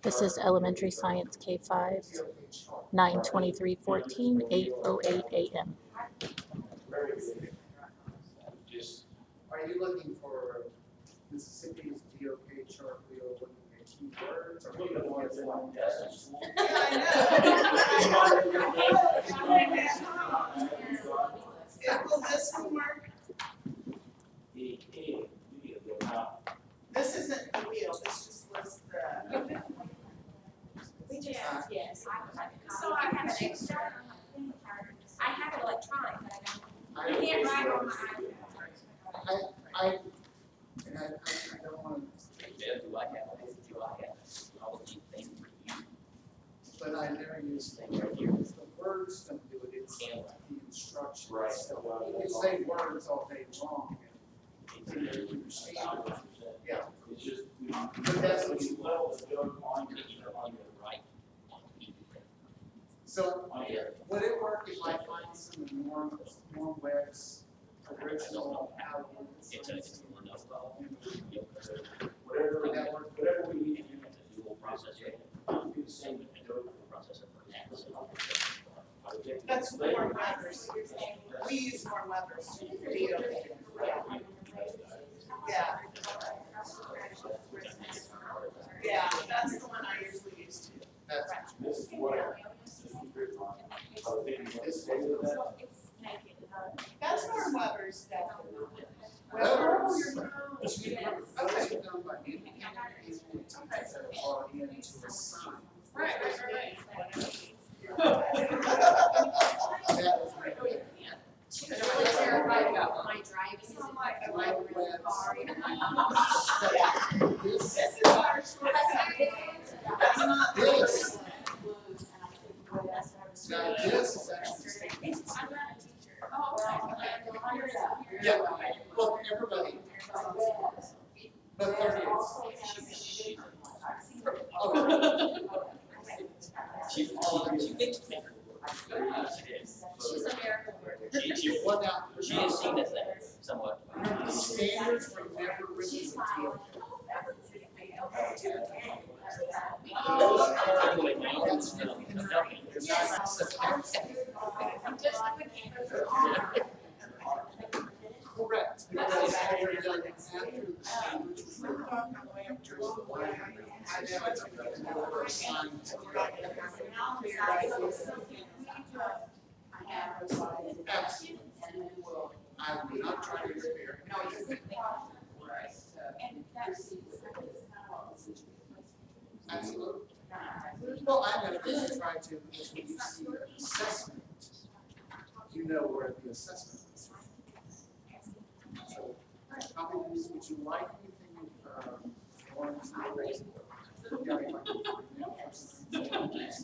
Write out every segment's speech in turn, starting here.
This is elementary science K-5, 9/23/14, 8:08 a.m. Are you looking for Mississippi's DOK chart wheel looking at keywords or looking at what's on tests? Will this one work? This isn't the wheel, this just lists the. Yes. So I have an extra, I have an electronic, but I don't, you can't write on my iPad. I don't want to, Do I have all these things for you? but I never use the words don't do it, it's the instructions. Right. So you say words all day long and you understand it. Yeah. It's just. But that's what you want. On your right. So would it work if I find some of Norm Webb's original albums? It's a Windows file. Whatever we need. It's a dual processor. Do the same with the dual processor for that. That's more Weber's. We use more Weber's to do video. Yeah. Yeah, that's the one I usually use too. This is what That's Norm Weber's stuff. Weber's. Okay. Done by independent people that are brought in to assign. Right. That was my. She was really terrified about my driving. This This is our shortcut. That's not This. That's Now this is actually. I'm not a teacher. Oh, okay. Yeah, well, everybody, but there is. Oh, She thinks me. She is. She's a miracle worker. what now? She is seen as that somewhat. Remember, the standards were never really until. Anyway, now it's Correct. Because they were done after the standards were assigned. Absolutely. I will not try to interfere. Absolutely. Well, I never really try to, because when you see the assessment, you know where the assessment is. So, probably would you like anything, ones that are raised?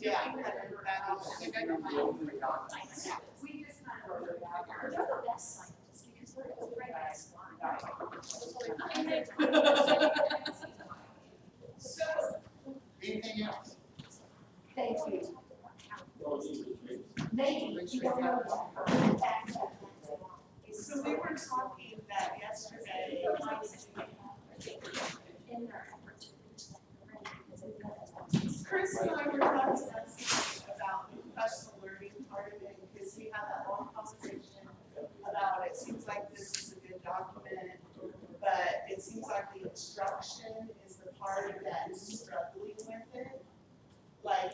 Yeah, I remember that. I think I remember the old documents. We just kind of wrote it out. They're the best scientists because they're the great guys. So, Anything else? Thank you. so we were talking that yesterday. In their effort to reach that. Chris and I were talking about the professional learning part of it, because we had that long conversation about it seems like this is a good document, but it seems like the instruction is the part that is struggling with it. Like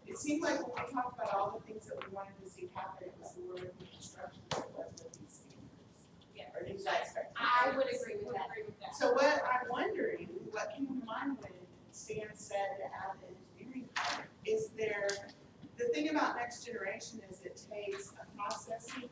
it seemed like when we talked about all the things that we wanted to see happen, it was the word of instruction that was with these standards. Yeah. Or do you guys? I would agree with that. So what I'm wondering, what came to mind when Stan said to add the engineering part, is there, the thing about next generation is it takes a processing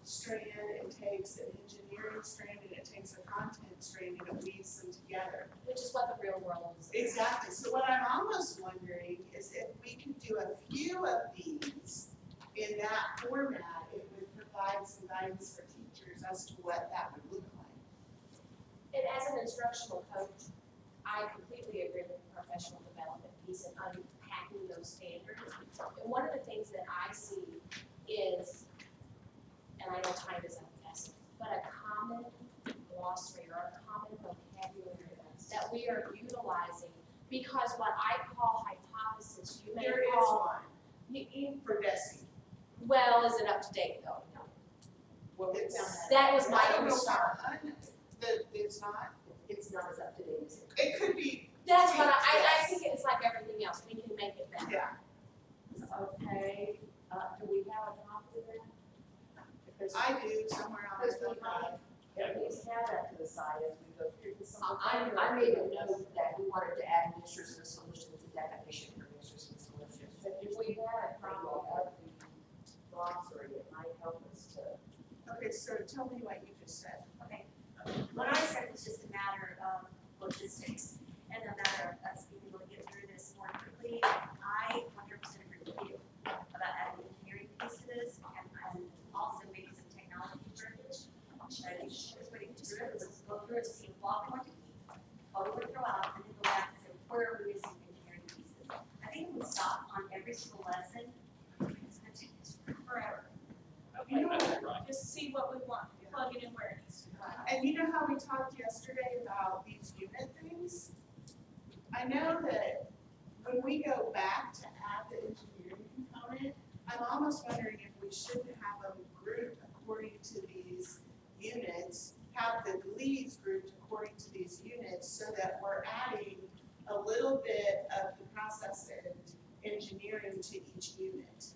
strand, it takes an engineering strand, and it takes a content strand, and it weaves them together. Which is what the real world is. Exactly, so what I'm almost wondering is if we could do a few of these in that format, it would provide some guidance for teachers as to what that would look like. And as an instructional coach, I completely agree with the professional development piece and unpacking those standards. And one of the things that I see is, and I know time is of the essence, but a common glossary or a common vocabulary that that we are utilizing, because what I call hypothesis, you may There is call. one for Desi. Well, is it up to date though? No. Well, we It's- found that. That was my I don't know concern. it's not, It's not as up to date as it. it could be, That's what I Yes. think it's like everything else, we can make it better. yeah, Okay, do we have a copy of that? Because I do somewhere on Because the we drive. at least have that to the side as we go through this. I made a note that we wanted to add mixtures and solutions, a definition for mixtures and solutions. But if we had a copy of the glossary, it might help us to. Okay, so tell me what you just said. Okay, what I said was just a matter of logistics and a matter of us being able to get through this more quickly. I 100% agree with you about adding the engineering piece to this and also maybe some technology verbiage. I think the shortest way to get through it is go through it, see what we want to keep, what we want to throw out, and then go back and say, where are we missing engineering pieces? I think if we stop on every single lesson, it's going to take us forever. I think you're right. Just see what we want, plug it in where it needs to go. And you know how we talked yesterday about these unit things? I know that when we go back to add the engineering component, I'm almost wondering if we shouldn't have them grouped according to these units, have the leads grouped according to these units, so that we're adding a little bit of the process and engineering to each unit.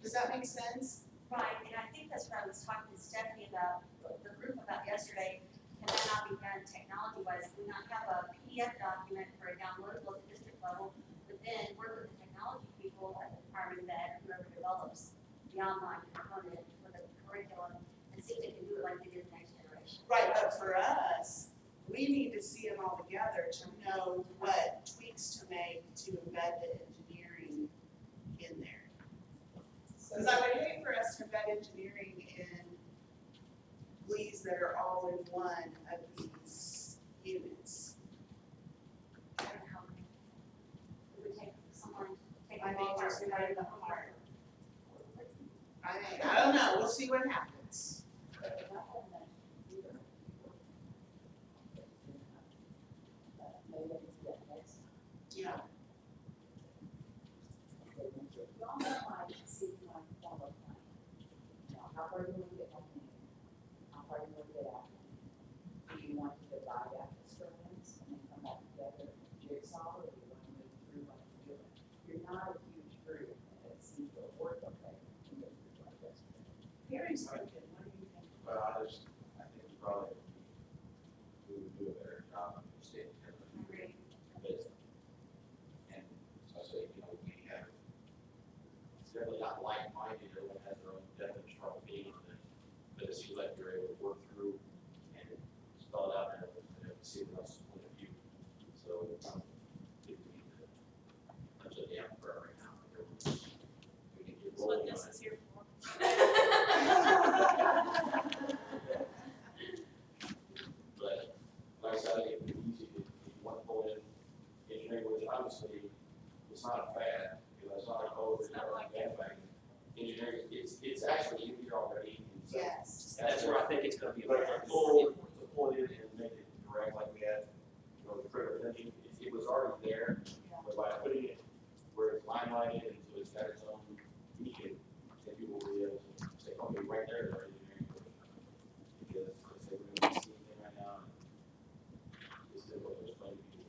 Does that make sense? Right, and I think that's what I was talking to Stephanie about, the group about yesterday, can that not be done technology-wise? Can we not have a PDF document for a downloadable at the district level, but then work with the technology people at the department that whoever develops the online component for the curriculum, and see if they can do it like they did the next generation. Right, but for us, we need to see them all together to know what tweaks to make to embed the engineering in there. Because I would hate for us to embed engineering in leads that are all in one of these units. I don't know. It would take someone, take I a may long just time. cut it apart. I don't know, we'll see what happens. Maybe it's the next. Yeah. Y'all might see my form of plan. Now, how far do you want to get on me? How far do you want to get after me? Do you want to divide out the strengths and then come back together and jigsaw, or do you want to move through what you're doing? You're not a huge group, and it seems to work okay to move through like this. Harry's thinking, what do you think? Well, I think we probably, we would do a better job of understanding everything. Agree. But, and so I say, you know, we have, it's definitely not like-minded, everyone has their own definite strong opinion, but it seems like you're able to work through and spell it out there, and see what else point of view. So, if we need to touch it down for right now, we can get That's what rolling on this it. is here for. But like I said, I think it'd be easy if you want to pull in engineering, which obviously it's not a fad, you know, it's not like, oh, it's not like that thing. Engineering, it's actually in here already. and so Yes. That's where I think it's gonna be. But to pull it in and make it correct like we had, you know, the critical thinking, it was already there. But by putting it where it's limelighted and so it's got its own beacon, then people will be able to say, okay, right there, there's our engineering portion. Because let's say we're gonna be seeing it right now. It's still what it's going to be.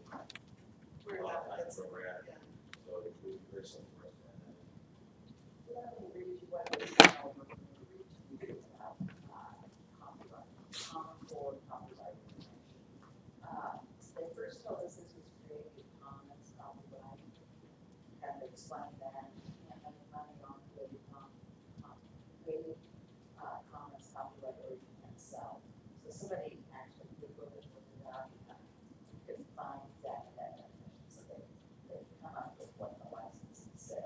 We're A lot not, of that's, times where we're at. yeah. So it would be very simple for us to have that. Well, I agree with you, what we're saying, we're reaching about, copyright, common core copyright information. They first told us this was Creative Commons copyright, kind of explained that, you can't make money on Creative Commons copyright, or you can't sell. So somebody actually Googled it, looked it up, and couldn't find that definition, so they come up with what the licenses say.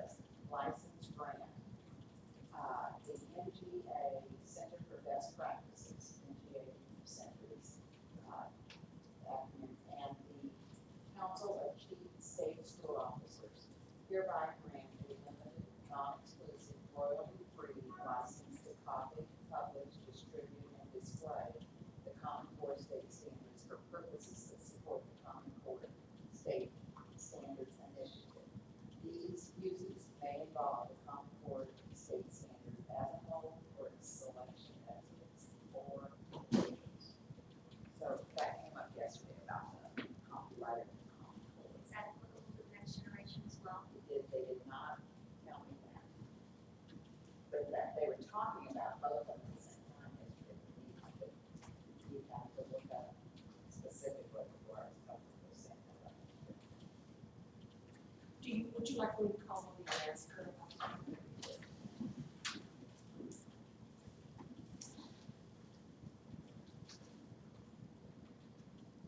you like when you call me and ask her?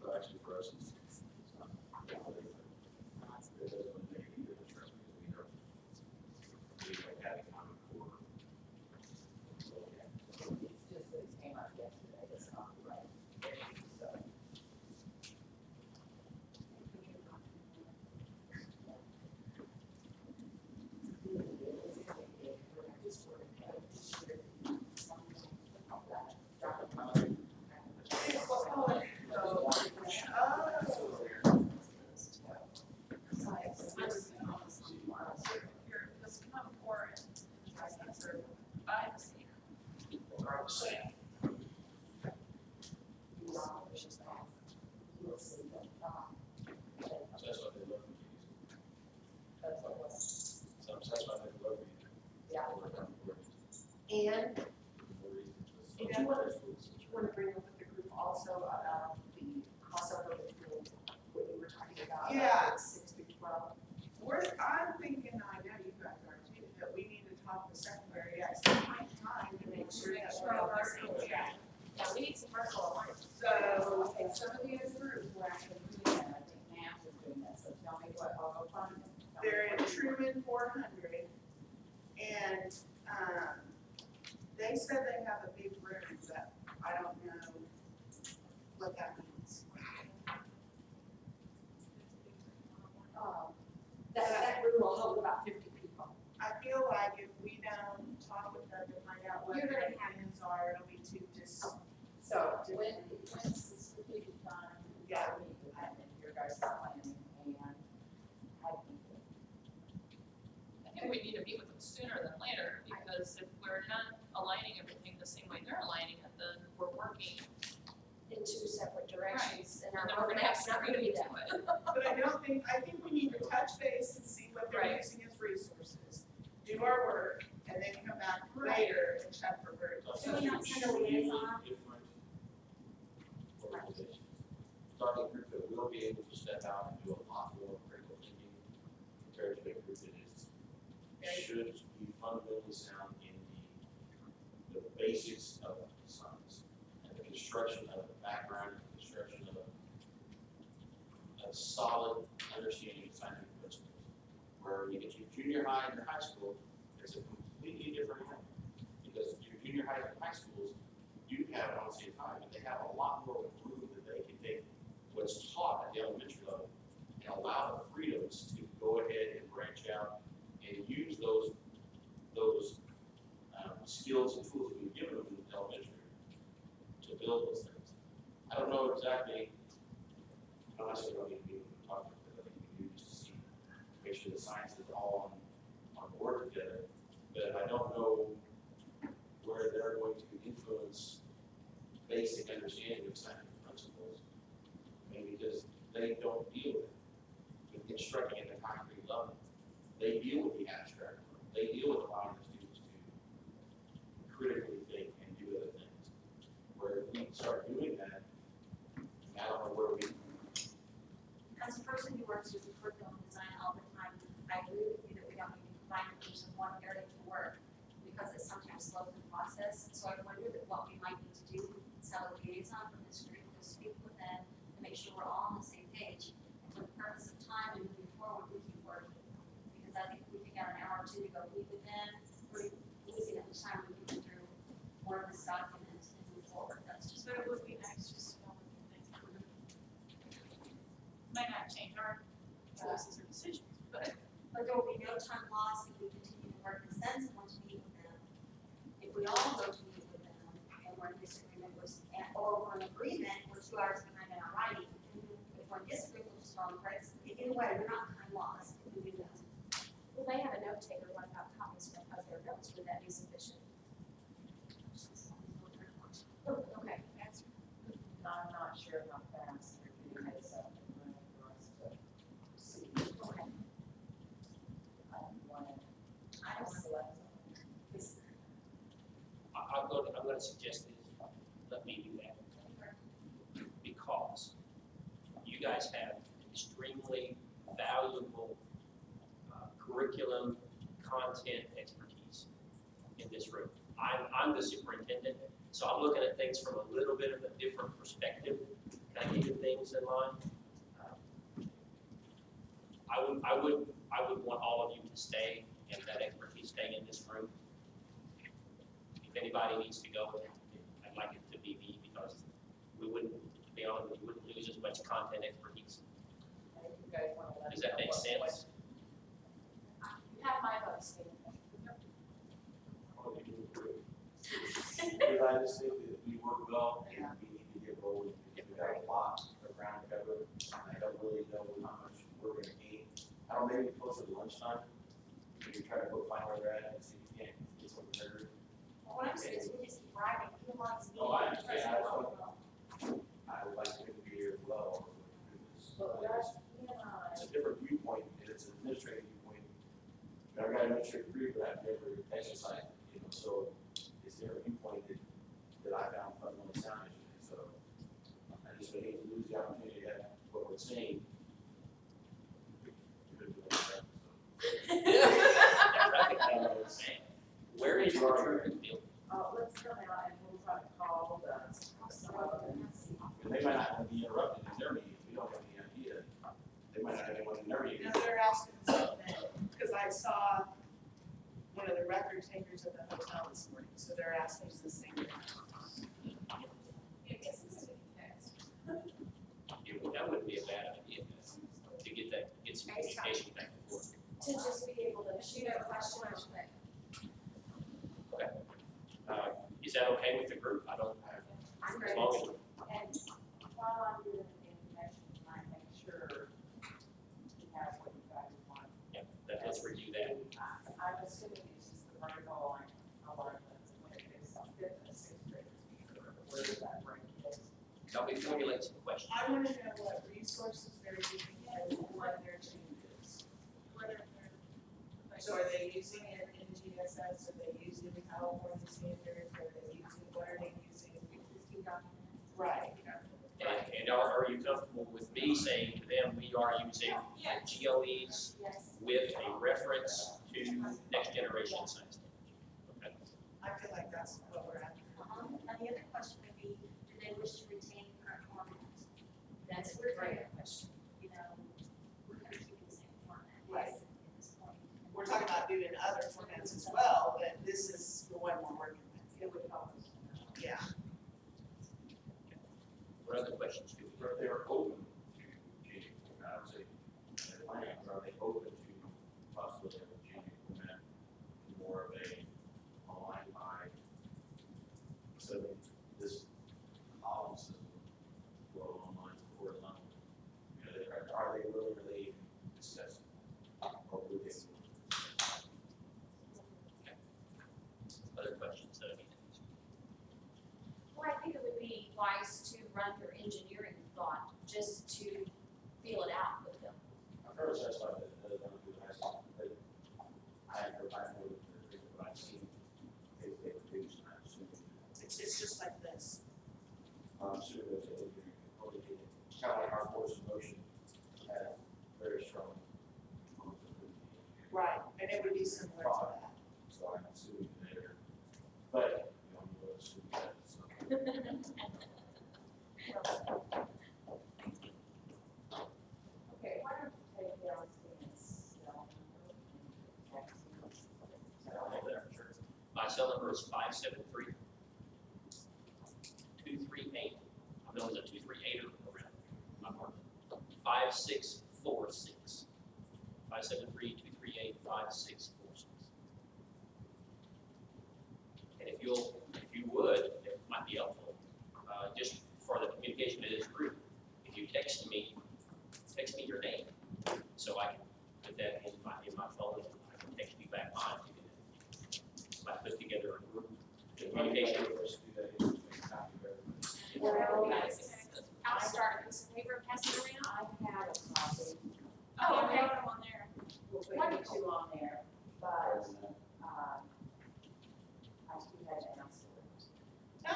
But actually for us, it's not. It doesn't make any difference because we don't have a common core. So, It's just that it came up yesterday, it's not right. So. are the same. So that's why they love me. So that's why they love me. Yeah. And Did did you want to bring up with the group also about the crossover between what you were talking about? Yeah. 6 through 12. I'm thinking, I know you guys are too, that we need to talk to secondary at some point in time to make sure that we're on the same track. Yeah, we need some vertical alignment. So, Okay, some of these groups were actually doing that, I think NAP was doing that, so tell me what, I'll go find them. Tell me they're in what- Truman 400, and, they said they have a big room, but I don't know what that means. That room will hold about 50 people. I feel like if we don't talk with them to find out what You're their gonna have- plans are, it'll be too just, So, when's the strategic time? Yeah. For me to have in your guys' planning and how do you? I think we need to meet with them sooner than later, because if we're not aligning everything the same way they're aligning it, then we're working, In 2 separate directions, and and then our we're gonna have roadmap's not gonna be something to that. it. but I think we need to touch base and see what they're Right. using as resources. Do our work, and then come back later and check for vertical. So we don't send a liaison? Different organizations. Starting a group that will be able to step out and do a lot more critical thinking compared to a group that should be fundamentally sound in the basics of science and the construction of the background, and the construction of a solid understanding of scientific principles. Where you get to junior high and your high school, it's a completely different animal. Because your junior high and high schools do have, I don't say time, but they have a lot more room that they can take what's taught at the elementary level and allow the freedoms to go ahead and branch out and use those skills and tools that we've given them in elementary to build those things. I don't know exactly, I don't necessarily need to be able to talk to them, but I think we do just to see, make sure the science is all on board together. But I don't know where they're going to influence basic understanding of scientific principles. Maybe because they don't deal with instructing at the concrete level. They deal with the abstract level. They deal with allowing the students to critically think and do other things. Where if we start doing that, I don't know where we. As a person who works with curriculum design all the time, I agree with you that we don't need to combine groups in one area to work, because it sometimes slows the process. So I wonder that what we might need to do is have a liaison from this group to speak with them and make sure we're all on the same page. And for the purpose of time and moving forward, we keep working. Because I think if we take out an hour or two to go meet with them, we're losing how much time we can get through more of this document and move forward. That's just. So it would be nice just to know what you think. Might not change our choices or decisions, but But there will be no time lost if we continue to work sensibly to meet with them. If we all go to meet with them and we're in disagreement with, or we're in agreement, we're 2 hours behind in our writing. If we're in disagreement, we'll just follow the price. Either way, we're not time lost if we do that. Well, they have a note taker, what about copies of their notes, would that be sufficient? Okay, that's, I'm not sure how fast they're doing this up and running for us to see. okay. I don't wanna select them. I'm gonna suggest this, let me do that. Because you guys have extremely valuable curriculum, content expertise in this room. I'm the superintendent, so I'm looking at things from a little bit of a different perspective, kind of keeping things in line. I would want all of you to stay and that expertise stay in this room. If anybody needs to go, I'd like it to be me because we wouldn't, to be honest, we wouldn't lose as much content expertise. Does that make sense? You have my vote, Steve. Because I just think that we work well and we need to get rolling because we got a lot of ground to cover. I don't really know how much we're gonna gain. I don't know, maybe closer to lunchtime, we can try to go find where they're at and see if we can't get something better. What I'm saying is we just keep driving, who wants me? Oh, I understand. I would like to be here as well. It's a different viewpoint, and it's an administrative viewpoint. I've got an administrative degree, but I've never exercised, you know, so it's their viewpoint that I found fundamentally sound. So I just would hate to lose the opportunity to have what we're saying. Where is your children built? Let's come out and we'll try to call the. And they might not want to be interrupted in their meetings, we don't have any idea. They might not have anyone in their You meetings. know, they're asking something, because I saw one of the record takers at the hotel this morning, so they're asking the same thing. That wouldn't be a bad idea to get some communication back and forth. To just be able to shoot a question out there. Is that okay with the group? I don't, I'm as ready. long as, And while I'm doing the information, I make sure he has what you guys want. yeah, let's review that. I'm assuming it's just the vertical line, a lot of the, when it is some fitness, sixth graders, where does that bring kids? Help me formulate some questions. I want to know what resources they're using and what their changes. So are they using it in GSS, are they using the California standards, are they using, what are they using? Existing documents. Right. And are you comfortable with me saying to them, we are using GLEs Yes. with a reference to next generation science? Okay. I feel like that's what we're after. And the other question would be, do they wish to retain current formats? That's a great question. You know, we're kind of keeping the same format. Right. At this point. We're talking about doing other formats as well, but this is the one we're working with. It would help us. Yeah. What other questions do we have? They're open to changing format, I would say, their plans, are they open to possibly of changing format to more of a online by, so this column system, well, online for a level. You know, are they really, really discussing, or would they? Other questions that I need to answer? Well, I think it would be wise to run your engineering thought, just to feel it out with them. I'm fairly satisfied that it does not do the high school, but I know what I've seen, they produce, and I'm assuming. It's just like this. I'm sure there's a, probably, kind of like our force of motion, had very strong. Right, and it would be similar to that. So I'm assuming they're, but, you know, we'll assume that, so. Okay, why don't you take down Stan's cell number and text him? I'll have that for sure. My cell number is 573-238. I'm known as a 238er around. I'm marked 5646. 573-238-5646. And if you would, it might be helpful, just for the communication to this group, if you text me your name, so I can put that in my phone, I can text you back mine. I put together a group communication. I'll start a piece of paper, pass it around. I had a copy, Oh, okay. On there. we'll put you two on there, but, I still had to answer it. Oh.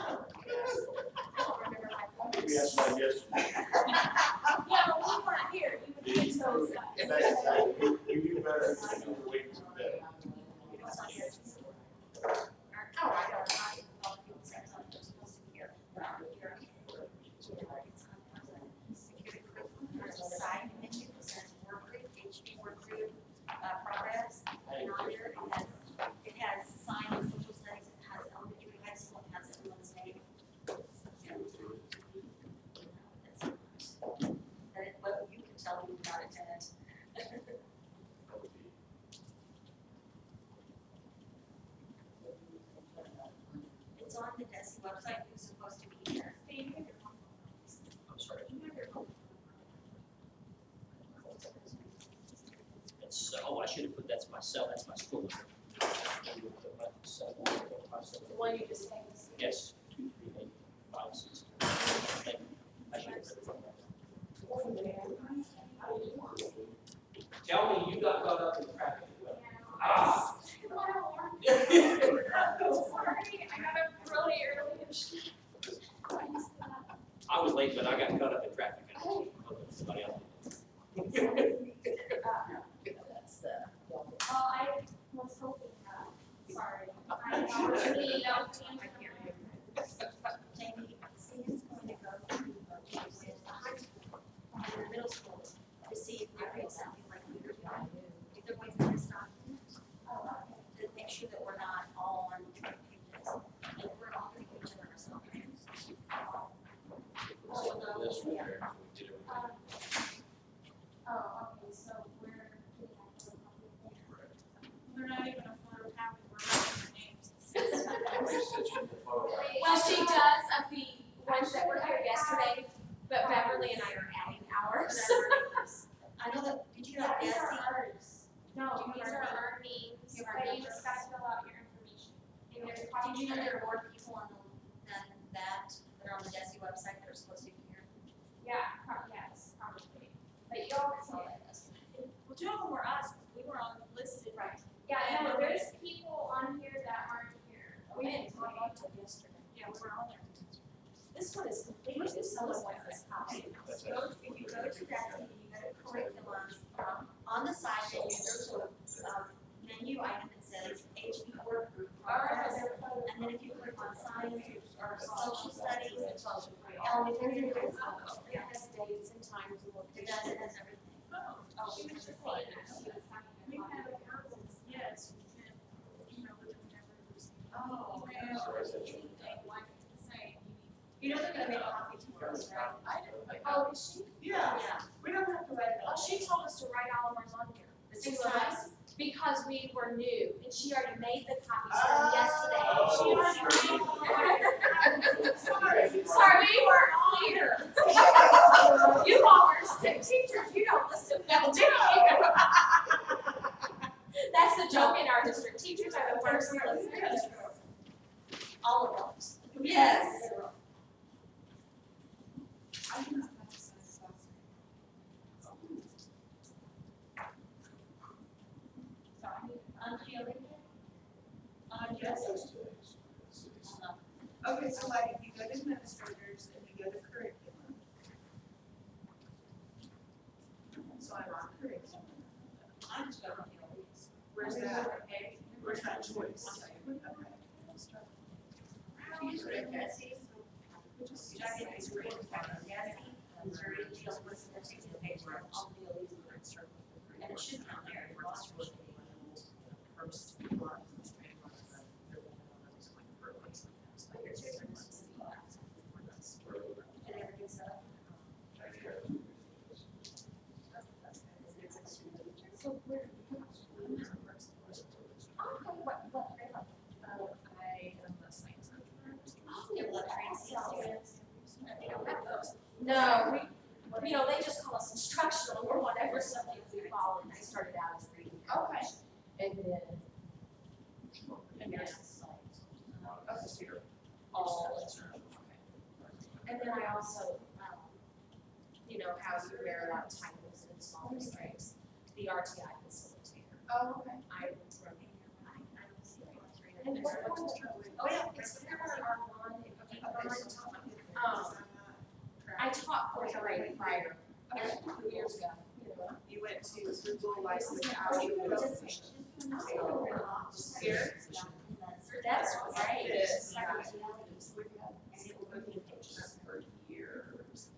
I don't remember my phone. Yes, I guess. Yeah, but we weren't here, you would think so. You do better than you were waiting It's on this. Oh, I don't know. All the people said it's on, they're supposed to be here. There's a side menu that says work group, HB work group, progress, and on there it has science, social studies, it has elementary, high school, it has everyone's name. And it, well, you can tell me about it, Ted. It's on the DESI website, who's supposed to be here. I'm sorry. It's, oh, I should have put, that's my cell, that's my school number. The one you just named. Yes, 23856. Thank you. I should have put it. Tell me you got caught up in traffic. Ah. Sorry, I got up really early and she. I was late, but I got caught up in traffic. Somebody else. Oh, I was hoping that, sorry. I really don't think. Jamie, Stephen's going to go to the high school and the middle school to see if they're doing something like we were doing. If they're going to stop, to make sure that we're not all on different pages. And we're all going to each other ourselves. This one, we did everything. Oh, okay, so we're getting that photocopy there. They're not even a photo copy, we're writing their names. We sent you the photo. Well, she does of the ones that were here yesterday, but Beverly and I are adding ours. I know that, did you know These Bessie? are ours. No, these are our names, but you just gotta fill out your information. And there's Did you know there are more people on that are on the DESI website that are supposed to be here? Yeah, yes, probably. But you all saw that yesterday. Well, two of them were us, because we were on listed. Right. Yeah, no, there's people on here that aren't here. We didn't talk about it yesterday. Yeah, we were on there. This one is complete, if someone wants this copy. That's If you go to DESI, you go to curriculum, on the side menu, there's a menu item that says HB Work Group progress. And then if you click on science or social studies, elementary, It has dates and times and it locations. does, it has everything. Oh, she was just saying that. She was talking We about had it. accountants, yes, we can email them whenever we receive. Oh, Email or okay. anything, like saying you know they're gonna make a copy for us, right? I didn't. Oh, is she? Yeah, Yeah. we don't have to write it Oh, all. she told us to write all of ours on here. The Two two of of us, because we were new, and she already made the copies Oh. from yesterday. She already Sorry. Sorry, we weren't all here. You all are strict teachers, you don't listen well, do you? That's the joke in our district, teachers are the worst listeners. All of us. Yes. I do not have a size box. Sorry. Unfeeling? Yes. Cities. Okay, so like if you go to administrators and you go to curriculum. So I'm on curriculum. I'm just gonna feel these. Where's that? Where's that choice? Okay. She's read Bessie. Should I get these read? Bessie, Missouri, just what's the next page, all the these are. And it should come there. First And everything's set up. So where? What grade level? I am the science You have electric students. They don't have those. No, we, you know, they just call us instructional or whatever, something we follow, and I started out as reading. Okay. And then. Okay, so you're all instructional, okay. And then I also, you know, how you wear a lot of titles in small districts, the RTI facilitator. Oh, okay. I run. And what one? Oh, yeah, it's kind of our one, I taught fourth grade prior, 2 years ago. You went to Google license out. Here? That's great. This.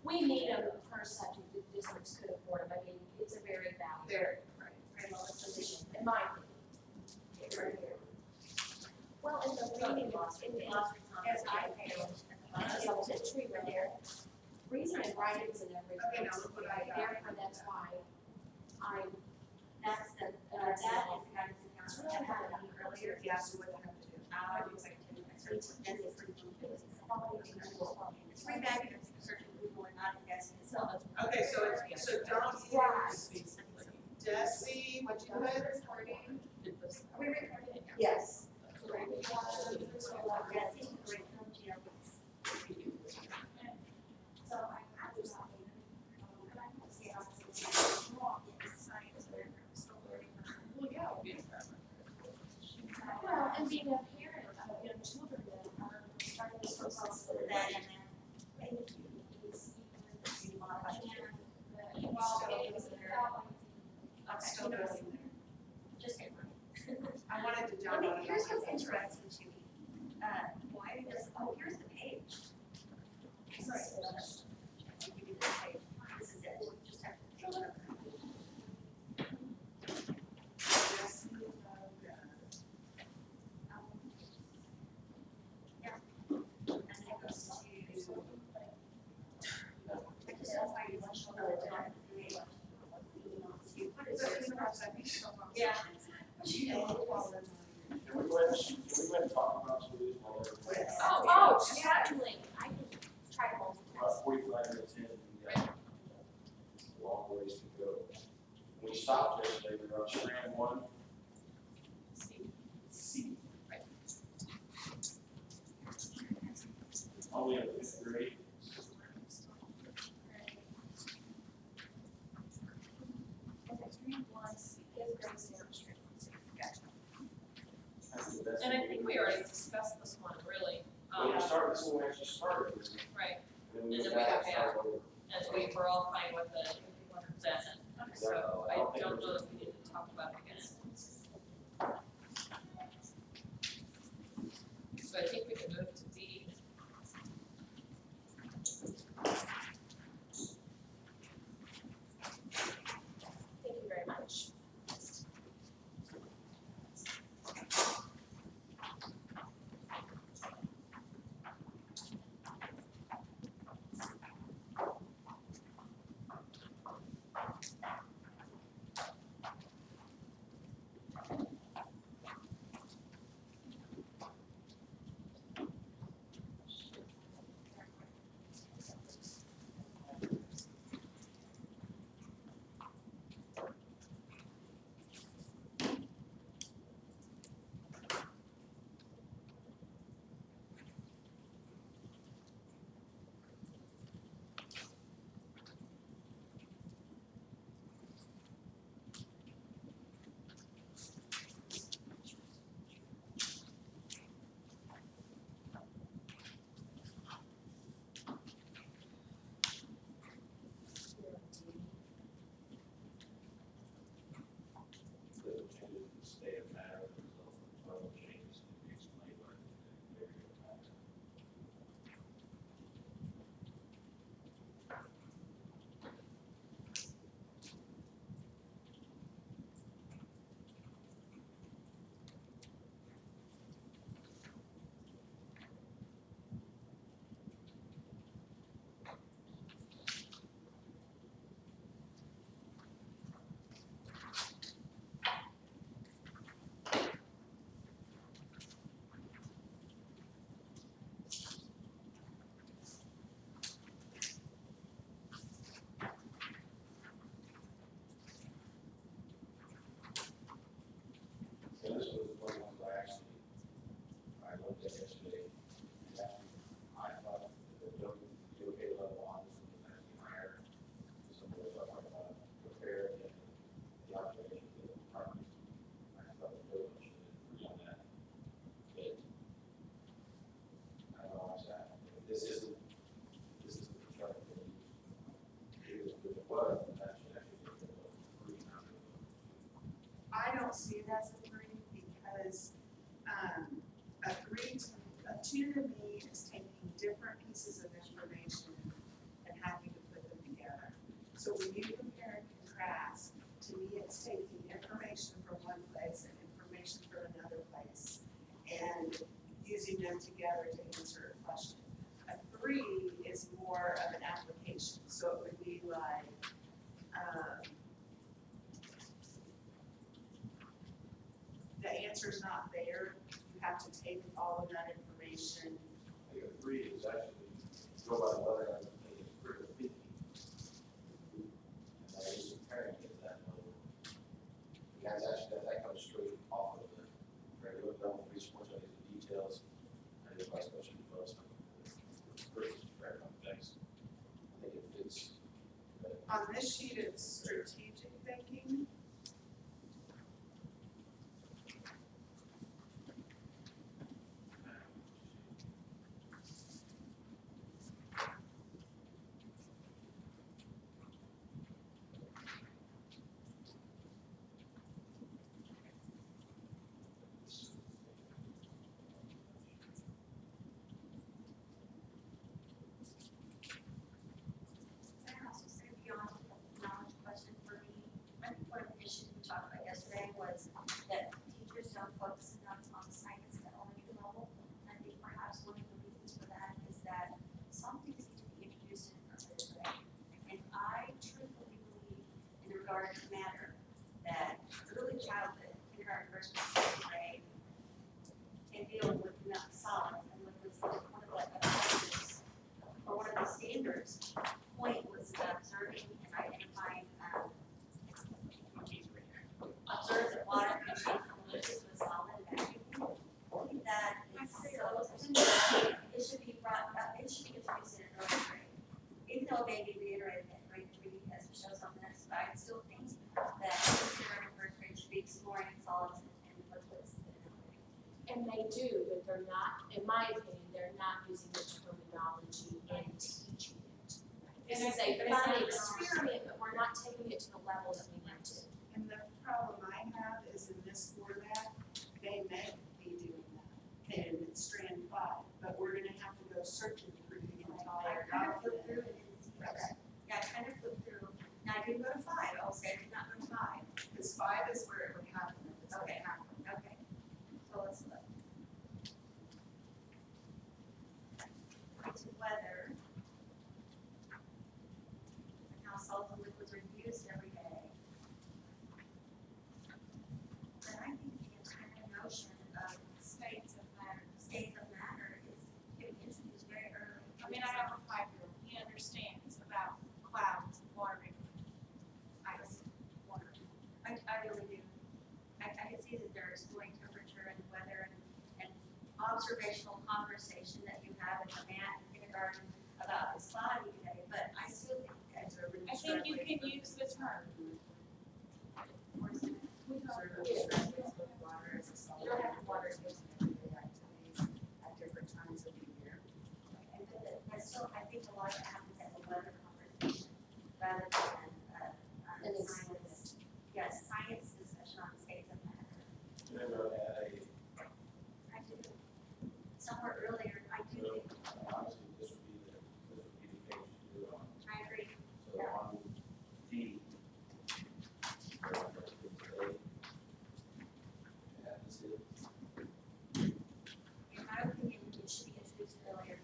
We need them per subject, if districts could afford them, I mean, it's a very valuable. There. Very well position, in my opinion. Right here. Well, in the reading loss, as I found, as elementary were there, reading and writing is in every. Okay, now look what I got. Therefore, that's why I, That's the, that is the guidance and counseling I had a meeting earlier. Yeah, so what do I have to do? I do executive search, that's it for you. It's free bag, you can search on Google and not invest in itself. Okay, so don't use Desi, what you put? Are we recording? Yes. That's in curriculum GLBs. So I just. Science, we're still learning. Well, yeah, it'd be well, and being a parent of young children that are starting to process Put that in there. well, it was I'm still doing it. Just. I wanted to Let me, download it. here's what's interesting to me. Why does, oh, here's the page. Sorry. I'll give you this page. This is it. Just have to. Desi, And then it goes to. I just know why you want to show the time. So it's not that big. Yeah. Can we go ahead and talk about some of these while we're? Oh, certainly, I just try to multitask. About 45 minutes in, we got a long ways to go. When we stopped yesterday, we were on strand 1. C. Only in the 5th grade. And I think we already discussed this one, really. When we started, this is when we actually started. Right, And then we And went then we back got and started over. and we were all fine with it then. So I don't know if we need to talk about it again. So I think we can move to D. Thank you very much. The changes in the state of matter, the result of total changes can be explained by the area of matter. So this was one of the actually, I looked at yesterday, and actually, I thought the DOK level on this was actually higher. Some of the stuff I thought prepared and the observation of the department. I thought the village should agree on that. But I don't know what's that. This isn't the chart that we used. If it was, then that should actually be a 3, not a 2. I don't see it as a 3. because, a two to me is taking different pieces of information and having to put them together. So when you compare and contrast, to me, it's taking information from one place and information from another place and using them together to answer a question. A three is more of an application, so it would be like, the answer's not there, you have to take all of that information. I think a three is actually, go by the letter, I think it's critical thinking. And that is comparing it to that level. That's actually, that comes straight off of the, right, look down the research, I think the details, I just like special details. It's pretty, very complex. I think it fits. On this sheet, it's strategic thinking. Can I also say beyond knowledge question for me, I think one of the issues we talked about yesterday was that teachers don't focus enough on science at elementary level. I think perhaps one of the reasons for that is that some things need to be introduced in earlier grade. And I truthfully believe in regard to matter, that early childhood, kindergarten, first, and second grade, can deal with enough solids and liquids. One of the objectives, or one of the standards point was observing and identifying, observe that water can change from liquid to a solid vacuum. I think that is so, it should be brought up, it should be introduced in early grade. Even though it may be reiterated at grade 3 as it shows on this, but I still think that kindergarten, first grade should be exploring solids and liquids. And they do, but they're not, in my opinion, they're not using the terminology in teaching it. This is a fun experiment, but we're not taking it to the level that we need to. And the problem I have is in this format, they may be doing that in strand 5, but we're gonna have to go searching through the entire I kind of flipped document. through it and see, okay, yeah, I kind of flipped through, now I didn't go to 5, I'll say I did not go to 5. Because 5 is where it would happen if it's gonna Okay. happen. Okay, so let's look. To weather. And how solids and liquids are used every day. But I think the entire notion of states of matter is getting introduced very early. I mean, I have a 5-year-old, he understands about clouds, water vapor, ice, water. I really do. I can see that there is going temperature and weather and observational conversation that you have in the math in kindergarten about the body today, but I still think that I think you can use the term. Observe the surroundings with water as a solid. You don't have to water it. Everyday activities at different times of the year. I still, I think a lot of it happens as a weather conversation rather than, An science. Yes, science discussion on states of matter. Remember, I do. Somewhere earlier, I do think, honestly, this would be the case to do on. I agree. So on D. Yeah, this is. In my opinion, it should be introduced earlier.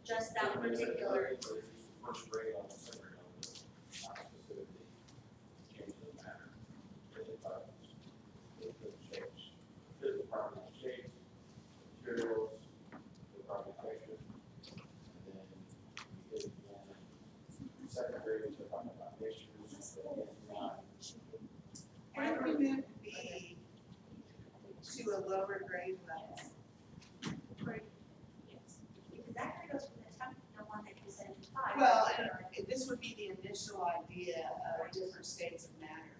Just that particular, First grade on the second grade, not specifically change the matter. Really thought it could change. Physical properties change, materials, the property texture. And then we did again, second grade, we took on about mixtures, but again, not. And we moved B to a lower grade level. yes, because that kind of goes from the one that you said in 5. Well, and this would be the initial idea of different states of matter.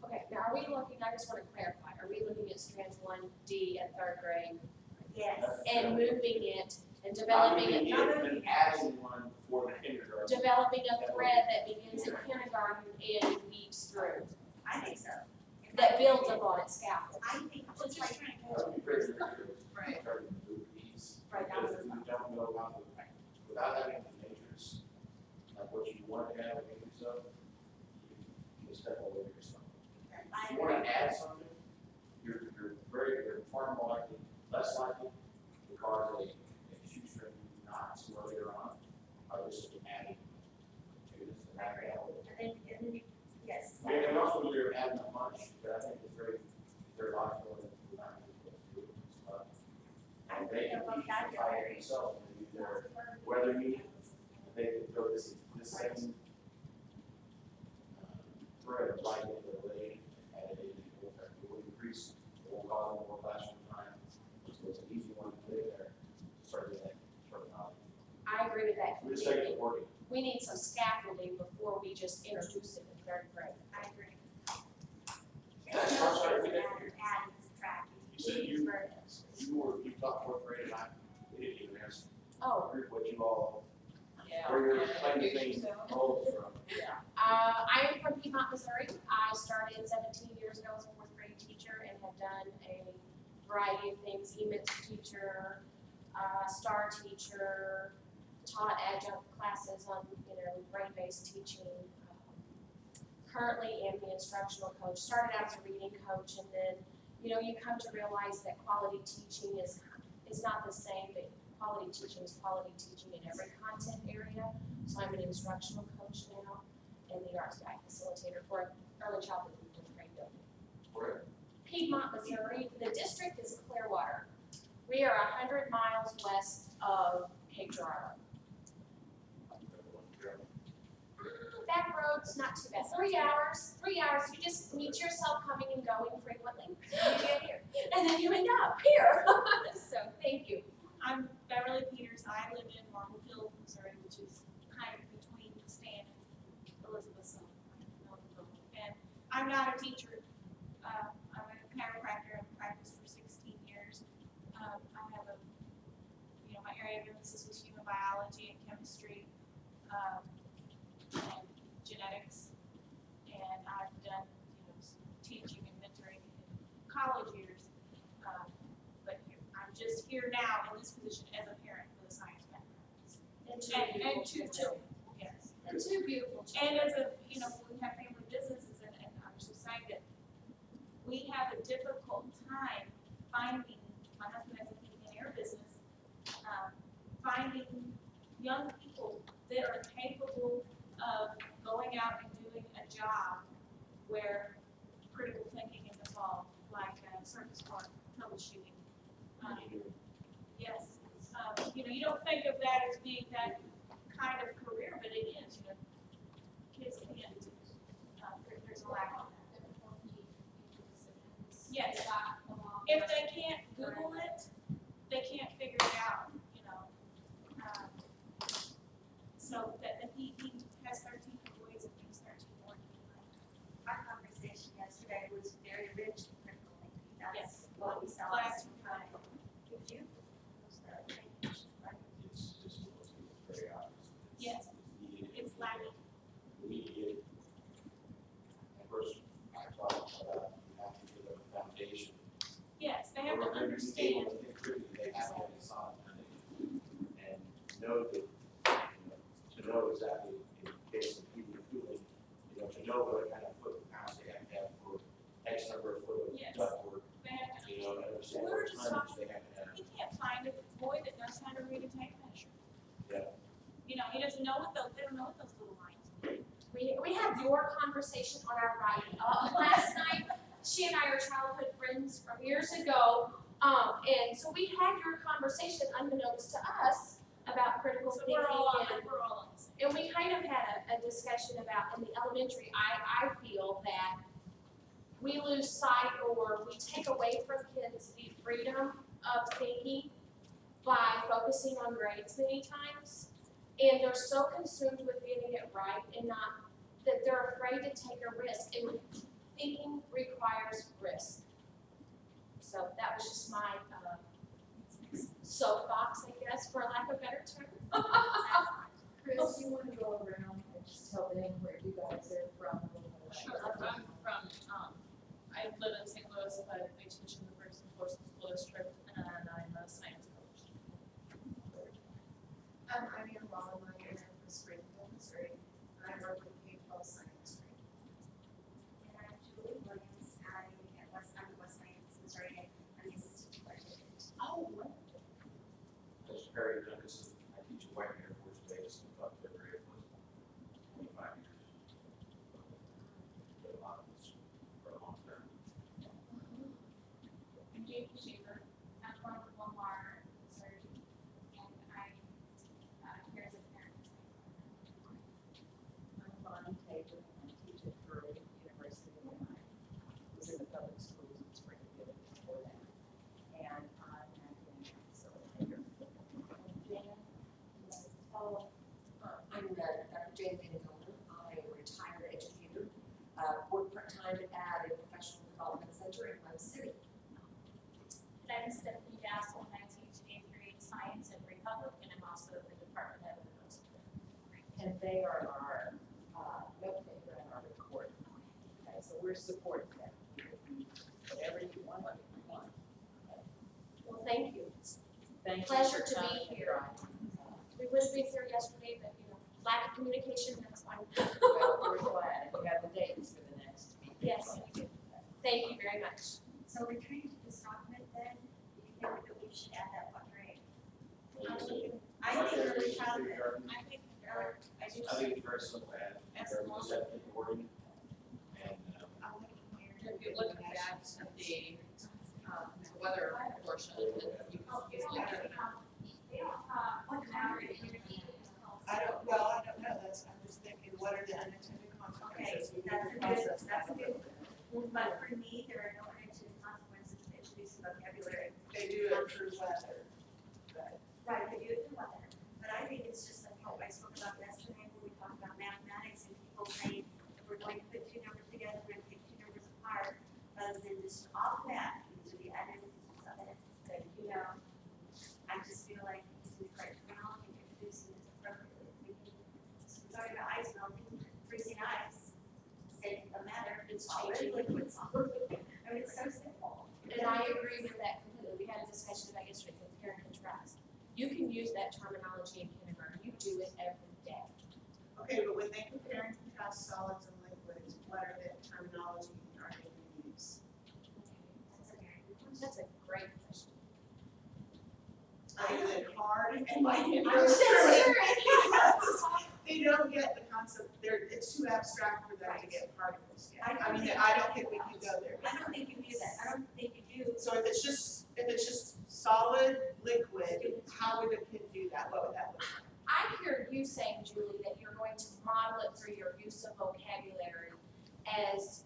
Okay, now are we looking, I just want to clarify, are we looking at strands 1D at 3rd grade Yes. and moving it and developing it, And adding one for the kindergarten. developing a thread that begins at kindergarten and weaves through, I think so. that builds upon its scaffold? I think, just they can teach the fire themselves, maybe their weather meeting, they can throw this same thread right into the lane, and it will increase, it will cause more classroom time. So it's an easy one to put in there, start with that, I agree with that. we just make it working. We need some scaffolding before we just introduce it in third grade. I agree. That's It's what I'm no sorry, sense we in didn't adding, subtracting. You said need you- for- You taught fourth grade, and we didn't even ask Oh, what you all, Yeah. where your claim to fame roles from. I am from Piedmont, Missouri. I started 17 years ago as a fourth grade teacher and have done a variety of things, EMITS teacher, STAR teacher, taught adjunct classes on, brain-based teaching. Currently am the instructional coach, started out as a reading coach, and then, you come to realize that quality teaching is not the same, but quality teaching is quality teaching in every content area. So I'm an instructional coach now and the arts guide facilitator for early childhood and fourth grade building. Where? Piedmont, Missouri, the district is Clearwater. We are 100 miles west of Cape Girardeau. Back roads, not too bad, 3 hours, you just meet yourself coming and going frequently, and you get here, and then you end up here. So, thank you. I'm Beverly Peters. I live in Marblefield, Missouri, which is kind of between Stan and Elizabethville. And I'm not a teacher. I'm a chiropractor. I've practiced for 16 years. I have my area of emphasis was human biology and chemistry, and genetics. And I've done, some teaching and mentoring in college years. But I'm just here now in this position as a parent with a science background. And two children, yes. And two beautiful And children. as we have family businesses, and I was just saying that we have a difficult time finding, my husband has a heating and air business, finding young people that are capable of going out and doing a job where critical thinking is involved, like circus park, troubleshooting. Yes, you don't think of that as being that kind of career, but it is, kids can't, there's a lack of that. Yes, if they can't Google it, they can't figure it out, so that he has 13 boys and he's 13 more. Our conversation yesterday was very rich and critical thinking. That's Yes. what we saw. Class. Could you? It's very obvious. Yes. It's lacking. Immediate. Of course, I talked about you have to give them a foundation. Yes, they have to Or they're understand. able to think critically, they have to have a solid foundation. And know that, to know exactly in case of people feeling, to know what kind of foot pounds they have to have for X number of foot of Yes. ductwork, They have to. and understand We're what just tonnage talking- they have to have. He can't find a boy that knows how to read a tape measure. Yeah. He doesn't know what those, they don't know what those little lines are. We had your conversation on our ride last night. She and I are childhood friends from years ago. And so we had your conversation unbeknownst to us about critical So thinking. we're all on the same. And we kind of had a discussion about, in the elementary, I feel that we lose sight or we take away from kids the freedom of thinking by focusing on grades many times. And they're so consumed with getting it right and not, that they're afraid to take a risk. And thinking requires risk. So that was just my soapbox, I guess, for lack of a better term. Chris, you wanna go around and just tell them where you guys are from? a little bit? Sure, I'm from, I live in St. Louis, but I teach in the Ferguson School District, and I'm a science coach. I'm Ann Wallmeyer, I'm from Springfield, Missouri. I work with K-12 science. And I'm Julie Williams. I'm West Science, Missouri. I'm the assistant superintendent. Oh, wonderful. That's Perry Duncan. I teach at White Air Force Base, and thought their grade was 25 years. But And they are our, note taker and our recorder. Okay, so we're supporting them. Whatever you want, Well, thank you. Thank you. Pleasure for to be coming. here. We wouldn't be here yesterday, but, lack of communication, that's fine. Well, we're glad, and we have the dates for the next meeting. Yes. Thank you very much. So returning to this document then, do you think that we should add that one grade? I think early childhood, I think early, I do. I think it's very simple, and very much that in wording. And, I'm looking here. If you look back at the weather portion, then you can easily get it. I don't know, I'm just thinking, what are the unintended consequences? We need to process that a little bit. But for me, there are no unintended consequences to introducing vocabulary. They do it through weather. Right, they do it through weather, but I think it's just like how I spoke about yesterday, when we talked about mathematics and people saying, if we're going to put two numbers together, we're going to take two numbers apart, rather than just off that, into the analysis of it, that, I just feel like using the correct terminology, introducing it appropriately. We're talking about ice melting, freezing ice, state of matter, it's changing liquid solid. I mean, it's so simple. And I agree with that completely. We had a discussion about yesterday, compare and contrast. You can use that terminology in kindergarten. You do it every day. Okay, but when they compare and contrast solids and liquids, what are the terminology are they going to use? That's a great question. Other than hard and light. I'm so serious. They don't get the concept, it's too abstract for them to get particles yet. I mean, I don't think we can go there. I don't think you do that, I don't think you do. So if it's just solid, liquid, how would a kid do that? What would that look like? I hear you saying, Julie, that you're going to model it through your use of vocabulary as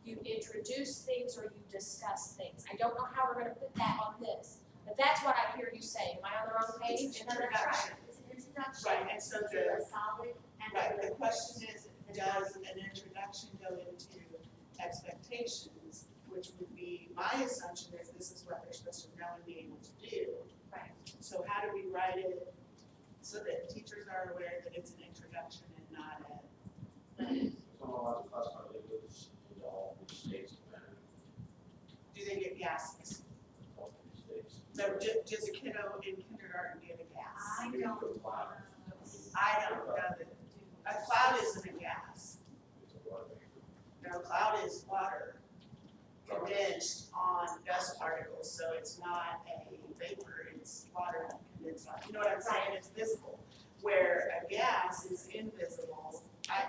you introduce things or you discuss things. I don't know how we're gonna put that on this, but that's what I hear you saying. Am I on the wrong page? No, that's right, it's an introduction. Right, and so To a solid and right, the liquid. question is, does an introduction go into expectations, which would be, my assumption is this is what they're supposed to know and be able to do. Right. So how do we write it so that teachers are aware that it's an introduction and not a, Someone allowed to classify liquids into all three states of matter, do they get gases? all three states. So does a kiddo in kindergarten get a gas? I Maybe don't. put cloud. I don't know that, a cloud isn't a gas. It's a water vapor. No, cloud is water condensed on dust particles, so it's not a vapor, it's water condensed on, you know what I'm saying, it's visible. Where a gas is invisible,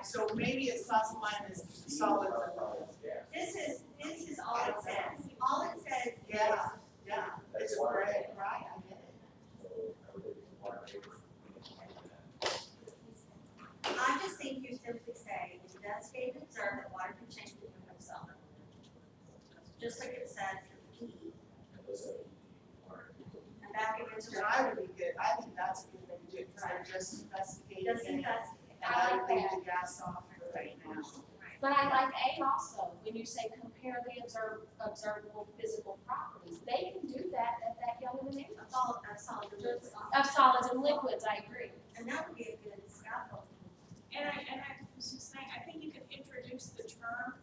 so maybe it's classified as solids and liquids. Yeah. This is all it says, all it says is. Yeah, yeah, it's a gray, right, I get it. So everything's a water vapor. I just think you simply say, investigate and observe that water can change the form of solid. Just like it says in E, And those are water. and back against. And I would be good, I think that's a good thing to do, because they're just investigating Just it. investigate. And I would leave the gas off for right now. But I like A also, when you say compare the observable physical properties. They can do that at that young of an age. Solid and liquid. Of solids and liquids, I agree. And that would be a good scaffold. And I was just saying, I think you could introduce the term,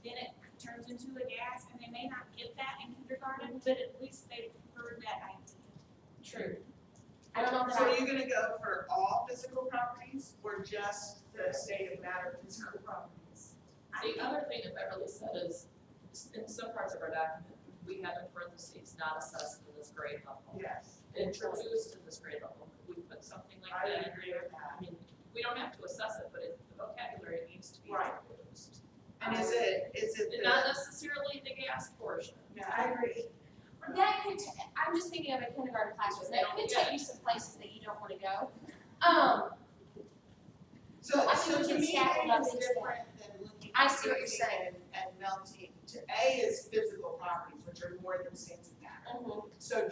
then it turns into a gas, and they may not get that in kindergarten, but at least they've heard that idea. True. I don't know if So are that, you gonna go for all physical properties, or just the state of matter physical properties? The other thing that Beverly said is, in some parts of our document, we have in parentheses, not assessed in this grade level. Yes, Introduced in this grade level, we put something like I would that. agree with I that. mean, we don't have to assess it, but the vocabulary needs to be Right. introduced. And is it And not necessarily the gas portion. yeah, I agree. that could, I'm just thinking of a kindergarten classroom, that could take you some places that you don't wanna go. So, I so think we to can me, scaffold A up is into different than looking I at see what you're freezing saying. and melting. To A is physical properties, which are more than states of matter. So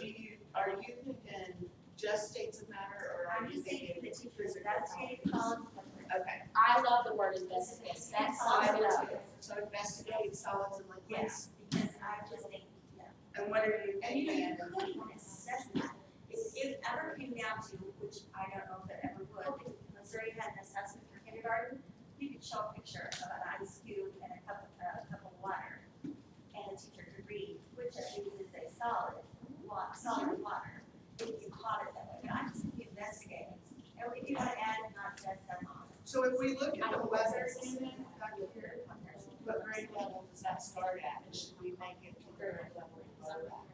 are you thinking just states of matter, or are I'm you just thinking thinking the teacher physical investigate properties? solid and liquid. Okay, I love the word investigate, that's so I solid would up. too. So investigate solids and liquids. Because I just think, And what are you and you thinking? could even assess that. If it ever came down to, which I don't know if it ever would, let's Missouri had an assessment for kindergarten, you could show a picture of an ice cube and a cup of water. And the teacher could read which of these is a solid water, if you caught it that way. But I'm just investigating. And if you want to add not just that on. So if we look at the weather unit, back here, what grade level does that start at? And should we make it grade level below that?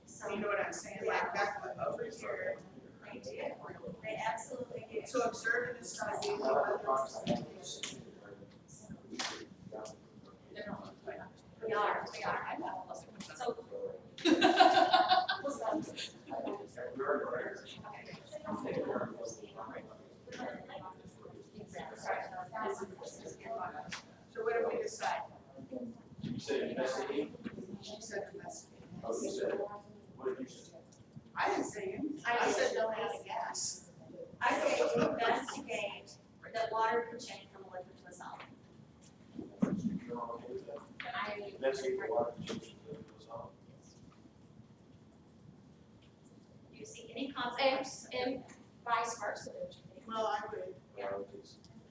So You know what I'm saying? Like back over here. they do, they absolutely do. So observing is going to be the weather precipitation. We are. So. So what do we decide? You said investigate? She said investigate. Oh, you said, what did you say? I didn't say anything. I said don't add a gas. I say investigate that water can change from a liquid to a solid. You're okay with that? I, Investigate the water consumption that goes on. do you see any consequence? And vice versa. Well, I would. Yeah.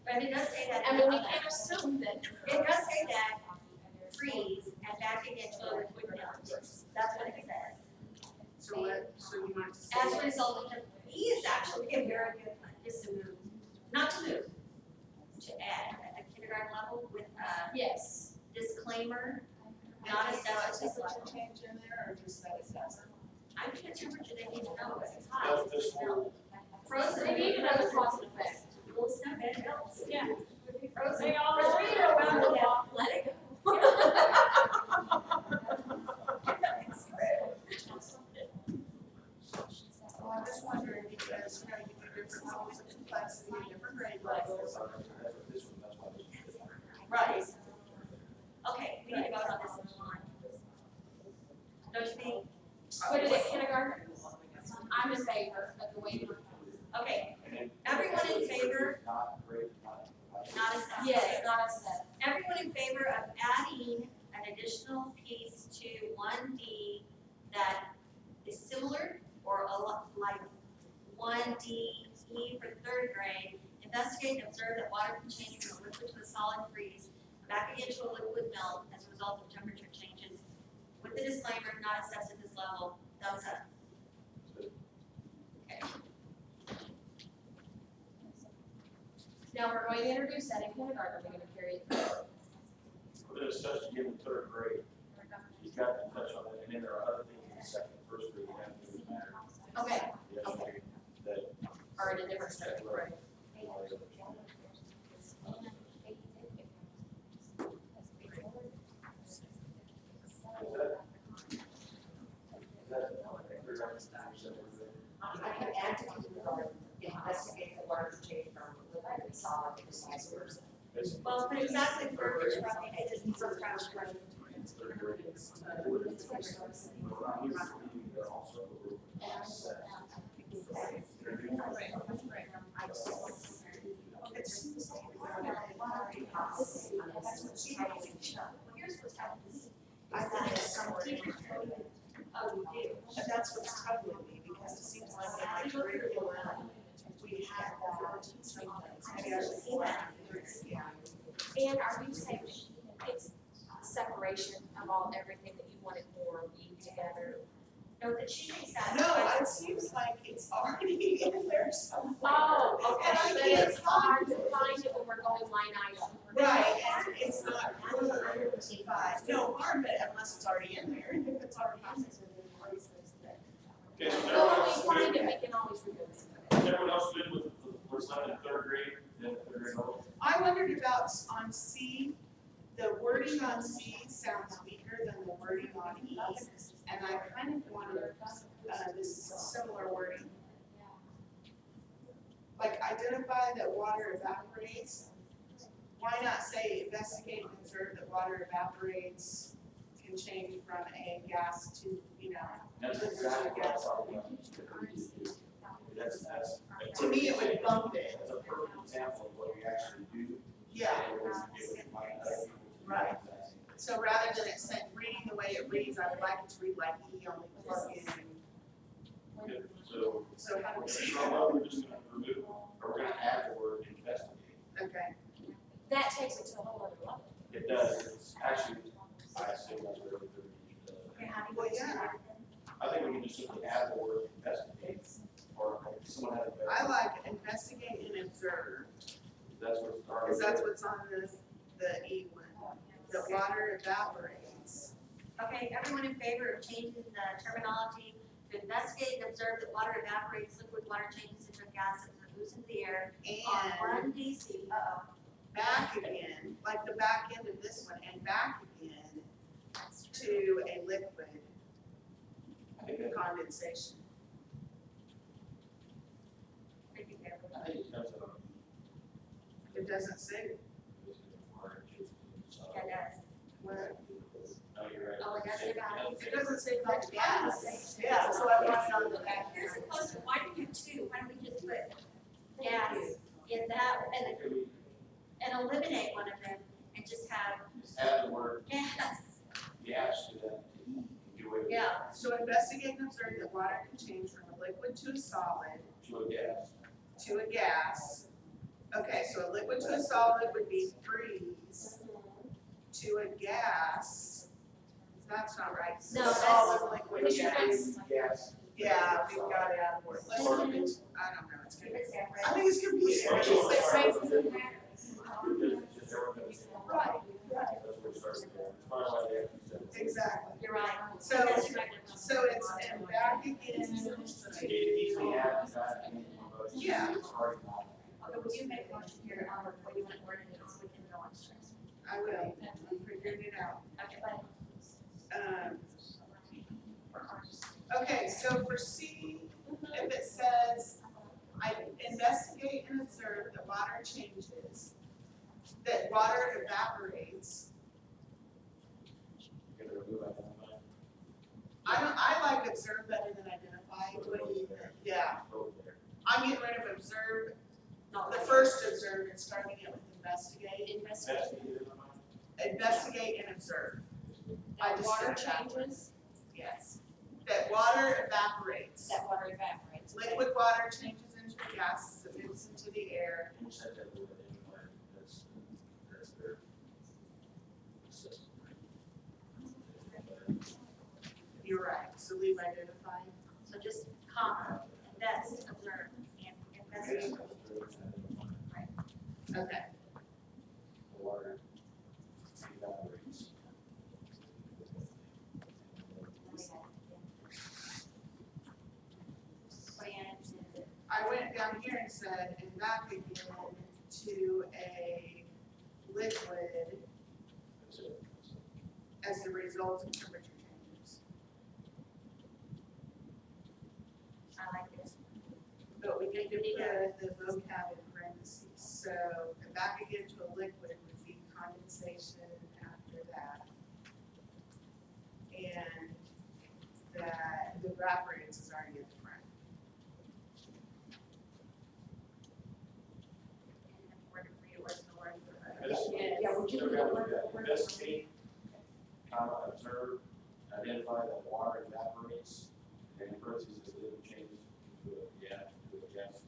But it does say that. I mean, we can't assume that. It does say that freeze and back into a liquid melt. That's what it says. So what, so you want to say? As a result of the, he is actually a very good one, just to move, not to move, to add at the kindergarten level with a Yes. disclaimer, not a Is substitute that level. a change in there or just that it's that? I can't temperature, they need to know it's hot. That's this whole, Frozen. They need to know the cause and effect. Well, it's not bad, it helps. Yeah. Frozen. They always read it around the law. Let it go. Well, I'm just wondering because, you know, you do different levels of complexity, different grade levels. that's what this one, that's why this is different. Right. Okay, we need to vote on this one. Don't you think? Put it at kindergarten. I'm in favor of the way. Okay, everyone in favor, Not great, not. not a second. Yes, not a set. Everyone in favor of adding an additional piece to 1D that is similar or a lot like 1DE for third grade, investigate and observe that water can change from a liquid to a solid freeze, back again to a liquid melt as a result of temperature changes, with the disclaimer not assessed at this level, thumbs up. Okay. Now, we're going to introduce that in kindergarten, we're gonna carry it through. We're gonna touch again in third grade. You've got to touch on it, and then there are other things in second, first grade that have to do matter. Okay, Yesterday, that. or in a different state, right? I can add to kindergarten, investigate the water change from liquid to solid to vice versa. Well, but exactly where we're from, it is for crash growth. Here's what's happening. I think it's somewhere in there. Oh, you do? But that's what's troubling me, because it seems like in my curriculum, we have that sometimes. Maybe I should see that. Yeah. And are you saying it's separation of all, everything that you wanted more be together? No, that she thinks that. No, it seems like it's already in there somewhere. Oh, And I okay, but can't it's hard to find it when we're going line item. Right, and it's not good, but no harm in it unless it's already in there, if it's already in there. Okay, so So when we everyone find else it, we can always remove it. good, everyone else good with what's done in third grade, then third grade level? I wondered about on C, the wording on C sounds weaker than the wording on E, and I kind of wonder, this similar wording. Like identify that water evaporates, why not say investigate and observe that water evaporates can change from a gas to, you know. That's exactly what I thought we That's. To me, it would bump it. That's a perfect example of what we actually do. Yeah. Right. So rather than it said reading the way it reads, I would like it to read like E only plug in. Good. So, So how do we see so that? what we're just gonna remove, or we're gonna add the word Okay, That takes it to a whole other level. It does, it's actually, I assume that's where they're Okay, how do you Well, want to do yeah. that then? I think we can just simply add the word investigate, or if someone has a better. I like investigate and observe, That's what's. because that's what's on the E one, the water evaporates. Okay, everyone in favor of changing the terminology to investigate and observe that water evaporates, liquid water changes into a gas that moves into the air on And one DC. back again, like the back end of this one, and back again to a liquid I think that, condensation. Pretty I careful. think it depends on. It doesn't say That does. what, No, you're right. Oh, it does say about it doesn't say about the gas. Yeah, so I want it on the back Here's end. a question, why do you do two? Why don't we just put gas in that and eliminate one of them and just have Just add the word gas? gas to that, and do away with it. Yeah, So investigate and observe that water can change from a liquid to a solid To a gas. to a gas. Okay, so a liquid to a solid would be freeze. To a gas, that's not right. No, that's- Solid, liquid, Push your gas. Gas. Yeah, we've got it out of order. Let's, I don't know, it's keep confusing. it separate. I think it's confusing. Or It's just like say- phrases and matters. Because it's just everything's. Right, That's where it starts. It's probably why they actually said it. exactly. You're right. So, so it's and back again It easily adds that in. But Yeah. It's already not. Okay, will you make a motion here on what you want to word it so we can go on stress? I will, I'm figuring it out. Okay. Okay, so for C, if it says, I investigate and observe that water changes, that water evaporates, You're gonna remove that one. I like observe better than identify, what do you think? Yeah, Over there. I'm getting rid of observe, the first observe and starting it with investigate. Investigate it. Investigate and observe, I That just water did that. changes, yes. That water evaporates. that water evaporates. Liquid water changes into a gas that moves into the air. And you said that word identified, that's their system. You're right, so leave identified. So just comma, invest, observe, and investigate. Okay. The water evaporates. I went down here and said, and back again to a liquid That's it. as the result of temperature changes. I like this. But we need to put the vocab in parentheses, so and back again to a liquid would be condensation after that. And that the evaporates is already at the front. Investigate, comma, observe, identify that water evaporates, and in parentheses, the liquid changes to a gas,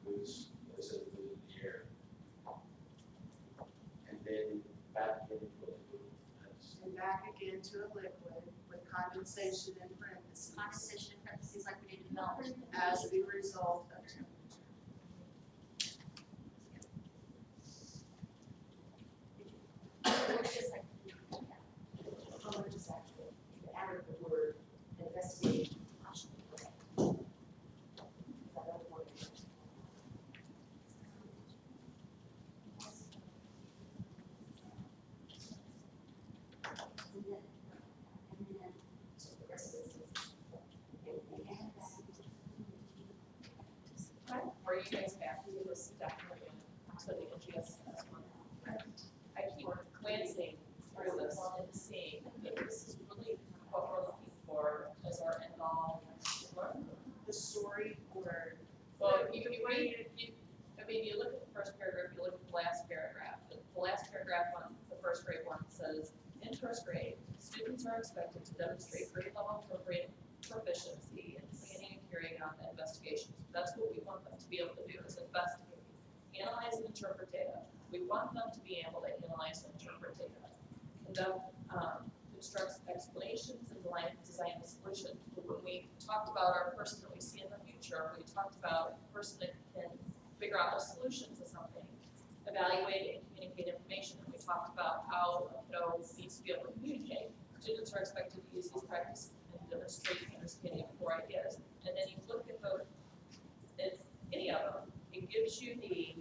moves, it says moves in the air. And then back into a liquid. That's- And back again to a liquid with condensation in parentheses Condensation in parentheses like we did in milk. as the result of temperature. It's just like, Oh, just actually, you added the word investigate. Is that other word? So the rest of it is. Or you guys back to this document, to the NGS one. I keep glancing through this and seeing that this is really what we're looking for as our end all. The story or Well, you read, I mean, you look at the first paragraph, you look at the last paragraph. The last paragraph on the first grade one says, in first grade, students are expected to demonstrate grade level appropriate proficiency in planning and carrying out the investigations. That's what we want them to be able to do, is investigate, analyze and interpret data, We want them to be able to analyze and interpret data, conduct, construct explanations and design a solution. When we talked about our person that we see in the future, we talked about a person that can figure out a solution to something, evaluate and communicate information, and we talked about how a kiddo needs to be able to communicate. Students are expected to use these practices and demonstrate understanding of core ideas. And then you look at any of them, it gives you the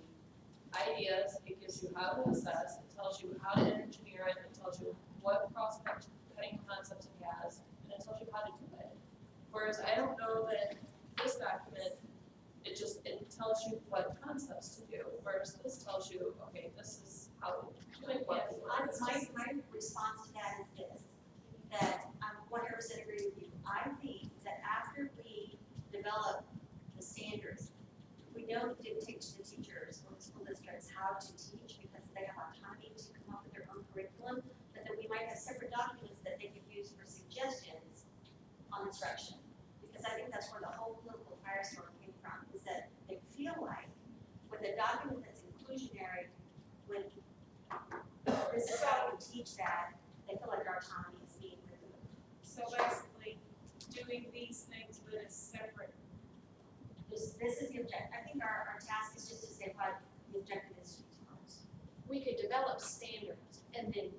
ideas, it gives you how to assess, it tells you how to engineer it, it tells you what cross-cutting concepts it has, and it tells you how to do it. Whereas I don't know that this document, it tells you what concepts to do, whereas this tells you, okay, this is how to do it. My response to that is this, that I'm 100% agree with you. I think that after we develop the standards, we don't dictate to the teachers or the school districts how to teach because they have autonomy to come up with their own curriculum, but that we might have separate documents that they could use for suggestions on instruction. Because I think that's where the whole political firestorm came from, is that they feel like with a document that's inclusionary, when this is how we teach that, they feel like our autonomy is being removed. So basically, doing these things but as separate. This is the objective. I think our task is just to say what the objective is to tell us. We could develop standards, and then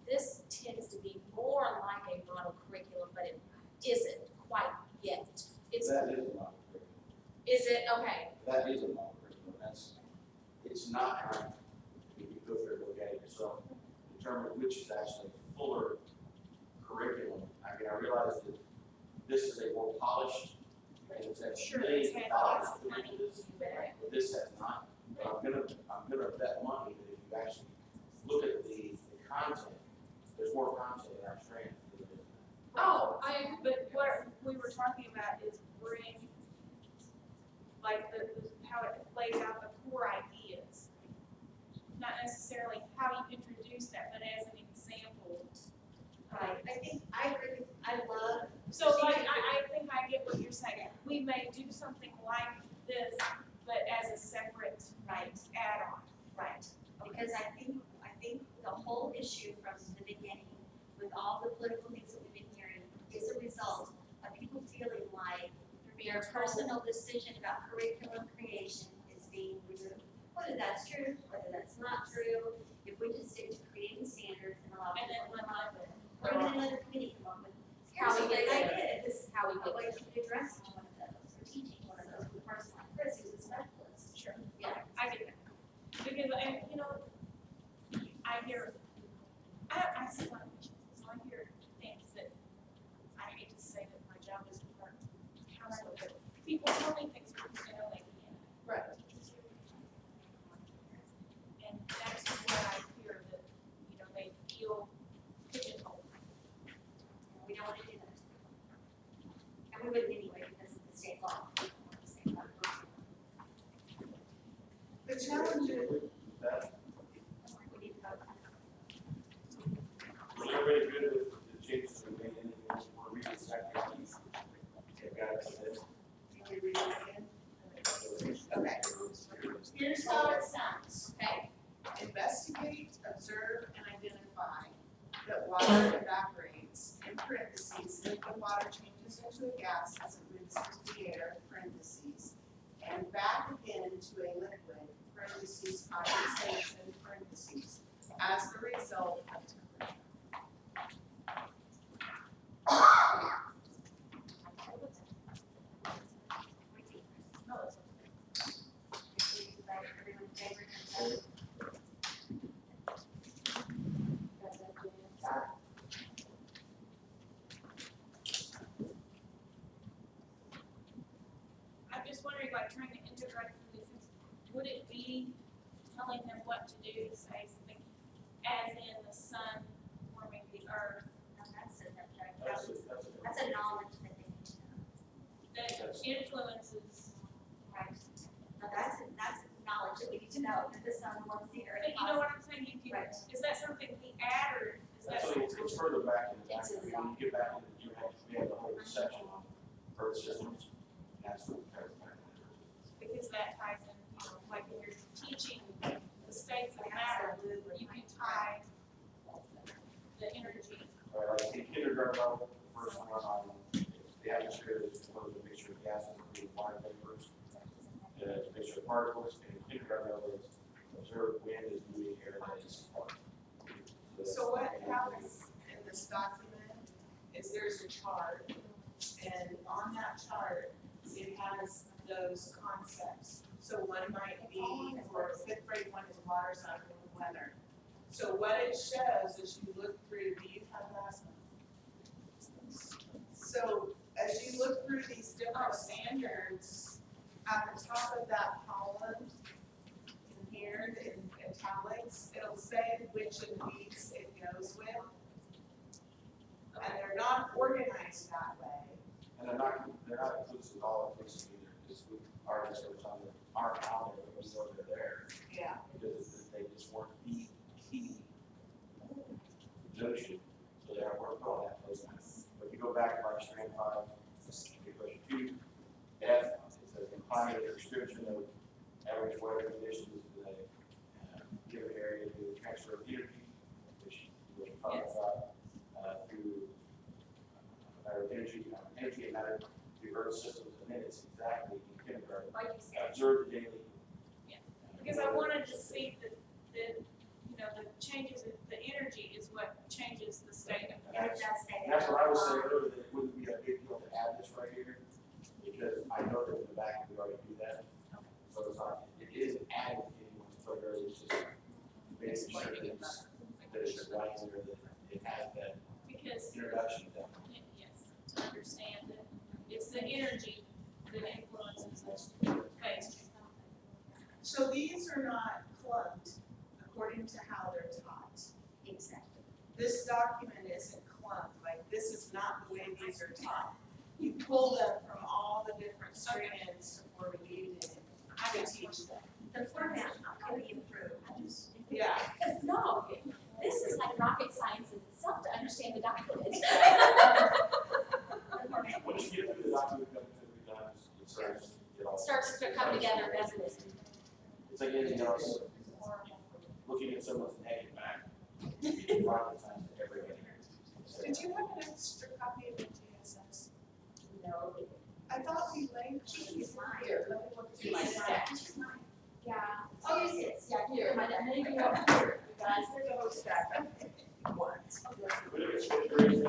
this tends to be more like a model curriculum, but it isn't quite yet. It's, That is a model curriculum. is it, okay, That is a model curriculum. It's not how you go through and look at it yourself, determine which is actually fuller curriculum. I mean, I realize that this is a more polished, and it's at Sure, millions it's of had dollars lots of put money. into this, but this has not. But I'm gonna bet money that if you actually look at the content, there's more content in our strand than there is. Oh, but what we were talking about is bring, like, how it lays out the core ideas. Not necessarily how you introduce that, but as an example. Right. I think I agree with, I love. So like, I think I get what you're saying. We may do something like this, but as a separate add-on. Right, because I think the whole issue from the beginning, with all the political things that we've been hearing, is a result of people feeling like their personal decision about curriculum creation is being removed. Whether that's true, whether that's not true, if we just stick to creating standards and allow And then people to let come up with, them- or even another committee come up with, How here's we a great get there. idea, this is how we a get way there. to address one of those, or teaching one of those with a person like Chris, who's a specialist. Sure. Yeah. I get that. Because I hear, I see one, so I hear things that I hate to say that my job is to learn counsel, but people tell me things because they know they can't. Right. And that's what I hear, that, they feel pigeonholed. We don't want to do that. And we wouldn't anyway because of the state law. The challenge is, We need to vote on Was everybody good with the changes we made in the more recent sections? Okay, got it. can we read it again? Okay. Here's how it sounds. Okay. Investigate, observe, and identify that water evaporates, in parentheses, liquid water changes into a gas as it moves into the air, parentheses, and back again to a liquid, parentheses, condensation, parentheses, as the result of temperature. No, it's everyone in favor of that. I'm just wondering, like, trying to integrate these things, would it be telling them what to do, say something, as in the sun warming the earth, That's a knowledge that they need to know. that influences, Right. Now that's knowledge that we need to know, that the sun warms the earth. but you know what I'm saying, you can, Right. is that something we add, or is that So something? it's further back in the It's document. a- When you get back into, we have the whole section on earth systems. That's what. Because that ties in, like when you're teaching the states that matter, you can tie the energy. Right, like in kindergarten level, the first one on, the atmosphere is composed of a mixture of gases, including water vapors, a mixture of particles, and in kindergarten level, it's observed wind is moving air that is hot. So what happens in this document is there's a chart, and on that chart, it has those concepts. So one might be, for fifth grade one is water, cycle, and weather. So what it shows as you look through, do you have that? So as you look through these different standards, at the top of that column, in here, in italics, it'll say which of these it goes with. And they're not organized that way. And they're not inclusive of all inclusive either, because we are just on the, aren't on there, but we know they're there. Yeah. Because they just weren't the key notion, so they weren't put on that placement. But if you go back to like strand 5, question 2, F, it says defining a description of average weather conditions in a given area to the transfer of energy, which we're talking about through matter of energy and matter through Earth systems, and then it's exactly in kindergarten. Like you said. Observe the daily. Because I wanted to see the changes in the energy is what changes the state of And that's what I was saying earlier, that it wouldn't be a big deal to add this right here, because I know that in the back we already do that. So it's not, it isn't adding to anyone's footer, it's just making sure that it's right there, that it has that because introduction down. yes, to understand that it's the energy that influences this space. So these are not clumped according to how they're taught. Exactly. This document isn't clumped, like this is not the way these are taught. You pull them from all the different strands to form a unit. I would teach them. The format can be improved. Yeah. No, this is like rocket science in itself to understand the document. Once you get through the document, it starts, it all. Starts to come together, doesn't it? It's like anything else, looking at someone's naked back, rocket science to everybody. Did you have an extra copy of the TSS? No. I thought we linked. She's mine. Here, let me look through my She's stack. mine. Yeah. Oh, yes, yes. Yeah, here, my, maybe up here, you guys. There's a whole stack. Once. Would it be fifth grade?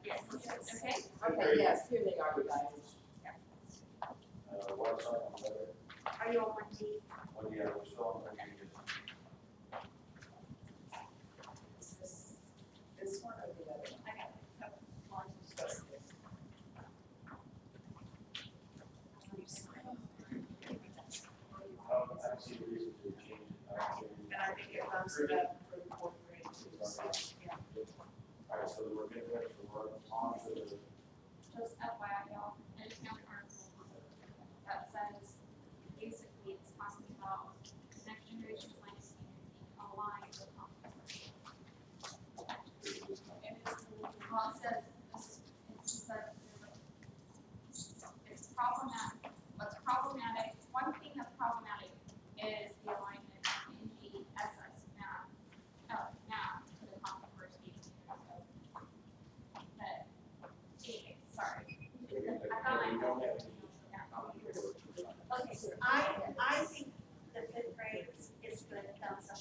Yes. Okay. Okay, yes, here they are, you guys. Water cycle, weather, Are you on 1D? we're still on that. This one or the other one? I got it. One, just this. I don't see a reason to change it. And I think it bumps it up for the fourth grade too, so, yeah. Alright, so we're getting ready for work on to the, Just FYI, y'all, and it's not an article that says, basically, it's talking about next generation plans aligned with conflict. And it's, well, it says, it's problematic, what's problematic, one thing that's problematic is the alignment in the SS now to the conflict first meeting. But, anyway, sorry. I thought I we had. don't have Okay, so I think the fifth grade is good, thumbs up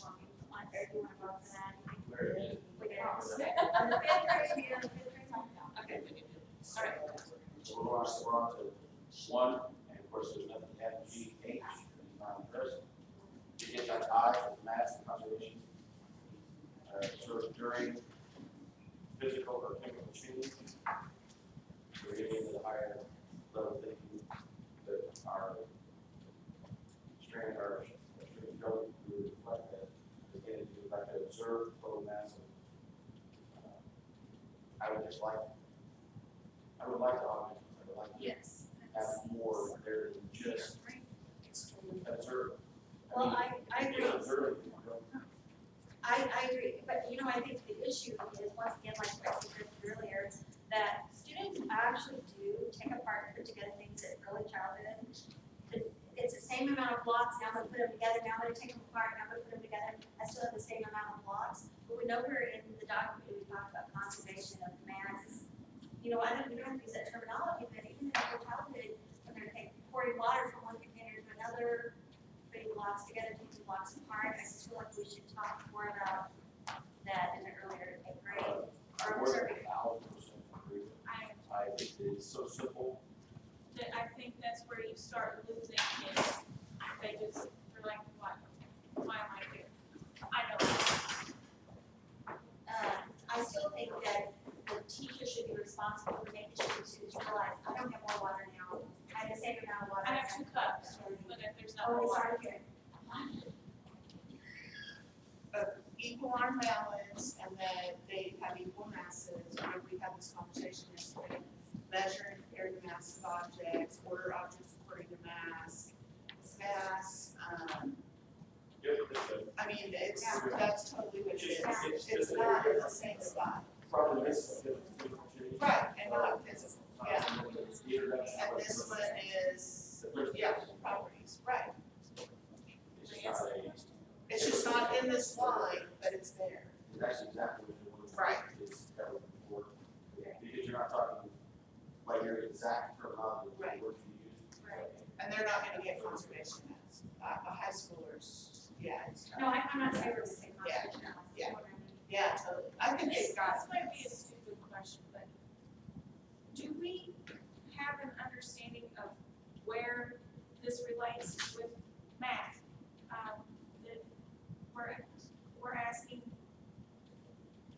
on everyone above that. where it is. We get all set. On the fifth grade, we on the fifth grade. Okay. So we're on to 1, and of course, there's nothing F, G, H, is not in person. You get that I for math and conservation. Sort of during physical or chemical change. We're getting into the higher level thinking that our strand, our strand go to reflect that. Again, if you'd like to observe total mass of, I would like to augment, I would like to Yes. have more there than just observe. Well, I agree. Just observe, you know. I agree, but you know, I think the issue is, once again, like I suggested earlier, that students actually do take apart and put together things at early childhood. It's the same amount of blocks, now I'm gonna put them together, now I'm gonna take them apart, now I'm gonna put them together. nowhere in the document we talked about conservation of mass. You know, I don't, we don't have to use that terminology, but even in our childhood, when they're pouring water from one container to another, putting blocks together, taking blocks apart, I just feel like we should talk more about that in the earlier grade. Or We're observing. 1000% agree. I think it's so simple. That I think that's where you start losing kids. They just, they're like, why am I here? I know. I still think that the teacher should be responsible for making sure the students realize, I don't have more water now, I have the same amount of water. I have 2 cups, but if there's not Oh, more it's water. already here. Equal arm balance, and that they have equal masses. Remember, we had this conversation yesterday, measure and compare the mass of objects, order objects according to mass, Yep, that's good. I mean, that's totally what it is. It's It's not in the same spot. Probably this is change. Right, and not physical, yeah. The introduction. And this one is, yeah, properties, right. It's just not a, It's just not in this line, but it's there. it's actually exactly what you want. Right. It's that would be for, because you're not talking like your exact terminology, Right. what you use. Right. And they're not gonna get conservation as, the high schoolers, yeah, it's. No, I'm not saying we're the same Yeah, concept now. yeah. Yeah, totally. I think they've got. This might be a stupid question, but do we have an understanding of where this relates with math? That we're asking,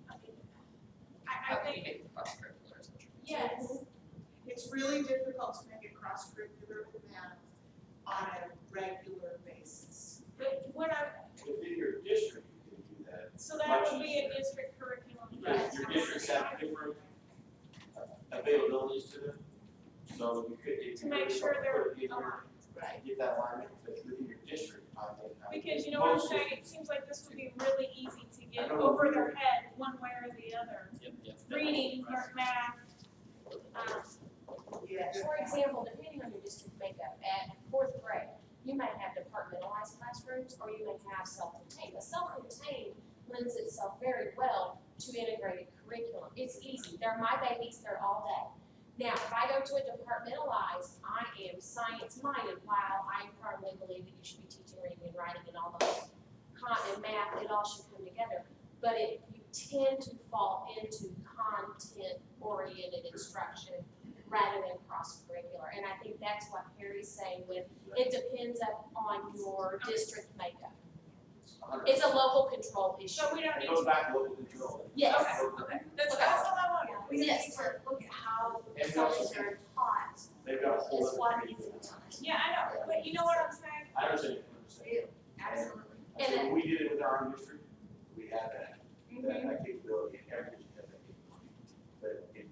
I mean, I think, Cross-curricular is what you're yes, It's really difficult to make it cross-curricular with math on a regular basis. but what I, Within your district, you can do that. so that would be a district curriculum. Because your districts have different availabilities to them. So you could, if To you make really sure want to they're put it in there, Right. get that alignment, because within your district, I think. Because you know what I'm most saying, it districts- seems like this would be really easy to get I know. over their head, one way or the other. Yep, yep. Reading, math, Yes. For example, depending on your district makeup, at 4th grade, you may have departmentalized classrooms or you may have self-contained. But self-contained lends itself very well to integrated curriculum. It's easy. They're my babies, they're all day. Now, if I go to a departmentalized, I am science-minded. While I firmly believe that you should be teaching reading and writing and all those, and math, it all should come together. But you tend to fall into content-oriented instruction rather than cross-curricular. And I think that's what Harry's saying with, it depends on your district makeup. It's a local control issue. so we don't It need goes to. back to local control. Yes. Okay, that's all I wanted. We Yes. need to look at how And subjects are taught, They've got a whole is other. what thing. needs to be done. Yeah, I know, but you know what I'm saying? I understand it 100%. Absolutely. I said, when we did it with our own district, we had that Mm-hmm. that capability, every district had that capability. But it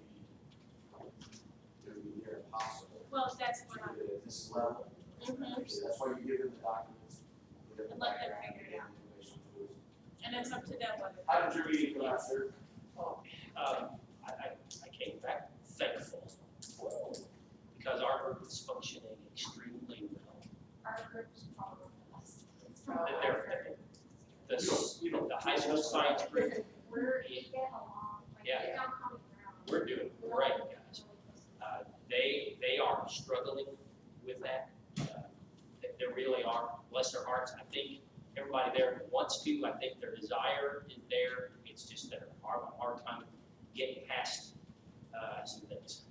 would be near impossible Well, that's to what I'm, do it at this level. Mhm. That's why you give them the documents, give them the And let them background, figure it give out. them the information tools. and it's up to them whether. How did your meeting go out, sir? I came back thankful because our group is functioning extremely well. Our group's probably the best. The high school science group, We get along, like, Yeah. it's on common ground. we're doing great, guys. They are struggling with that. They really are, bless their hearts. I think everybody there wants to, I think their desire is there. It's just they're a hard time getting past some things.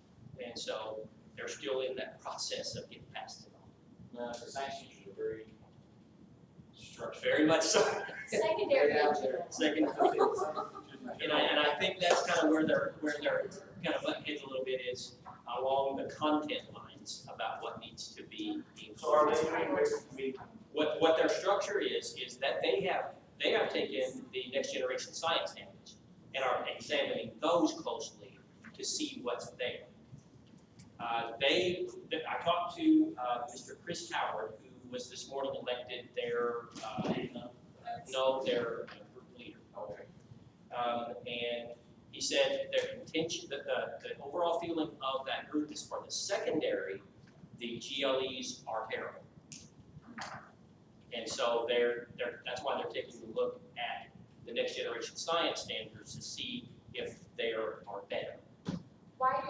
And so they're still in that process of getting past it all. No, the science teachers are very structured. Very much so. Secondary Very out education. there. Second, And and I think that's kind of where they're kind of butting heads a little bit is along the content lines about what needs to be So are included. they, What their structure is that they have taken the next generation science standards and are examining those closely to see what's there. I talked to Mr. Chris Howard, who was this morning elected their group leader. okay. And he said their contention, that the overall feeling of that group is for the secondary, the GLEs are terrible. And so that's why they're taking a look at the next generation science standards to see if they are better. Why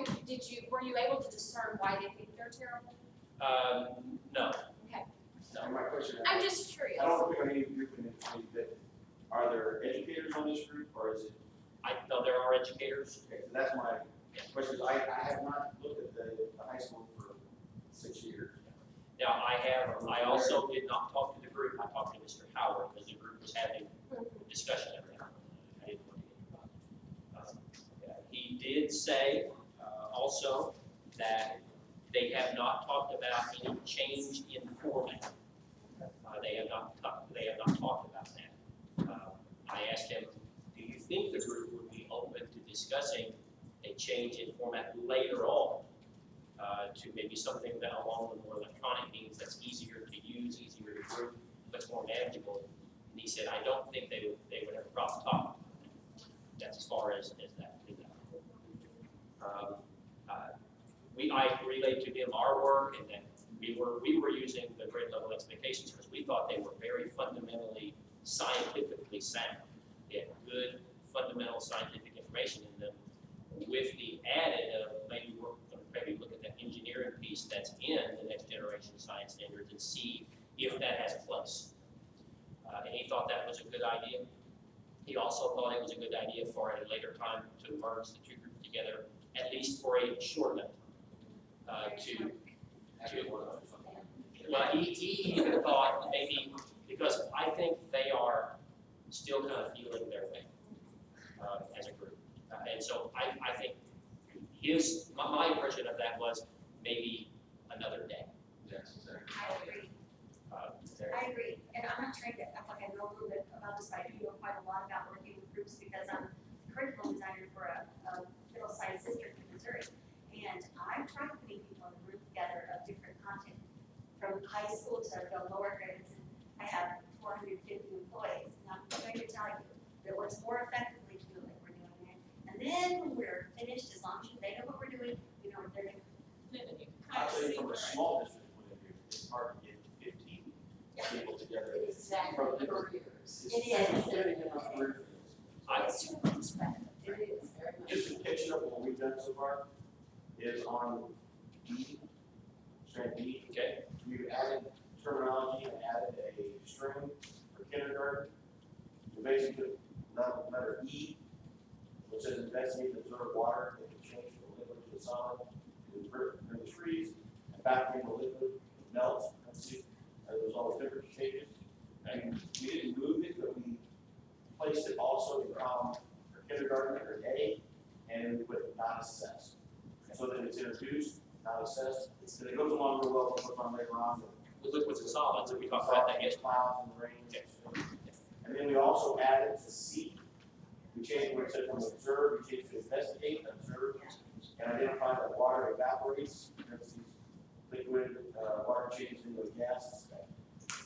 were you able to discern why they think they're terrible? No. Okay. No. And my question, I'm just curious. I don't think I need a group in it, but are there educators on this group, or is it? I know there are educators. Okay, so that's my question, is I have not looked at the high school for 6 years. Now, I also did not talk to the group, I talked to Mr. Howard, because the group was having a discussion around it. I didn't want to get involved. He did say, also, that they have not talked about any change in format. They have not talked about that. I asked him, do you think the group would be open to discussing a change in format later on? To maybe something that along the more electronic means that's easier to use, easier to group, much more manageable. And he said, I don't think they would have a problem talking about that. That's as far as that. I relayed to him our work, and that we were using the grade level expectations because we thought they were very fundamentally scientifically sound. They had good fundamental scientific information in them, with the added of maybe look at that engineering piece that's in the next generation science standards and see if that has a place. And he thought that was a good idea. He also thought it was a good idea for at a later time to merge the two groups together, at least for a short amount of time. Well, he even thought maybe, because I think they are still kind of feeling their way as a group. And so I think my impression of that was maybe another day. Yes, exactly. I agree, and I'm not trying to act like I know a little bit about this, but I do know quite a lot about working with groups because I'm curriculum designer for a middle science district in Missouri. And I've tried putting people in a group together of different content, from high school to the lower grades, and I have 450 employees. And I'm going to tell you, that works more effectively to do it like we're doing it. And then when we're finished, as long as they know what we're doing, we know what they're doing. I'll tell you from a small district point of view, it's hard to get 15 people together. Exactly. From It it's It is. getting enough room. It's too much to spread. is, very much. Just to catch up what we've done so far is on D, strand D. Okay. We've added terminology and added a string for kindergarten. We basically letter E, which says investigate and observe water that can change from a liquid to a solid, to the freeze, and back in the liquid, melt, and see, there's all the different changes. And we didn't move it, but we placed it also in column for kindergarten under A, and we put not assessed. So that it's introduced, not assessed, and it goes along real well with what's on later on. With liquids and solids, and we talked about that yesterday. Clouds and rain. And then we also added to C. We changed where it said from observe, we changed to investigate, observe, and identify that water evaporates, liquid, water changes into a gas,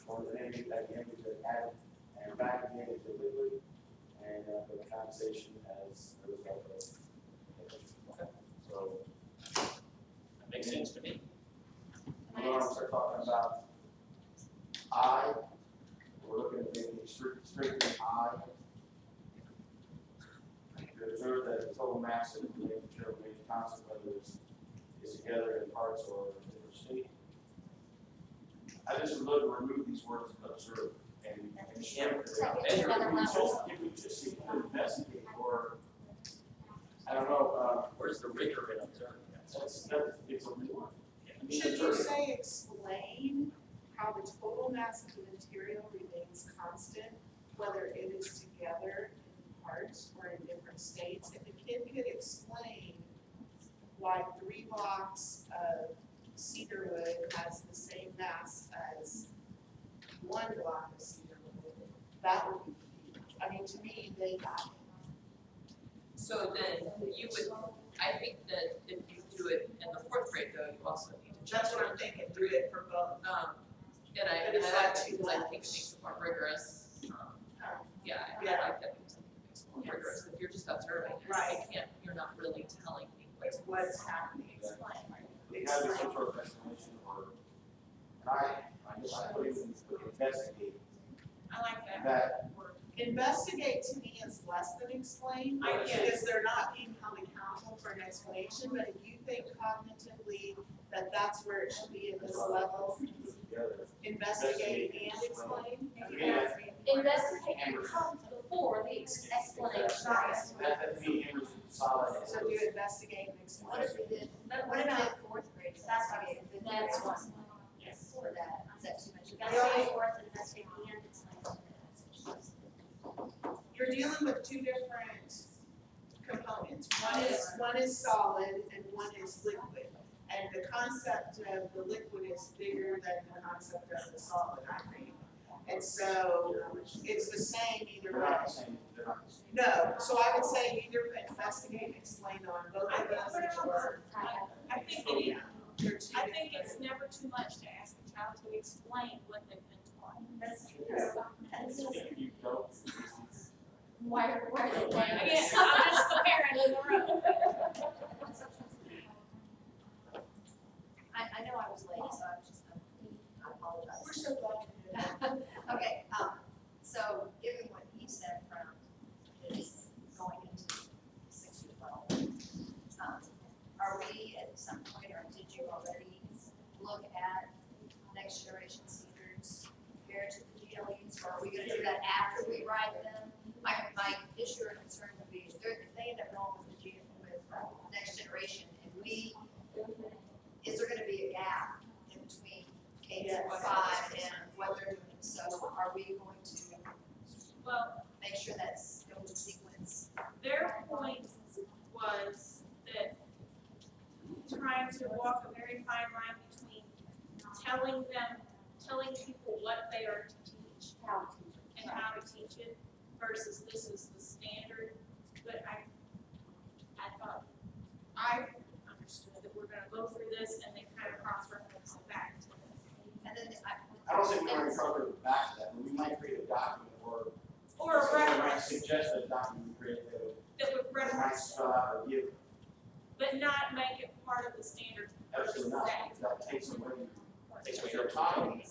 or the end at the end of the added, and back again into liquid, and for the condensation as a result of it. So, That makes sense to me. we're going to start talking about I. We're looking at maybe strengthening I. To observe that the total mass of the making remains constant, whether it's together in parts or in a different state. I just would love to remove these words observe and strengthen. Take it to another level. If we just see investigate or, I don't know, Where's the rigor in observing that? it's a new one. I mean, Should you observe. say explain how the total mass of the material remains constant, whether it is together in parts or in different states? If the kid could explain why 3 blocks of cedar wood has the same mass as 1 block of cedar wood, that would be huge. I mean, to me, they got it. So then you would, I think that if you do it in the 4th grade though, you also need to. That's what I'm thinking, do it for both. And I But is like that that too because I much? think it makes it more rigorous. Yeah, I Yeah. like that because I think it makes it more Yes. rigorous. If you're just observing, Right. you're not really telling me What's happening, explain. There has to be some sort of explanation or, and I guess I would even investigate I like that. that Investigate to me is less than explain, because they're not being held accountable for an explanation, but if you think cognitively that that's where it should be at this level, investigate and explain. Investigate comes before the explanation. That to me, Emerson solid. So do investigate and What explain. if we did, what about fourth grade? That's what I investigated? That's one. For that, is that too much? Investigate fourth, investigate and explain. You're dealing with two different components. One is solid and one is liquid. And the concept of the liquid is bigger than the concept of the solid, I think. And so it's the same either They're way. not the same, they're not the same. No, so I would say either put investigate and explain on both of those or. I think Oh, it, yeah. They're two I think different. it's never too much to ask a child to explain what they've been taught. That's true. If you don't, Why are they playing Again, this? I'm just the parent in the room. I know I was late, so I was just, I apologize. We're so glad to do that. Okay, so given what he said from his going into 6 to 12, are we at some point, or did you already look at next generation standards compared to the GLEs, or are we gonna do that after we write them? My issue or concern would be, if they end up going with the next generation, and is there gonna be a gap in between K-5 and what they're doing? So are we going to Well, make sure that's going to sequence? their point was that trying to walk a very fine line between telling people what they are to teach and how to teach it versus this is the standard. But I thought, I understood that we're gonna go through this and then kind of cross-reference it back to this. And then I don't think we're gonna cover it back to that, but we might create a document or. Or a someone might reference suggest a document we create that would, that would might reference, spell out or give, but not make it part of the standard per se. absolutely not, because that takes away, Takes away your autonomy.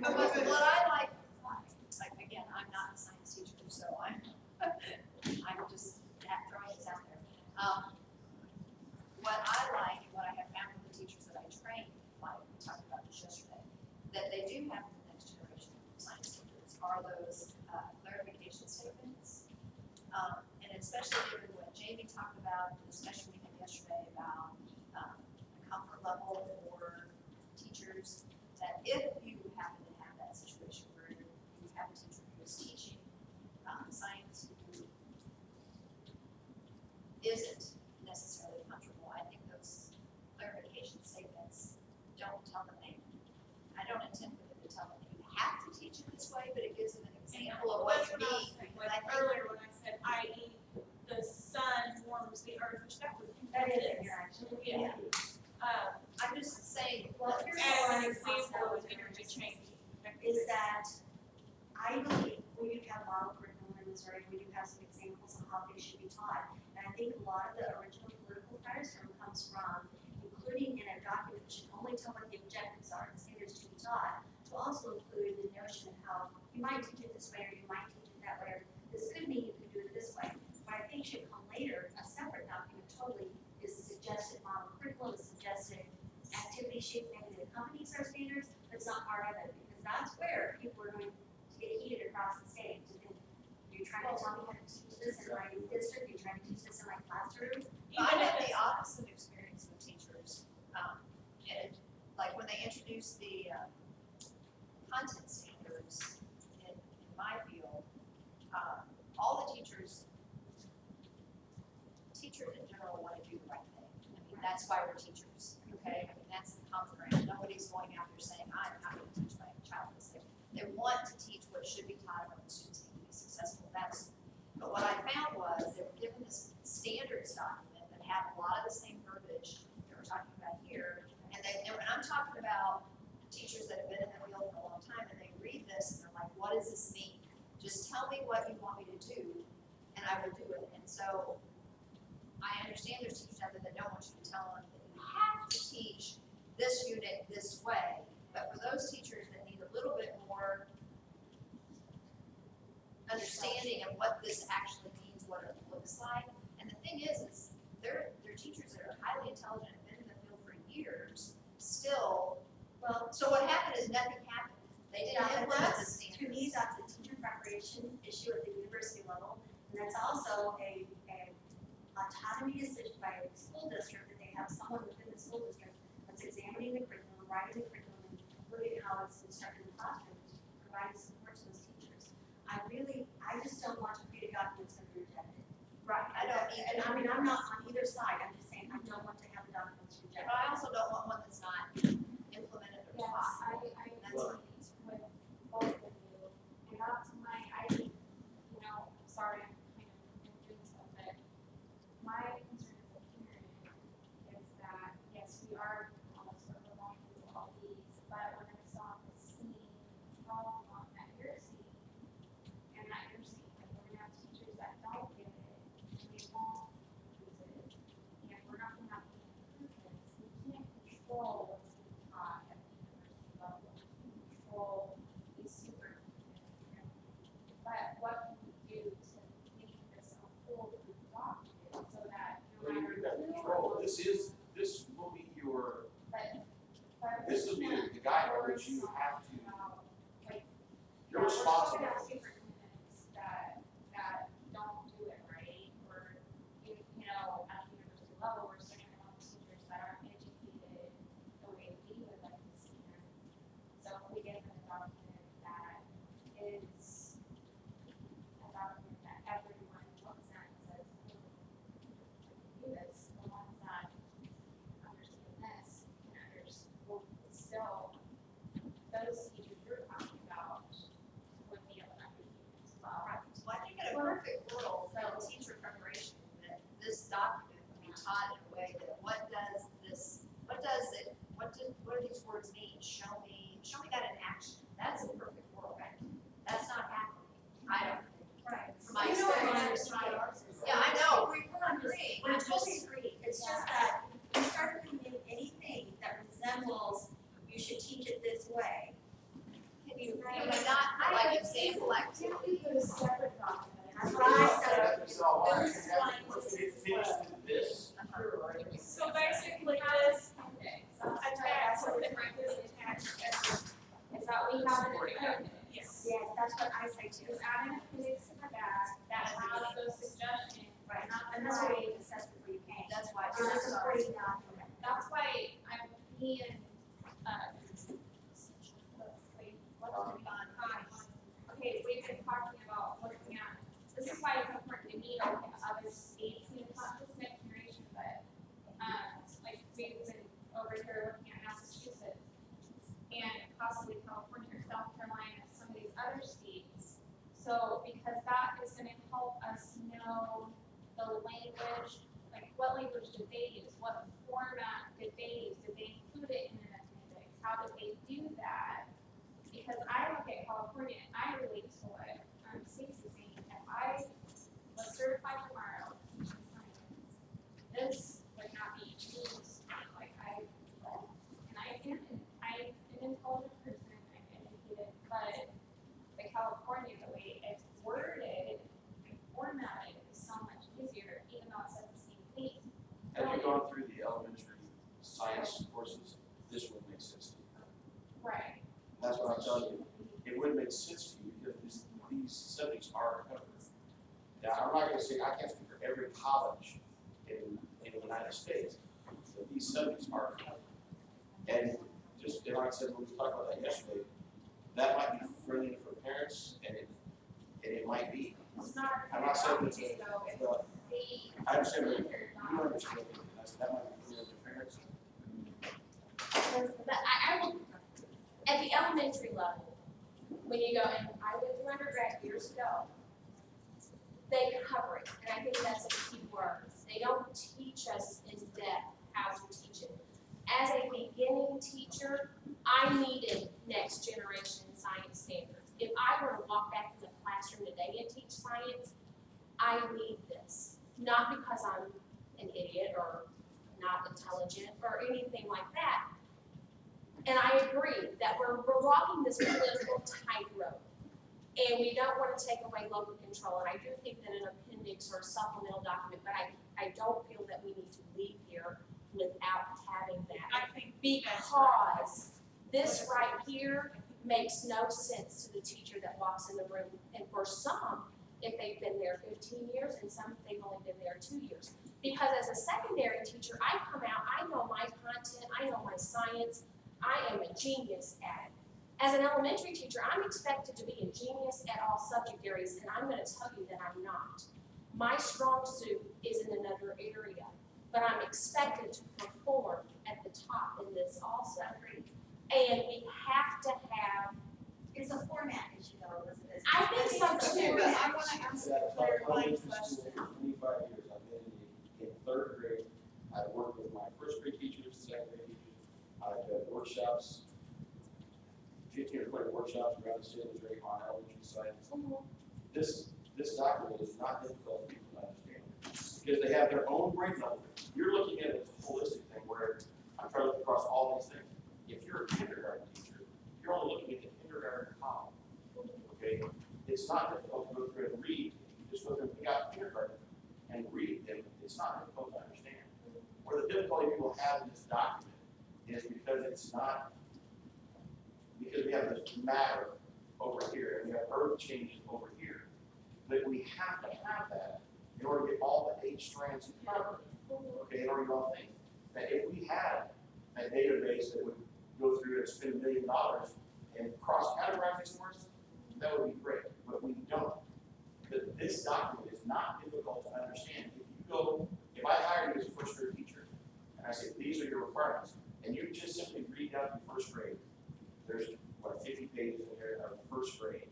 But what I like, again, I'm not a science teacher, so I'm just throwing this out there. What I like, and what I have found with the teachers that I train, like we talked about this yesterday, that they do have the next generation science teachers are those clarification statements. And especially given what Jamie talked about, the discussion we had yesterday about the comfort level for teachers, that if you happen to have that situation where you have a teacher who is teaching science who isn't necessarily comfortable, I think those clarification statements don't tell them I don't intend for them to tell them you have to teach it this way, but it gives them an example of what you mean. Like earlier when I said, i.e., the sun warms the earth, which that would. That is in your action. Yeah. I'm just saying, Well, here's As what an I example of energy change. is that I believe we do have model curriculum in Missouri, we do have some examples of how things should be taught. And I think a lot of the original political firestorm comes from including in a document that should only tell what the objectives are, the standards to be taught, to also include the notion of how you might teach it this way, or you might teach it that way, or this could mean you could do it this way. But I think should come later, a separate document totally is a suggested model curriculum, a suggested activity sheet, maybe that accompanies our standards, that's not part of it, because that's where people are going to get heated across the state. You're trying to tell me how to teach this in my district, you're trying to teach this in my classroom. I had the opposite experience with teachers. And like when they introduced the content standards in my field, all the teachers in general want to do the right thing. I mean, that's why we're teachers, okay? I mean, that's the common ground. Nobody's going out there saying, I'm not going to teach my child this thing. They want to teach what should be taught and what the students can be successful. But what I found was they were given this standards document that had a lot of the same verbiage that we're talking about here. And I'm talking about teachers that have been in the field for a long time, and they read this and they're like, what does this mean? Just tell me what you want me to do, and I will do it. And so I understand there's teachers out there that don't want you to tell them that you have to teach this unit this way. But for those teachers that need a little bit more understanding of what this actually means, what it looks like. And the thing is they're teachers that are highly intelligent and been in the field for years, still. Well, So what happened is nothing happened. They didn't yeah, but implement the that's, standards. to me, that's a teacher preparation issue at the university level. And that's also a autonomy decision by the school district, that they have someone within the school district that's examining the curriculum, writing the curriculum, and looking at how it's instructed in the classroom, providing support to those teachers. I just don't want to create a document that's going to be rejected. Right, I don't And I mean, I'm not on either side, I'm just saying, I don't want to have a document that's but rejected. I also don't want one that's not implemented or Yes, taught. I agree with both of you, and that's sorry, I'm kind of doing stuff, but my concern as a parent is that, yes, we are almost overwhelmed with all these, but when I saw the scene problem at your seat, and at your seat, like, we're gonna have teachers that don't get it, and they won't use it, and we're not gonna have any improvements, we can't control what's being taught at the university level, we can control these superintendents. But what can we do to make this a foolproof document so that no Well, matter you've got who control, or this will be your, but this will be we the guide by which you have to, you're responsible. We're still gonna have superintendents that don't do it right, or at the university level, we're still gonna have teachers that aren't educated the way we would like to see them. So if we give them a document that is a document that everyone looks at and says, oh, do this, the ones that understand this can will still, those teachers you're talking about would be able to understand as well. Right. Well, I think in a perfect world, in teacher preparation, that this document would be taught in a way that what do these words mean? Show me that in action. That's a perfect world, right? That's not happening. I don't think. Right. From my You know what experience. I'm Yeah, I know, we're agreeing. I totally agree, it's just that when you start putting in anything that resembles, you should teach it this way. Can you, Not like example activity. Put a separate document. that's what I said. So, why This is why let's this is finish what- this. So basically, this attached, something like this attached, is that we have an appendix. Yes, that's what I say too. Just add an appendix to the back that has those suggestions. Right, and that's why you assess before you pay. That's why. Because it's a supporting document. That's why I'm being, okay, we've been talking about looking at, this is why it's important to me to look at other states, and it's not just next generation, but, like, we've been over here looking at Massachusetts and possibly California or South Carolina, some of these other states. So, because that is gonna help us know the language, like, what language did they use, what format did they use, did they include it in an appendix, how did they do that? Because I look at California and I relate to what Stacey's saying, if I was certified tomorrow teaching science, this would not be used, like I'm an intelligent person, I'm educated, but the California, the way it's worded and formatted is so much easier, even though it says the same thing. Have you gone through the elementary science courses? This would make sense to you. Right. That's what I'm telling you. It would make sense to you because these subjects are covered. Now, I'm not gonna say, I can't speak for every college in the United States, but these subjects are covered. And just, like I said, when we talked about that yesterday, that might be friendly for parents, and it might be. It's not. I'm not saying it's though, it's well, the I understand what you understand, that might be friendly for parents. But I will, at the elementary level, when you go in, I went through undergrad years ago, they cover it, and I think that's a key word. They don't teach us in depth how to teach it. As a beginning teacher, I needed next generation science standards. If I were to walk back in the classroom today and teach science, I need this. Not because I'm an idiot or not intelligent or anything like that. And I agree that we're walking this political tightrope. And we don't want to take away local control, and I do think that an appendix or a supplemental document, but I don't feel that we need to leave here without having that. I think Because this right here makes no sense to the teacher that walks in the room. And for some, if they've been there 15 years, and some, if they've only been there 2 years. Because as a secondary teacher, I come out, I know my content, I know my science, I am a genius at it. As an elementary teacher, I'm expected to be a genius at all subject areas, and I'm gonna tell you that I'm not. My strong suit is in another area, but I'm expected to perform at the top in this also. And we have to have, It's a format issue though, Elizabeth. I think so too. But I wanna ask a clarifying question. 25 years, I've been in third grade, I've worked with my first grade teachers, second grade teachers, I've done workshops, 15 or 20 workshops around the state of Missouri on elementary science. This document is not difficult for people to understand, because they have their own grade level. You're looking at it as a holistic thing, where I'm trying to look across all these things. If you're a kindergarten teacher, you're only looking at the kindergarten column, okay? It's not difficult to go through and read. If you just go through and pick out kindergarten and read them, it's not difficult to understand. Where the difficulty people have in this document is because it's not, because we have this matter over here, and we have earth changes over here. But we have to have that in order to get all the 8 strands covered, okay, in order to do all things. That if we had a database that would go through and spend $1 million and cross-categorize these words, that would be great, but we don't. But this document is not difficult to understand. If I hire you as a first grade teacher, and I say, these are your requirements, and you just simply read out the first grade, there's, 50 pages in here of first grade.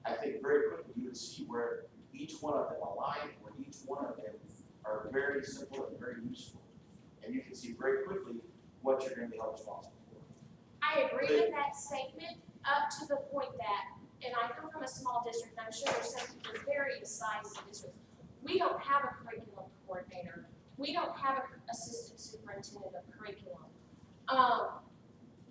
I think very quickly you would see where each one of them align, where each one of them are very simple and very useful. And you can see very quickly what you're going to be held responsible for. I agree with that statement up to the point that, and I come from a small district, and I'm sure there's some various sizes of districts. We don't have a curriculum coordinator. We don't have an assistant superintendent of curriculum.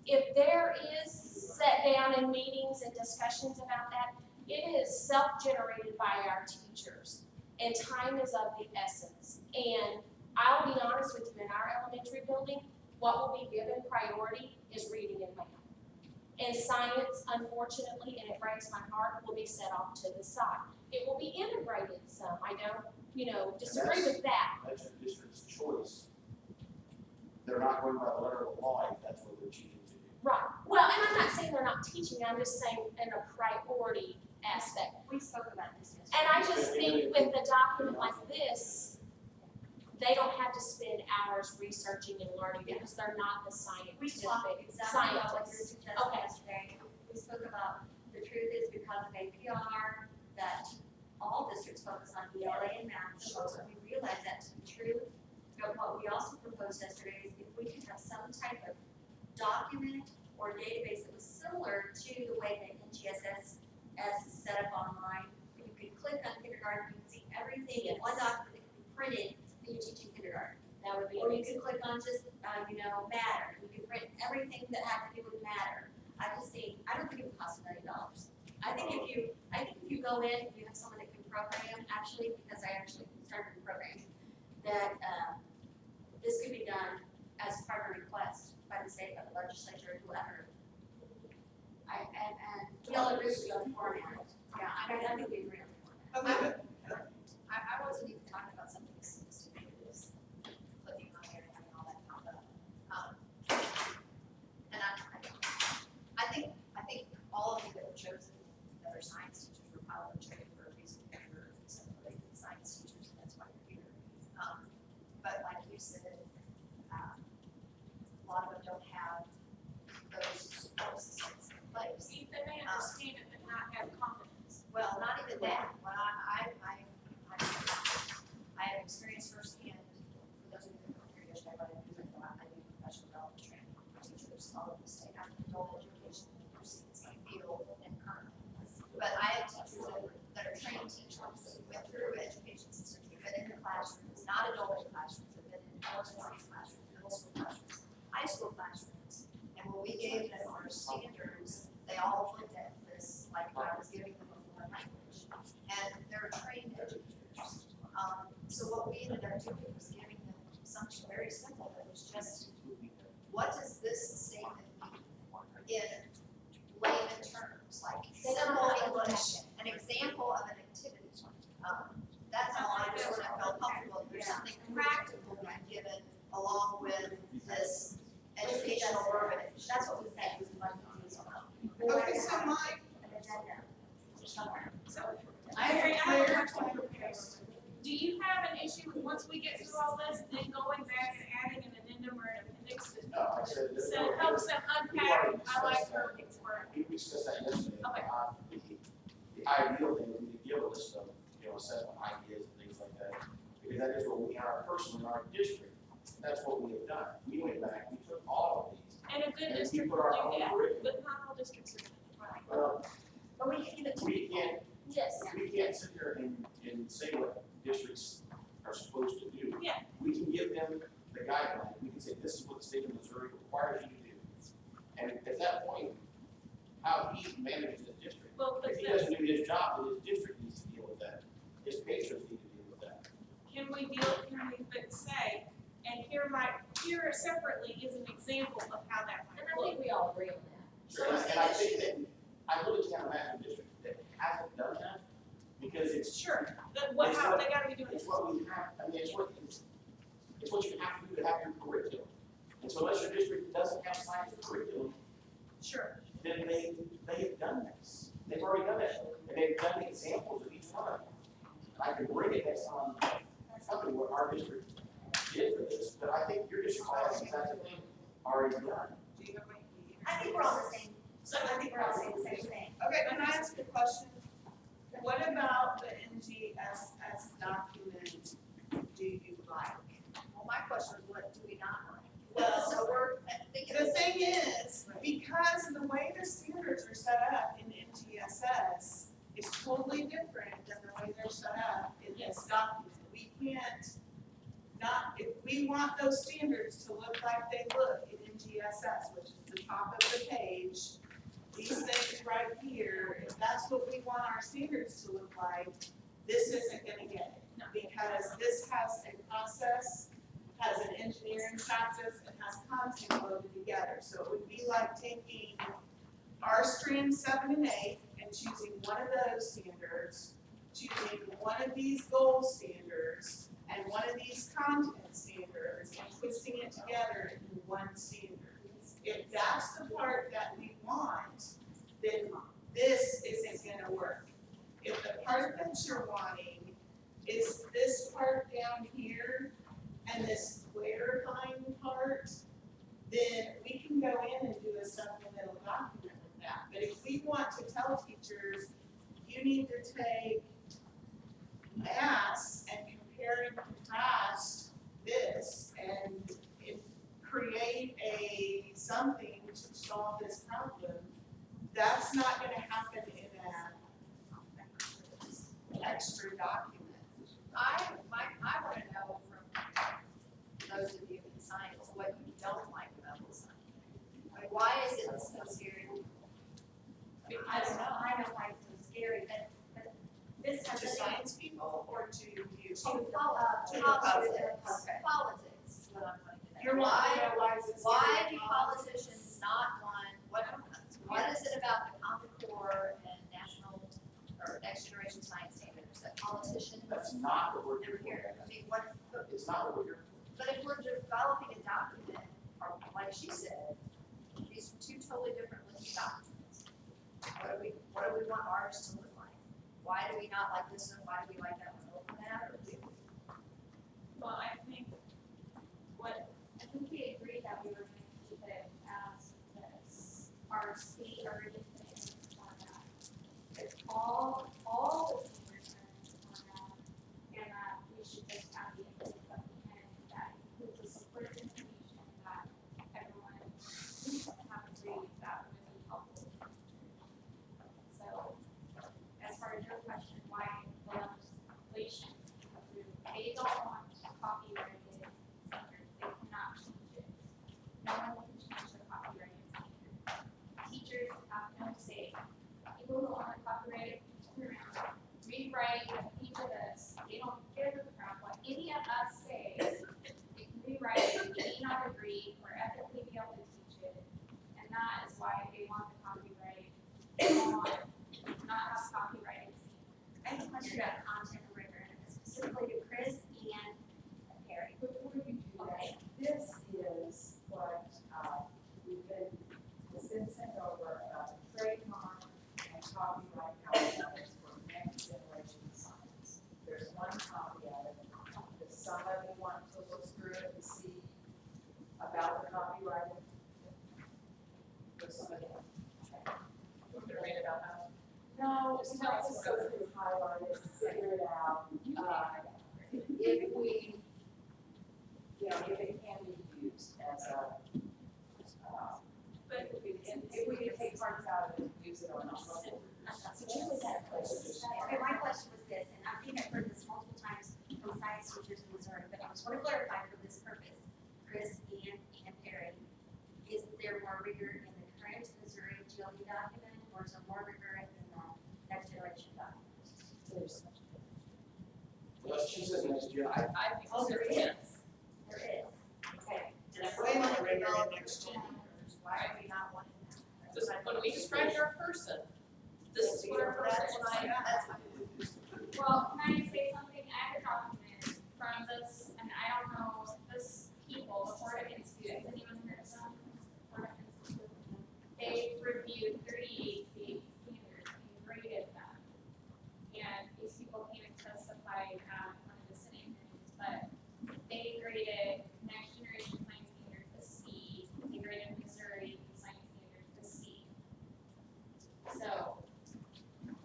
If there is set down in meetings and discussions about that, it is self-generated by our teachers, and time is of the essence. And I'll be honest with you, in our elementary building, what will be given priority is reading and math. And science, unfortunately, and it breaks my heart, will be set off to the side. It will be integrated some. I don't, disagree with that. That's your district's choice. They're not going by the letter of the law if that's what they're choosing to do. Right. Well, and I'm not saying they're not teaching, I'm just saying in a priority aspect. We spoke about this yesterday. And I just think with a document like this, they don't have to spend hours researching and learning because they're not the We scientific talked exactly about what you were scientists. suggesting Okay. yesterday. We spoke about the truth is because of APR, that all districts focus on ELA and math, so we realize that to be true. But what we also proposed yesterday is if we could have some type of document or database that was similar to the way that NGSS is set up online. You could click on kindergarten, you can see everything in one document that can be printed that you're teaching kindergarten. That would be Or you amazing. can click on just, matter, you can print everything that had to do with matter. I don't think it would cost $1 million. I think if you go in, you have someone that can program, because I actually started the program, that, this could be done as part of a request by the state of the legislature, whoever. And y'all agree with the format? Yeah, I think we agree on the format. I wasn't even talking about something as stupid as clicking on there and having all that pop up. And I think all of you that were chosen, that are science teachers, were probably chosen for a reason, for some related science teachers, and that's why you're here. But like you said, a lot of them don't have those support systems in place. They may understand it but not have confidence. Well, not even that. Well, I have experienced firsthand, for those of you that were here yesterday, but I do professional development training for teachers all over the state. I'm in adult education universities, like field and current. But I have teachers that are trained teachers that went through education systems, they've been in the classrooms, not adult ed classrooms, they've been in elementary classrooms, middle school classrooms, high school classrooms. And when we gave them our standards, they all looked at this like I was ended up doing was giving them something very simple that was just, what does this statement mean in layman terms, like simple English, an example of an activity. That's all I just, when I felt comfortable, there's something practical being given along with this educational verbiage. That's what we said was one of these. Okay, so my, I have a question. Do you have an issue with, once we get through all this, then going back and adding an addendum or an appendix that No, I said. so it helps them unpack? I like her word. We discussed that yesterday. Okay. The ideal thing would be to give a list of, assessment ideas and things like that. Because that is what we are personally in our district. That's what we have done. We went back, we took all of these. And a good And we district put will our do own that, curriculum. but not all districts are doing it. Well, But we can give it to we can't, Yes. we can't sit here and say what districts are supposed to do. Yeah. We can give them the guideline. We can say, this is what the state of Missouri requires you to do. And at that point, how he manages his district. Well, but If he doesn't do his job, then his district needs to deal with that. His patrons need to deal with that. can we but say, and here separately is an example of how that And might I look. think we all agree on that. Sure, and I think that, I really can't imagine a district that hasn't done that, because it's, Sure, how they gotta be doing it's it. what we have, I mean, it's what you have to do to have your curriculum. And so unless your district doesn't have science curriculum, Sure. then they have done this. They've already done it, and they've done examples of each one of them. I can bring it next time, tell me what our district did for this, but I think your district has exactly already done. do you have any? I think we're all the same. So I think we're all saying the same thing. Okay, can I ask a question? What about the NGSS document do you like? Well, my question is, what do we not like? Well, So we're thinking. The thing is, because the way the standards are set up in NGSS is totally different than the way they're set up in this document. We can't if we want those standards to look like they look in NGSS, which is the top of the page, these things right here, if that's what we want our standards to look like, this isn't gonna get it. Because this has a process, has an engineering practice, and has content loaded together. So it would be like taking our stream 7 and 8 and choosing one of those standards, choosing one of these goal standards, and one of these content standards, and twisting it together in one standard. If that's the part that we want, then this isn't gonna work. If the part that you're wanting is this part down here and this clarifying part, then we can go in and do a supplemental document with that. But if we want to tell teachers, you need to take mass and compare and contrast this and create something to solve this problem, that's not gonna happen in an extra document. I wanna know from those of you in science, what you don't like about this science. I mean, why is it so scary? I don't know, I don't know why it's so scary, but this has To science people or to you? To To the politics, Okay. politics is what I'm wanting to know. You're wanting to know why is it scary? Why do politicians not want, what is it about the Common Core and national or next generation science standards that politicians That's not what we're never doing. hear? I mean, what, It's not what we're here but if we're developing a document, or like she said, these are two totally different looking documents. What do we want ours to look like? Why do we not like this one? Why do we like that one over that? Or do Well, I think we agreed that we were going to keep it as this, our state organization format. It's all the standards are in this format, and that we should just add the input that we can, that includes the support information that everyone needs to have agreed that would be helpful. So, as far as your question, why the legislation approved, they don't want copyrighted standards, they cannot change it. No one can change the copyrighted standard. Teachers have no say. People who own the copyrighted turn around, rewrite each of this, they don't give a crap what any of us have a question about content and rigor, and specifically to Chris and Perry. Before you do that, this is what, it's been sent over, trademark and copyright guidelines for next generation science. There's one copy of it. Does somebody want to look through it and see about the copyright? Does somebody? Want me to read about that? No, it's not just go through, highlight it, figure it out. If we, if it can be used as a, But if we can take parts out of it and use it or not. So Julie had a question. Okay, my question was this, and I think I've heard this multiple times from science teachers in Missouri, but I just want to clarify for this purpose, Chris and Perry, is there more rigor in the current Missouri GLD document, or is there more rigor in the next generation document? Well, she says next year, I think Oh, there there is. is. There is. Okay. And if we want to rebuild next gen, why are we not wanting that? This, when we described our person, this is what our person was like. Well, can I say something? I have a document from this, and I don't know, this people, the Board of Institute, isn't even heard of them. Board of Institute. They reviewed 38 state standards and graded them. And these people came and testified at one of the sitting hearings, but they graded next generation science standards a C. They graded Missouri science standards a C. So,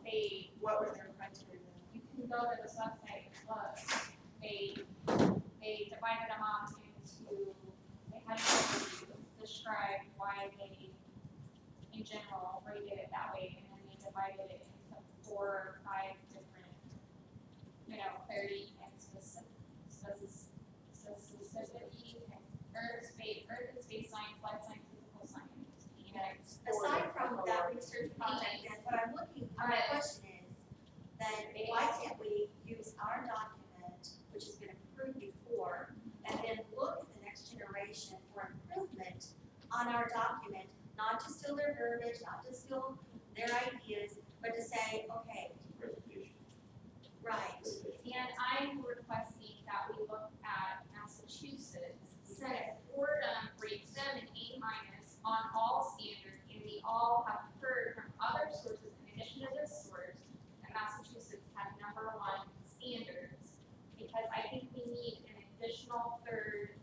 they What were their criteria? you can go to this website and look, they divided them up into, they had to describe why they, in general, rated it that way, and then they divided it into 4 or 5 different, clarity and specificity, earth and space science, life science, physical science, and Aside from that research project, then what I'm looking, my question is, then why can't we use our document, which has been approved before, and then look at the next generation for improvement on our document, not to steal their verbiage, not to steal their ideas, but to say, okay, presentation. right, And I'm requesting that we look at Massachusetts. Senate Fordham rates them an A- on all standards, and we all have heard from other sources in addition to this source that Massachusetts had #1 standards. Because I think we need an additional third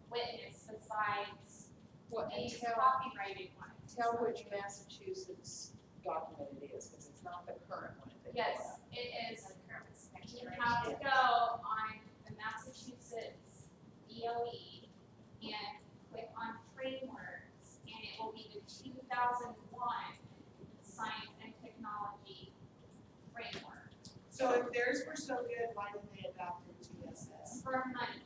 witness besides Well, and a tell, copyrighted one. tell which Massachusetts document it is, because it's not the current one. that you Yes, have. it is. the current next You generation. have to go on the Massachusetts DOE and click on frameworks, and it will be the 2001 Science and Technology Framework So if theirs were so good, why didn't they adopt it to SS? for money.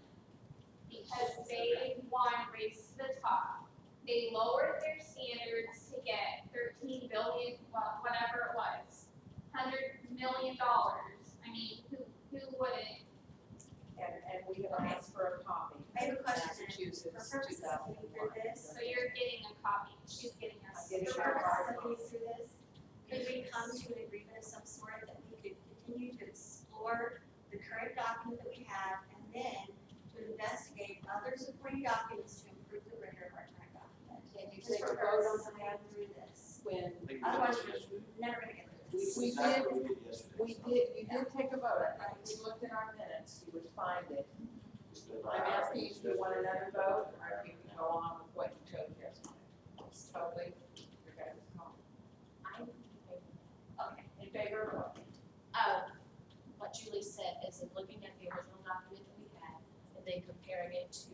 Because they won Race to the Top. They lowered their standards to get 13 billion, well, whatever it was, $100 million. I mean, who wouldn't? And we have asked for a copy. I have a question. Massachusetts, For purposes of getting through 2001. this, So you're getting a copy, she's getting us. I'm getting for a purposes of copy. getting through this, could we come to an agreement of some sort that we could continue to explore the current document that we have, and then to investigate other supporting documents to improve the rigor of our current document? Can you Just take for a vote on purposes of that getting through this. when I think we Otherwise, did yesterday. we're never gonna get through we this. did, Exactly what we did yesterday. you did take a vote. If you looked in our minutes, you would find it. I'm asking if you want another vote, or if you can go on with what you chose yesterday. It's totally your guys' call. I'm Okay, In favor of what? what Julie said is in looking at the original document that we had and then comparing it to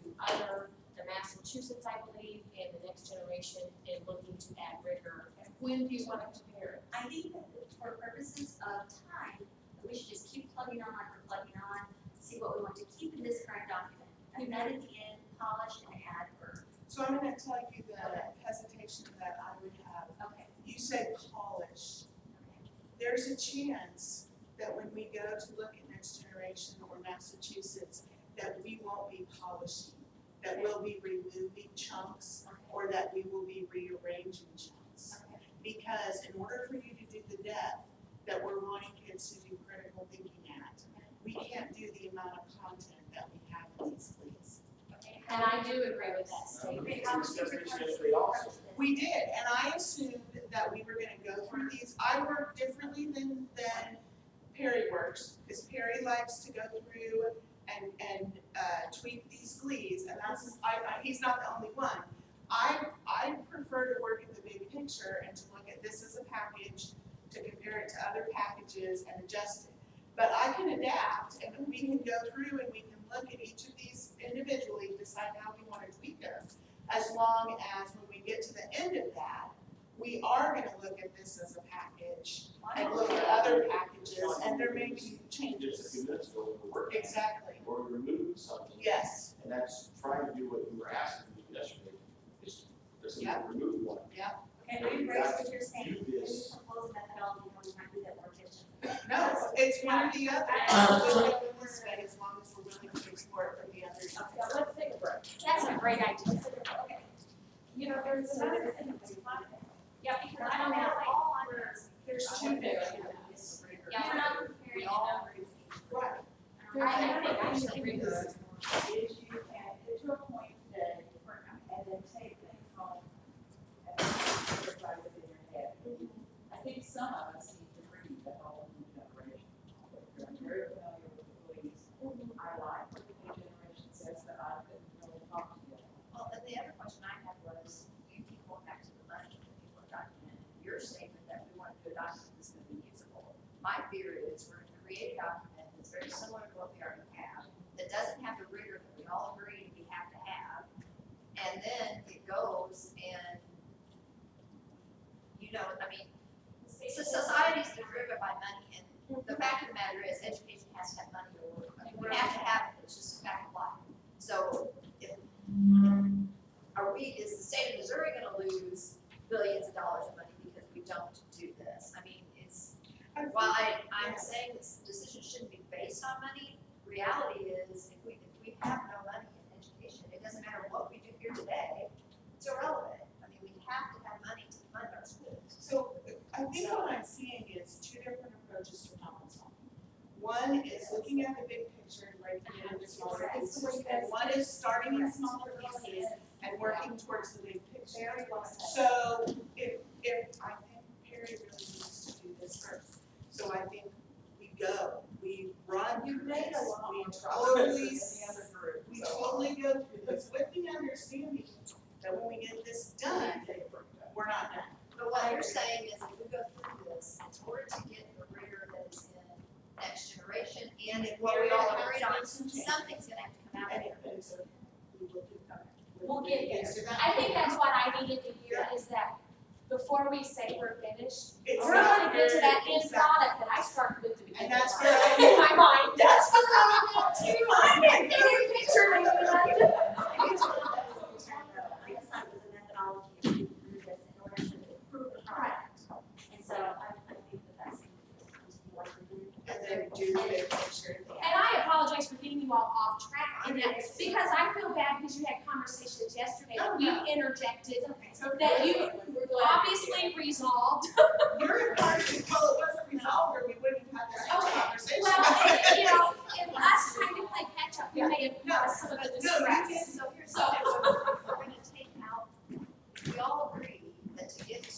the Massachusetts, I believe, and the next generation and looking to add rigor. And when do you want to compare it? I think that for purposes of time, that we should just keep plugging on like we're plugging on, see what we want to keep in this current document, and then at the end, polish and add for. So I'm gonna tell you the hesitation that I would have. Okay, You said polish. okay. There's a chance that when we go to look at next generation or Massachusetts, that we won't be polishing, that we'll be removing chunks, or that we will be rearranging chunks. Okay. Because in order for you to do the depth, that we're wanting kids to do critical thinking at. We can't do the amount of content that we have in these schools. And I do agree with that statement. We did, and I assumed that we were gonna go through these. I work differently than Perry works, because Perry likes to go through and tweak these glees, and that's, he's not the only one. I prefer to work at the big picture and to look at this as a package, to compare it to other packages and adjust it. But I can adapt, and we can go through and we can look at each of these individually, decide how we want to tweak them. As long as when we get to the end of that, we are gonna look at this as a package and look at other packages, and there may be Just a changes. few minutes ago, we were working. Exactly, Or we removed something. yes, And that's trying to do what you were asking me yesterday, is just Yeah. remove one. Okay, I embrace what you're saying, Do when you this. propose a methodology, how we might do that more efficiently. no, it's one or the other. We'll go in this way as long as we're willing to explore it from the other side. Yeah, let's take a break. That's a great idea. Okay. You know, there's another thing. Yeah, because I don't know, all under, There's two there. yeah, we're not comparing numbers. Right. I think I should agree with Is you can get to a point today, and then take things home and exercise it in your head. I think some of us need to read the whole new generation. I'm very familiar with the police. I like what the new generation says, but I couldn't really talk to you. Well, and the other question I had was, you keep going back to the money that people are documenting. Your statement that we want to do a document that's going to be usable. My fear is we're going to create a document that's very similar to what we already have, that doesn't have the rigor that we all agree we have to have. And then it goes and, you know, I mean, so society's been driven by money, and the fact of the matter is, education has to have money to work. I mean, we have to have it, it's just a fact of life. So if is the state of Missouri gonna lose billions of dollars of money because we don't do this? I mean, it's, while I'm saying this decision shouldn't be based on money, reality is, if we have no money in education, it doesn't matter what we do here today, it's irrelevant. I mean, we have to have money to fund our schools. So I think what I'm seeing is two different approaches to problem solving. One is looking at the big picture and breaking it into smaller pieces, and one is starting in smaller pieces and working towards the big picture. So if I think Perry really needs to do this first, so I think we run through this, we totally go through this with the understanding that when we get this done, we're not done. But what you're saying is, if we go through this, in order to get the rigor that is in next generation, and if what we all agreed on, something's gonna have to come out of it. And so we will do that. We'll get there. It's about- I think that's what I needed to hear, is that before we say we're finished, It's we're not gonna get to that end exactly. product that I started with the beginning. And that's of where I- in my mind. That's what I'm about too. I didn't get your picture, maybe. I just thought it was a methodology to do this in order to improve the product. And so I think that that's what we do. And then do the big picture. And I apologize for getting you all off track in that, because I feel bad because you had conversations yesterday that we interjected, that you obviously resolved. You're part of it, well, it wasn't resolved, or we wouldn't have had this conversation. Well, and, you know, in us trying to play catch up, we may have caused some of the No, you distress. did. So here's the thing, we're gonna take out, we all agree that to get a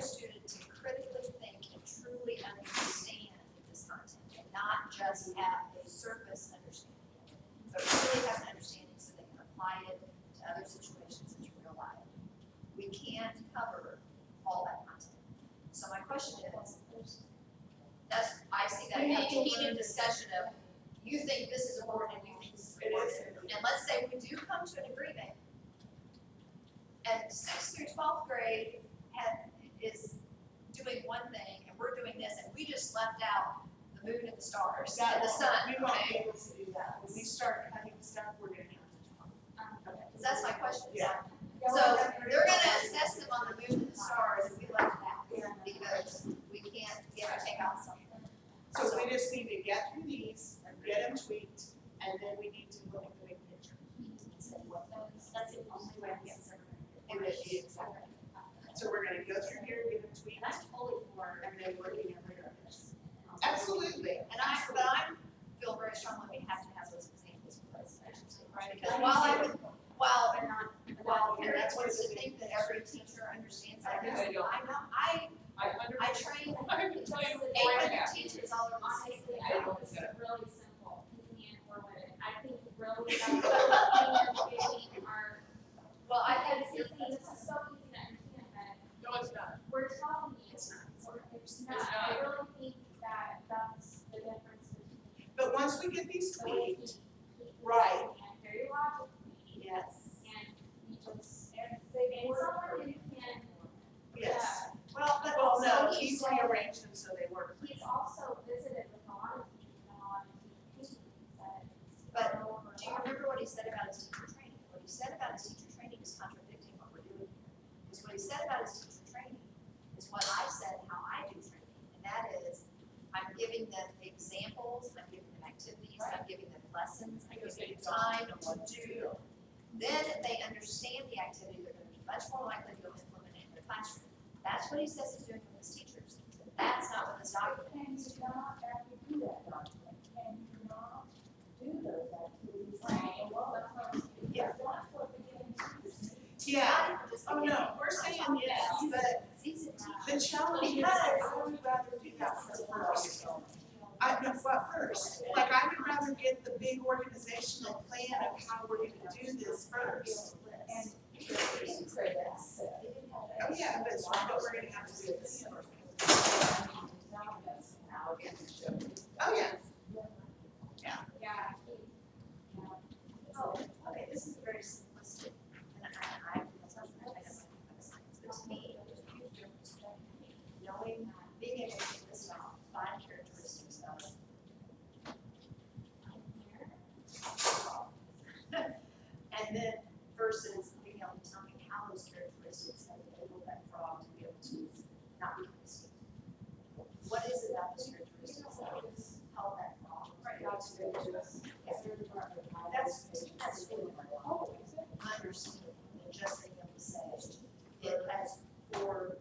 student to critically think and truly understand this content, and not just have a surface understanding of it, but really have an understanding so they can apply it to other situations in real life. We can't cover all that content. So my question is, I see that We have being a to heated learn. discussion of, you think this is important and you think this is It important. is. And let's say we do come to an agreement, and 6th through 12th grade is doing one thing, and we're doing this, and we just left out the moon and the stars and the sun, We won't be okay? able to do that. When we start cutting stuff, we're gonna have to talk. Because that's my question. Yeah. So they're gonna assess them on the moon and the stars, and we left that, because we can't take out something. So we just need to get through these, and get them tweaked, and then we need to look at the big picture. That's the only way I can. It would be exactly. So we're gonna go through here, get them tweaked, And I'm totally for and then we're gonna get rid of this. Absolutely. And I feel very strongly we have to have those examples in place. Right. Because while I would, while, They're not, while Yeah, Eric that's what wants to it's- think that every teacher understands that, I know. I'm not, I train I can tell you before I 800 have. teachers all over the state. Honestly, I I don't think get it's it. really simple, and we're with it. I think really that's what we are, Well, I because think this is so easy to understand, but No, it's not. we're telling you. It's not. It's not, I really think that that's the difference between But once we get these the way he, tweaked, right, and very logically, yes, and we just, and someone who can, yes. Well, but Well, no, so he's he's- rearranged them so they work. he's also visited with a lot of teachers and a lot of teachers, that But go over do you remember what he said about his teacher training? What he said about his teacher training is contradicting what we're doing here. Because what he said about his teacher training is what I said how I do training, and that is, I'm giving them examples, I'm giving them activities, I'm giving them lessons, I'm giving them time to do. Then if they understand the activity, they're gonna be much more likely to implement it in their classroom. That's what he says he's doing with his teachers. That's not what this document is doing. do that document, can you not do those activities? And what that's what the guarantee is. Yeah, oh no, we're saying yes, but the challenge is, I would rather do that first. No, but first, like I would rather get the big organizational plan of how we're gonna do this first. And say that's it. Oh yeah, but we're gonna have to do this first. Oh yeah, yeah, Oh, okay, this is very simplistic, and I don't know science, but to me, there's a huge difference between knowing, being able to list off 5 characteristics of. And then versus being able to tell me how those characteristics have enabled that frog to be able to not become extinct. What is it about those characteristics that help that frog? That's really understanding and just being able to say it as for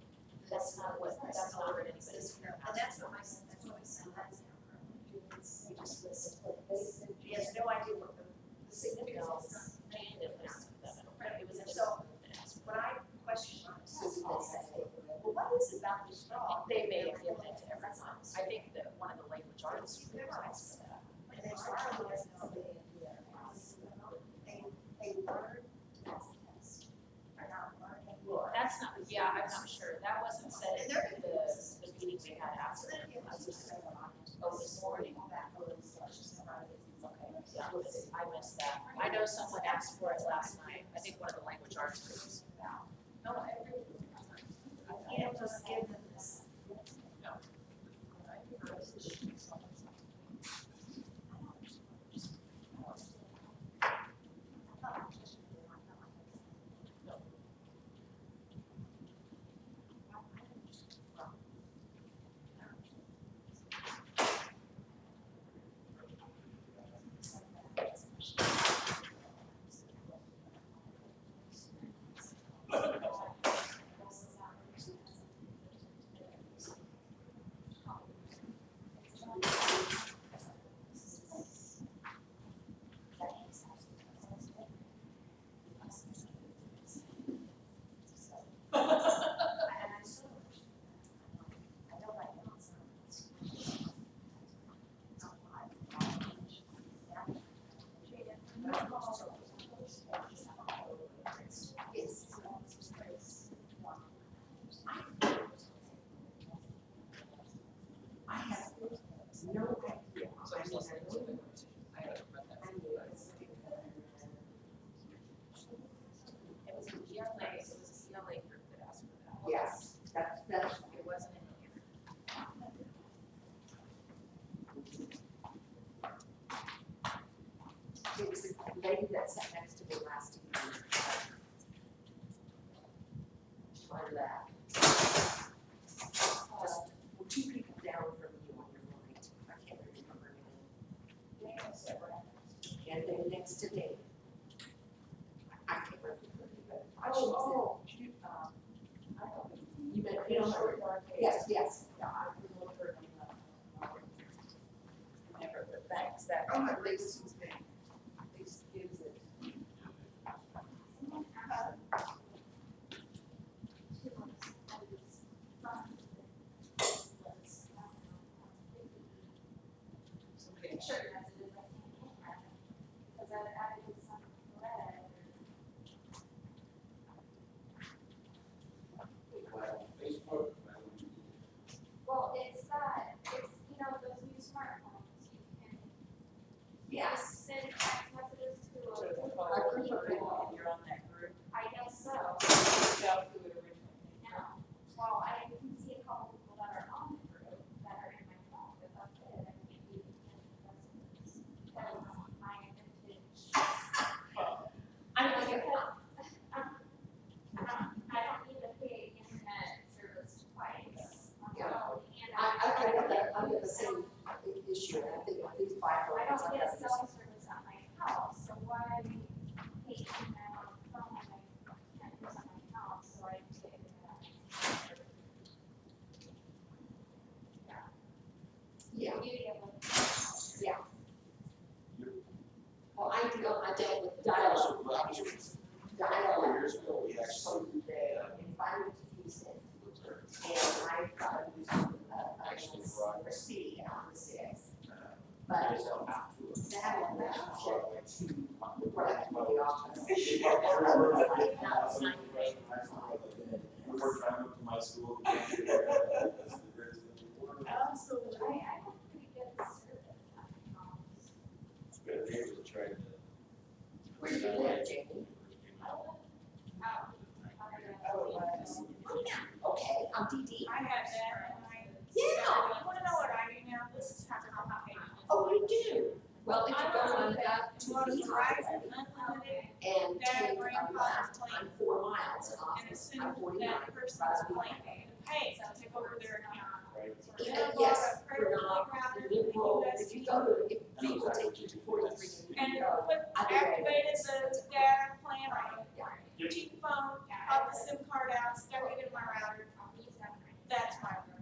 that's not what that's not what it exists here. And that's what my son has now currently. We just listen. He has no idea what the significance is. So when I question my students, they say, well, what is it about this frog? They may have given it to everyone. I think that one of the language artists realized for that. And they are always know they learn as a test. They're not learning. That's not, yeah, I'm not sure. That wasn't said And in they're gonna do this. the meeting we had after. Oh, this morning. Okay, yeah, I missed that. I know someone asked for it last night. I think one of the language arts groups. No, I agree. You can't just give them this. It was a CLA group that asked for that. Yes, that's. It wasn't in here. It was the lady that sat next to me last evening. Learned that. Just 2 people down from you on your right. I can't remember her name. And then next to Dave. I can't remember her name, but I should say. I don't Yes, yes, yeah, I look for them, Remember the thanks that. Oh, my goodness, was big. these gives it. Somebody- Sure, as it is, I can't have it, because I added some red. Facebook, Well, it's, you know, those new smartphones, you can Yes. send text messages to To a the group phone, of and people. you're on that group. I guess so. Without who it originally came from. Well, I can see a couple people that are on the group that are in my phone, but that's it. I can't be messages. That was my vintage. I don't think I don't need to pay internet service twice on my Yeah. phone, and I'm the same issue, and I think these five I phones, don't I get have cell service at my house, so why pay internet on the phone when I can't use it on my house, so I get internet. Yeah, Beauty of it. yeah. Well, I dealt with dial-up. Dial-up. 4 years ago, we actually. So they invited me to use it, and I thought it was a speedy on the six. But that one, that was right from the office. We're trying to go to my school. Absolutely. I have pretty good service at my house. It's been a neighbor that tried to. Where do you live, Jamie? Okay, on DD. I had that and I. Yeah. You wanna know what I do now? This is how complicated. Oh, you do? Well, if you go on up to What the is right, highway unlimited, and data take a grandfather's left plan. on 4 miles off And as soon I as 49. that person's plan, hey, take over their account. Even, Then I bought yes, a we're credit not router, liberal, the if you USB, go to, if people take you to 43 and you go, put, activated the data plan on yeah. cheap phone, pop the SIM card out, stuck it in my router. That's my one.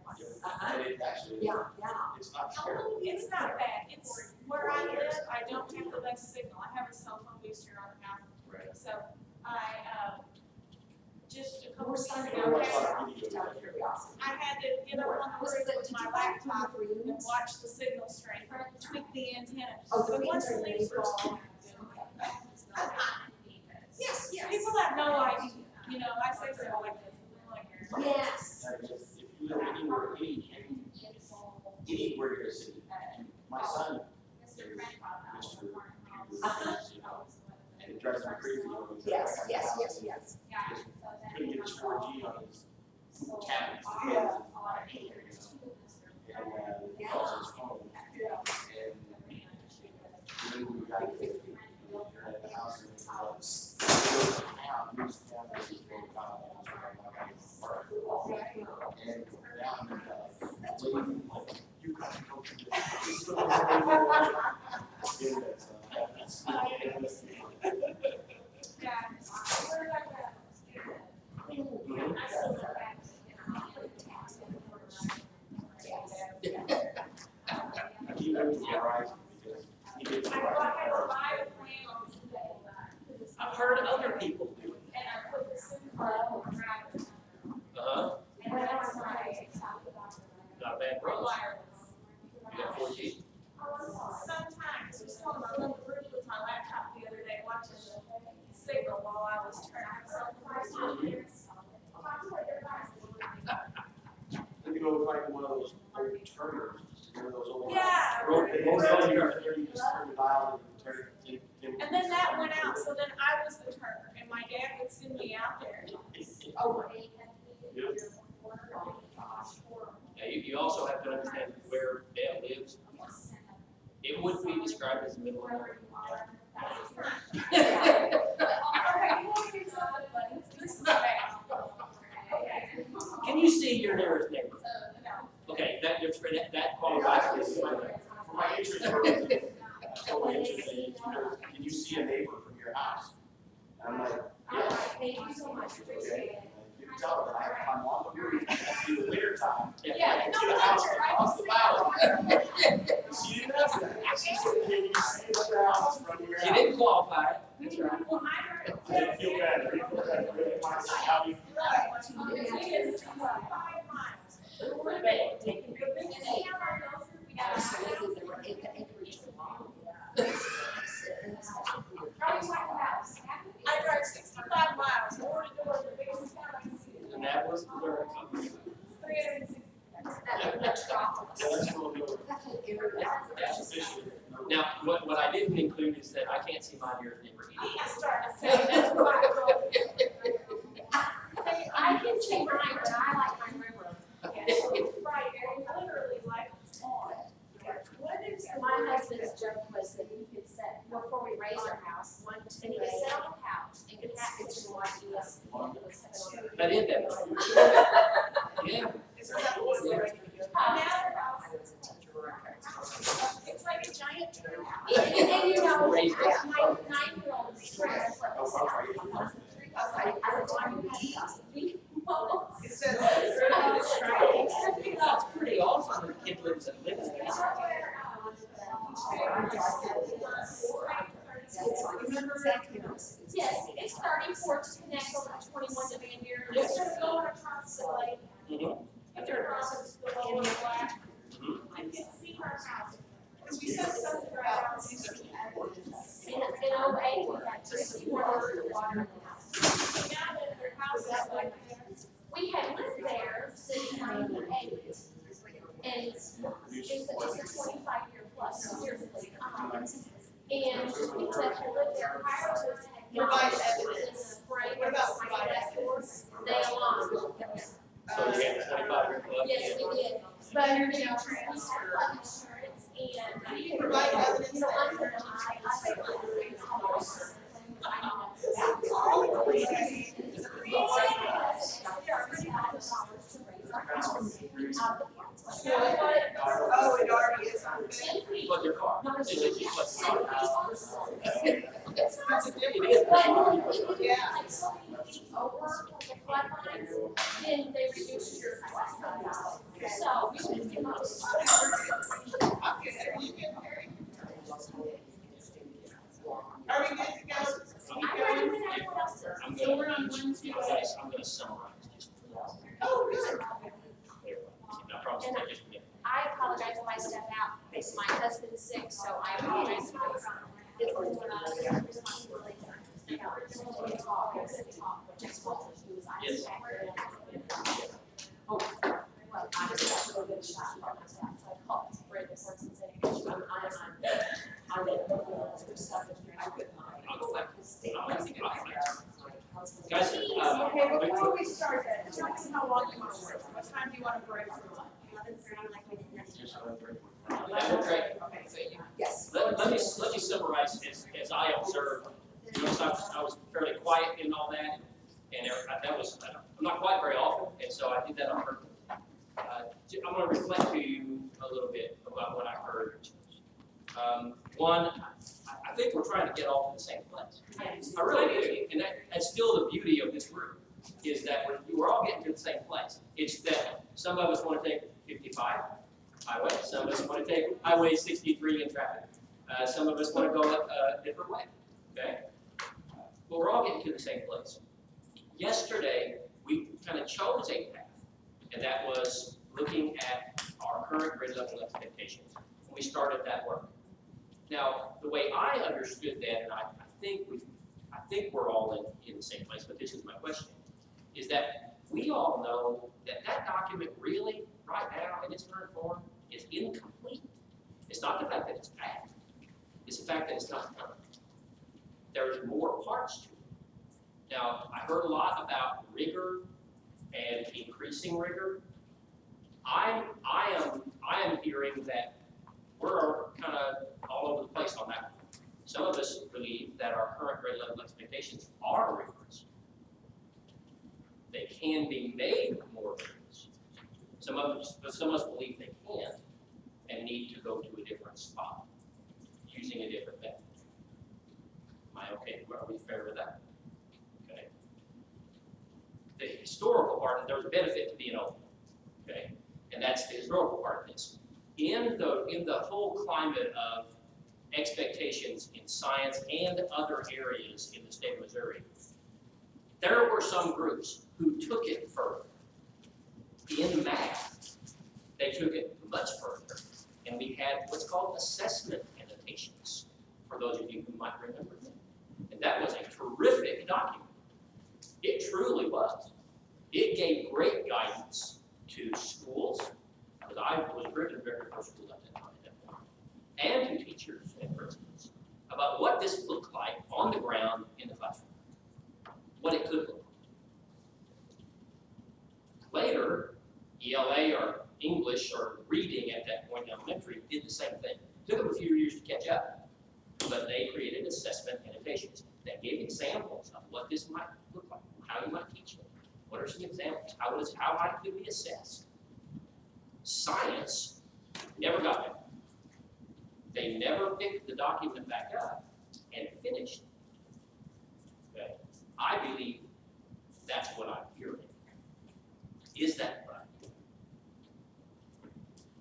And it actually, Yeah, yeah. it's not sure. It's not bad. It's where I live, I don't have the best signal. I have a cell phone booster on the house. Right. So I, just a couple We're weeks signing ago, up I for just out of curiosity. had to get up on the roof with my laptop and watch the signal strength, tweak the antenna. Oh, the But once the antenna leaves are is all, Yes, yes. people have no idea, you know, I say so like this. I'm like, Yes. If you live anywhere, anywhere in the city, my son, Mr. Grandfather. Mr. you know, and it drives me crazy. You know, Yes, yes, yes, yes. Yeah, so then. Couldn't get his 4G on his tablet. Yeah. And he calls his phone. And then we got to get at the house and it was. Now, he's down there, he's going down there, he's going park. And down, you got to go to this. yeah. We're like that. I still look back He went to Verizon because he gets I had to buy a plan on today. I've heard other people do it. And I put the SIM card on the router. Uh-huh, And that's my not a bad price. wireless. You got 4G? Sometimes, I was on my little group with my laptop the other day, watching the signal while I was turning myself around. Then you go find one of those old turners, one of those old. Yeah. Most of you are 30, just turn the dial and turn it. And then that went out, so then I was the turner, and my dad would send me out there. Oh, Now, you also have to understand where Dale lives. It would be described as the middle of nowhere. Okay, you want to do something funny? This is bad. Can you see your nearest neighbor? No. Okay, that qualifies. For my interest purposes, so interesting, can you see a neighbor from your house? And I'm like, yes. Thank you so much, appreciate it. You can tell that I'm on the roof, in the winter time, She didn't ask that. She said, can you see the house from your She house? didn't qualify it. That's right. Well, I heard. I didn't feel bad. I didn't feel bad. I really wanted to see how you. It's 5 miles. But taking good And pictures. see how our noses, we got our house. Probably like a house. I drive 65 miles, door to door, the biggest town I can see. And that was the lyrics of it. 360. That's metropolis. That's what we'll do. That's official. Now, what I didn't include is that I can't see my ears never either. I started saying that's why I drove. I can see mine, but I like my railroad. Right, and literally like on. What is My husband's joke was that he could sit, before we raised our house, and he could sit on the couch and could package and watch us. That is that. Yeah. Is that what we're doing? It's like a giant turtle. And you know, Raised us. my 9-year-old friends, like, I was on the It says. That's pretty awesome when a kid lives and lives there. Yes, it's 34 to connect over to 21 to Van Buren. It's just going across the lake. Mhm. If you're across the lower black. Mhm. I can see her house. Because we said something about these evidence. In 08, we had 64 acres of water in the house. Now that their house is like there. We had lived there since 98. And it's a 25-year plus, seriously. And we left to live there prior to us. Provide evidence. Right. What about provide evidence? They along. So you had 25-year club? Yes, we did. But, you know, we had flood insurance and. You can provide evidence You know, that under you're- Oh, it already is. Flood your car. It's just you flood your car. That's a difference. It is. Yeah. Like so many feet over the flood lines, then they reduce your flood size. So we would see most. Okay, are you getting married? Are we good to go? I'm ready when everyone else is. I'm So gonna, we're on Wednesday. I'm gonna summarize just. Oh, good. I promise you, just a minute. I apologize if I step out. My husband's sick, so I apologize. It's responsibility. Yes. Well, I just got a really good shot from my staff, so I called Brenda Forks and said, I'm I'll go back. Guys, Okay, before we start that, tell us how long you want to work. What time do you want to break for lunch? that was great. Okay, so you. Yes. Let me summarize as I observed. You know, I was fairly quiet in all that, and that was, I'm not quiet very often, and so I did that on purpose. I'm gonna reflect to you a little bit about what I heard. One, I think we're trying to get all to the same place. I really do, and that's still the beauty of this group, is that we're all getting to the same place. It's that some of us want to take 55 highway, some of us want to take Highway 63 in traffic. Some of us want to go a different way, okay? But we're all getting to the same place. Yesterday, we kind of chose a path, and that was looking at our current grade level expectations. We started that work. Now, the way I understood that, and I think we're all in the same place, but this is my question, is that we all know that that document really, right now, in its current form, is incomplete. It's not the fact that it's bad, it's the fact that it's not done. There's more parts to it. Now, I heard a lot about rigor and increasing rigor. I am hearing that we're kind of all over the place on that. Some of us believe that our current grade level expectations are rigorous. They can be made more rigorous. Some of us believe they can't and need to go to a different spot using a different method. Am I okay? Are we fair with that? Okay. The historical part, there's a benefit to being open. Okay. And that's the historical part of this. in the whole climate of expectations in science and other areas in the state of Missouri, there were some groups who took it further. In math, they took it much further, and we had what's called assessment annotations, for those of you who might remember them. And that was a terrific document. It truly was. It gave great guidance to schools, because I was driven very first school at that time, and to teachers and principals about what this looked like on the ground in the classroom, what it could look like. Later, ELA or English or reading at that point in elementary did the same thing. Took them a few years to catch up, but they created assessment annotations that gave examples of what this might look like, how you might teach it. What are some examples? How might it be assessed? Science never got there. They never picked the document back up and finished it. Okay. I believe that's what I'm hearing. Is that right?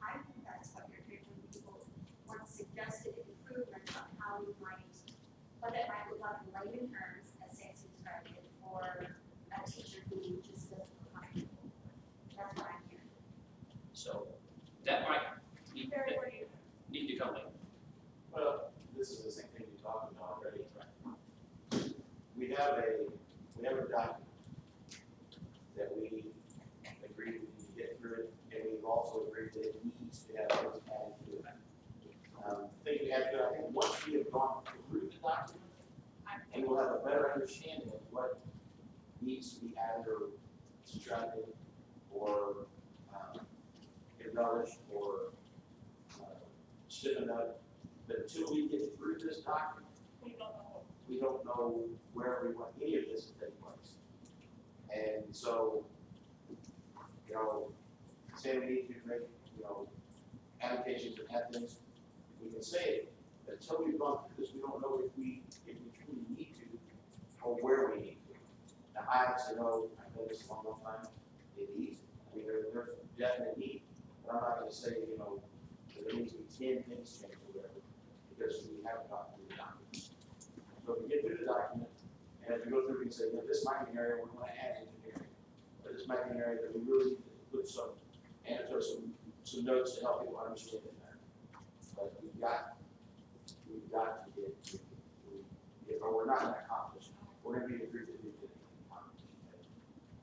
I think that's what you're hearing when people want suggested improvements on how we might, what that might look like in layman terms, as Nancy described it, for a teacher who just doesn't feel comfortable. That's what I'm hearing. So that might need, Very worried. need to come later. Well, this is the same thing we talked about already. We have a document that we agreed we need to get through it, and we've also agreed that it needs to have things added to it. I think once we have gone through the document, and we'll have a better understanding of what needs to be added or subtracted or embellished or stiffened up. But until we get through this document, we don't know where we want any of this to take place. And so, say we need to make, annotations and add things, we can say it. But until we've gone through this, we don't know if we truly need to or where we need to. Now, I honestly know, I've done this a long time, it needs, there's a definite need, but I'm not gonna say, there needs to be 10 things changed or whatever, because we haven't gotten through the document. So if we get through the document, and as we go through, we can say, this might be an area we want to add engineering, or this might be an area that we really need to put some notes to help people understand it better. But we've got to get, or we're not going to accomplish. We're going to be the group that we did accomplish.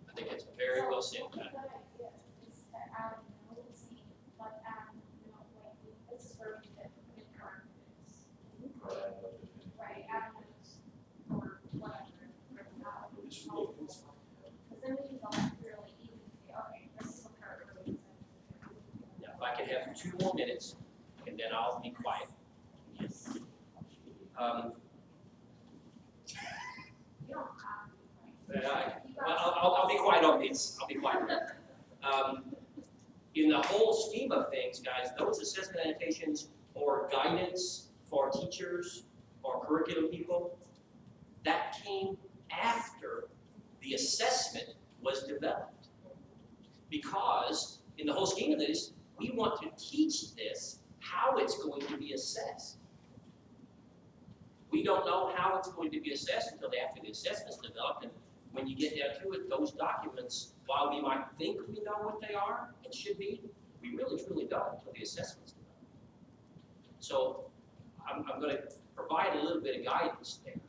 I think it's very well said. Good idea, is that adding notes, but adding, like, this is where we get in our minutes. Right, adding notes or whatever, because then we can go back really easy and say, okay, this is what Kurt really said. Now, if I could have 2 more minutes, and then I'll be quiet. You don't have to be right. I'll be quiet on this. I'll be quiet on that. In the whole scheme of things, guys, those assessment annotations or guidance for teachers or curriculum people, that came after the assessment was developed. Because in the whole scheme of this, we want to teach this how it's going to be assessed. We don't know how it's going to be assessed until after the assessment's developed, and when you get down to it, those documents, while we might think we know what they are and should be, we really truly don't until the assessment's developed. So I'm going to provide a little bit of guidance there,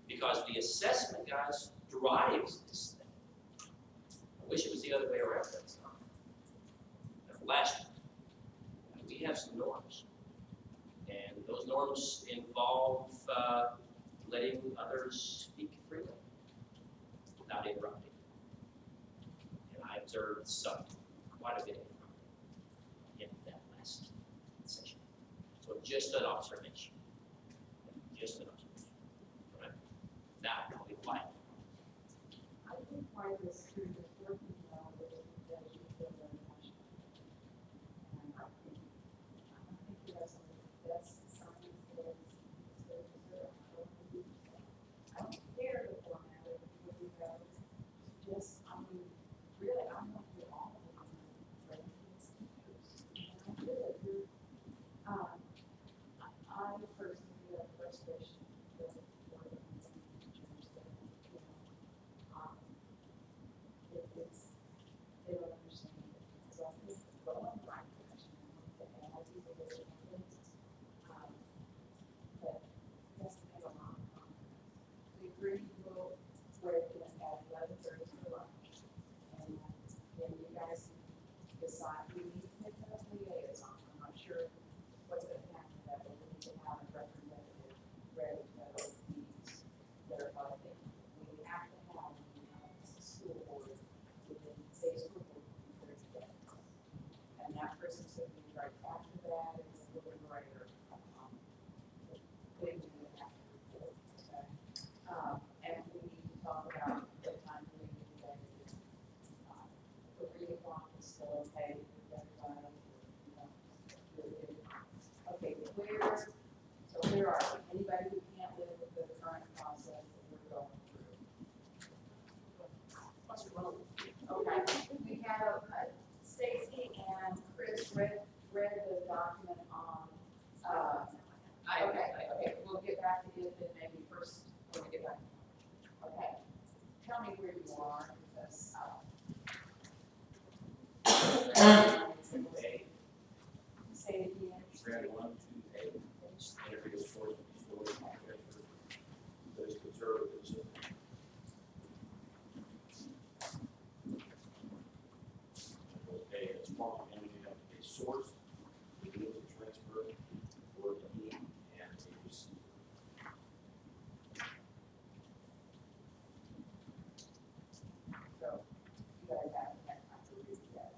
because the assessment, guys, drives this thing. I wish it was the other way around. That's not. Last, we have some norms, and those norms involve letting others speak freely without interrupting. And I observed quite a bit in that last session. So just an observation. Just an observation. Right? Now, I'll be quiet. I think part of this group is working well with it because you feel very passionate. And I think you have some of the best science that is deserved. I don't care the format of what you have. Just, really, I'm not with all of them. But it's teachers. And I feel like you're it, then maybe first, when we get back. Okay, tell me where you are, because, say it again. Grant 1, 2, 8, interview the source of the story, that is conservative. Okay, it's marked and we have a source, we do the transfer, or the need, and a receiver. So, you guys have time to read that.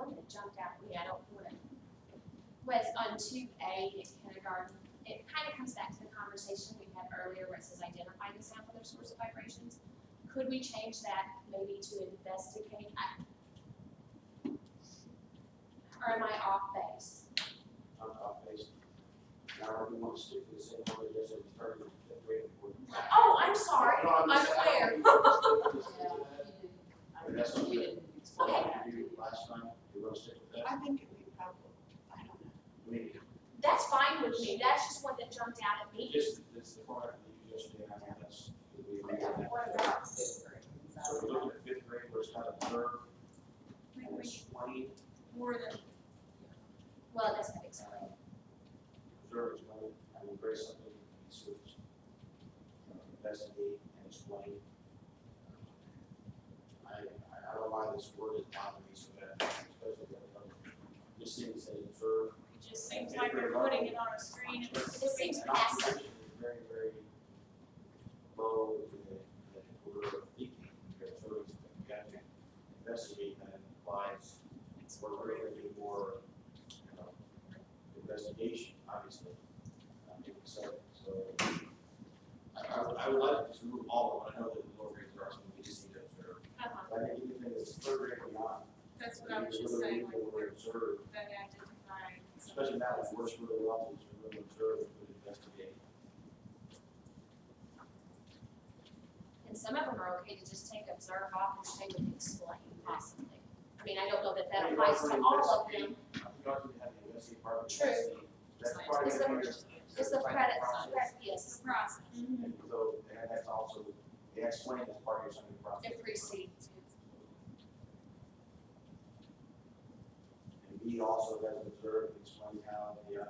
one that jumped out at me, I don't wanna, was on 2A in kindergarten. It kind of comes back to the conversation we had earlier where it says identify the sound or their source of vibrations. Could we change that maybe to investigate? Or am I off base? I'm off base. Now, we want to stick to the same number as it started in the fifth grade. Oh, I'm sorry, No, I'm just- unaware. That's what We we didn't explain Okay. that. did last time, we're gonna stick with that. I think it'd be helpful, I don't know. I mean, That's fine with me, that's just one that jumped out at me. just, it's the format that you just did, I mean, that's, we agree on that. What about fifth grade? So we're looking at fifth grade, where it's kind of observe and explain, More than, Well, it doesn't explain. observe, explain, I mean, very simply, you switch. Investigate and explain. I don't know why this word is bothering me so bad, especially when just seeing it say observe. it just seems like they're putting it on a screen and It seems And passive. observation is very, very low in the order of thinking, because so it's, you got to investigate, and it implies we're going to do more, investigation, obviously. So, I would like to remove all of it, I know that the lower grades are also, we just need to observe. But I think anything that's third grade or beyond, that's what we I need was to just really saying, leave like, the word observe, that identifying. especially now that works really well, is to really observe and really investigate. And some of them are okay to just take observe off and stay with explain possibly. I mean, I don't know that that applies to all of them. I think also we have the investigate part. True. That's part of It's the- the. It's the credit, yes, It's a process. And so, and that's also, the explain is part of your swimming process. it precedes. And B also does observe and explain how the,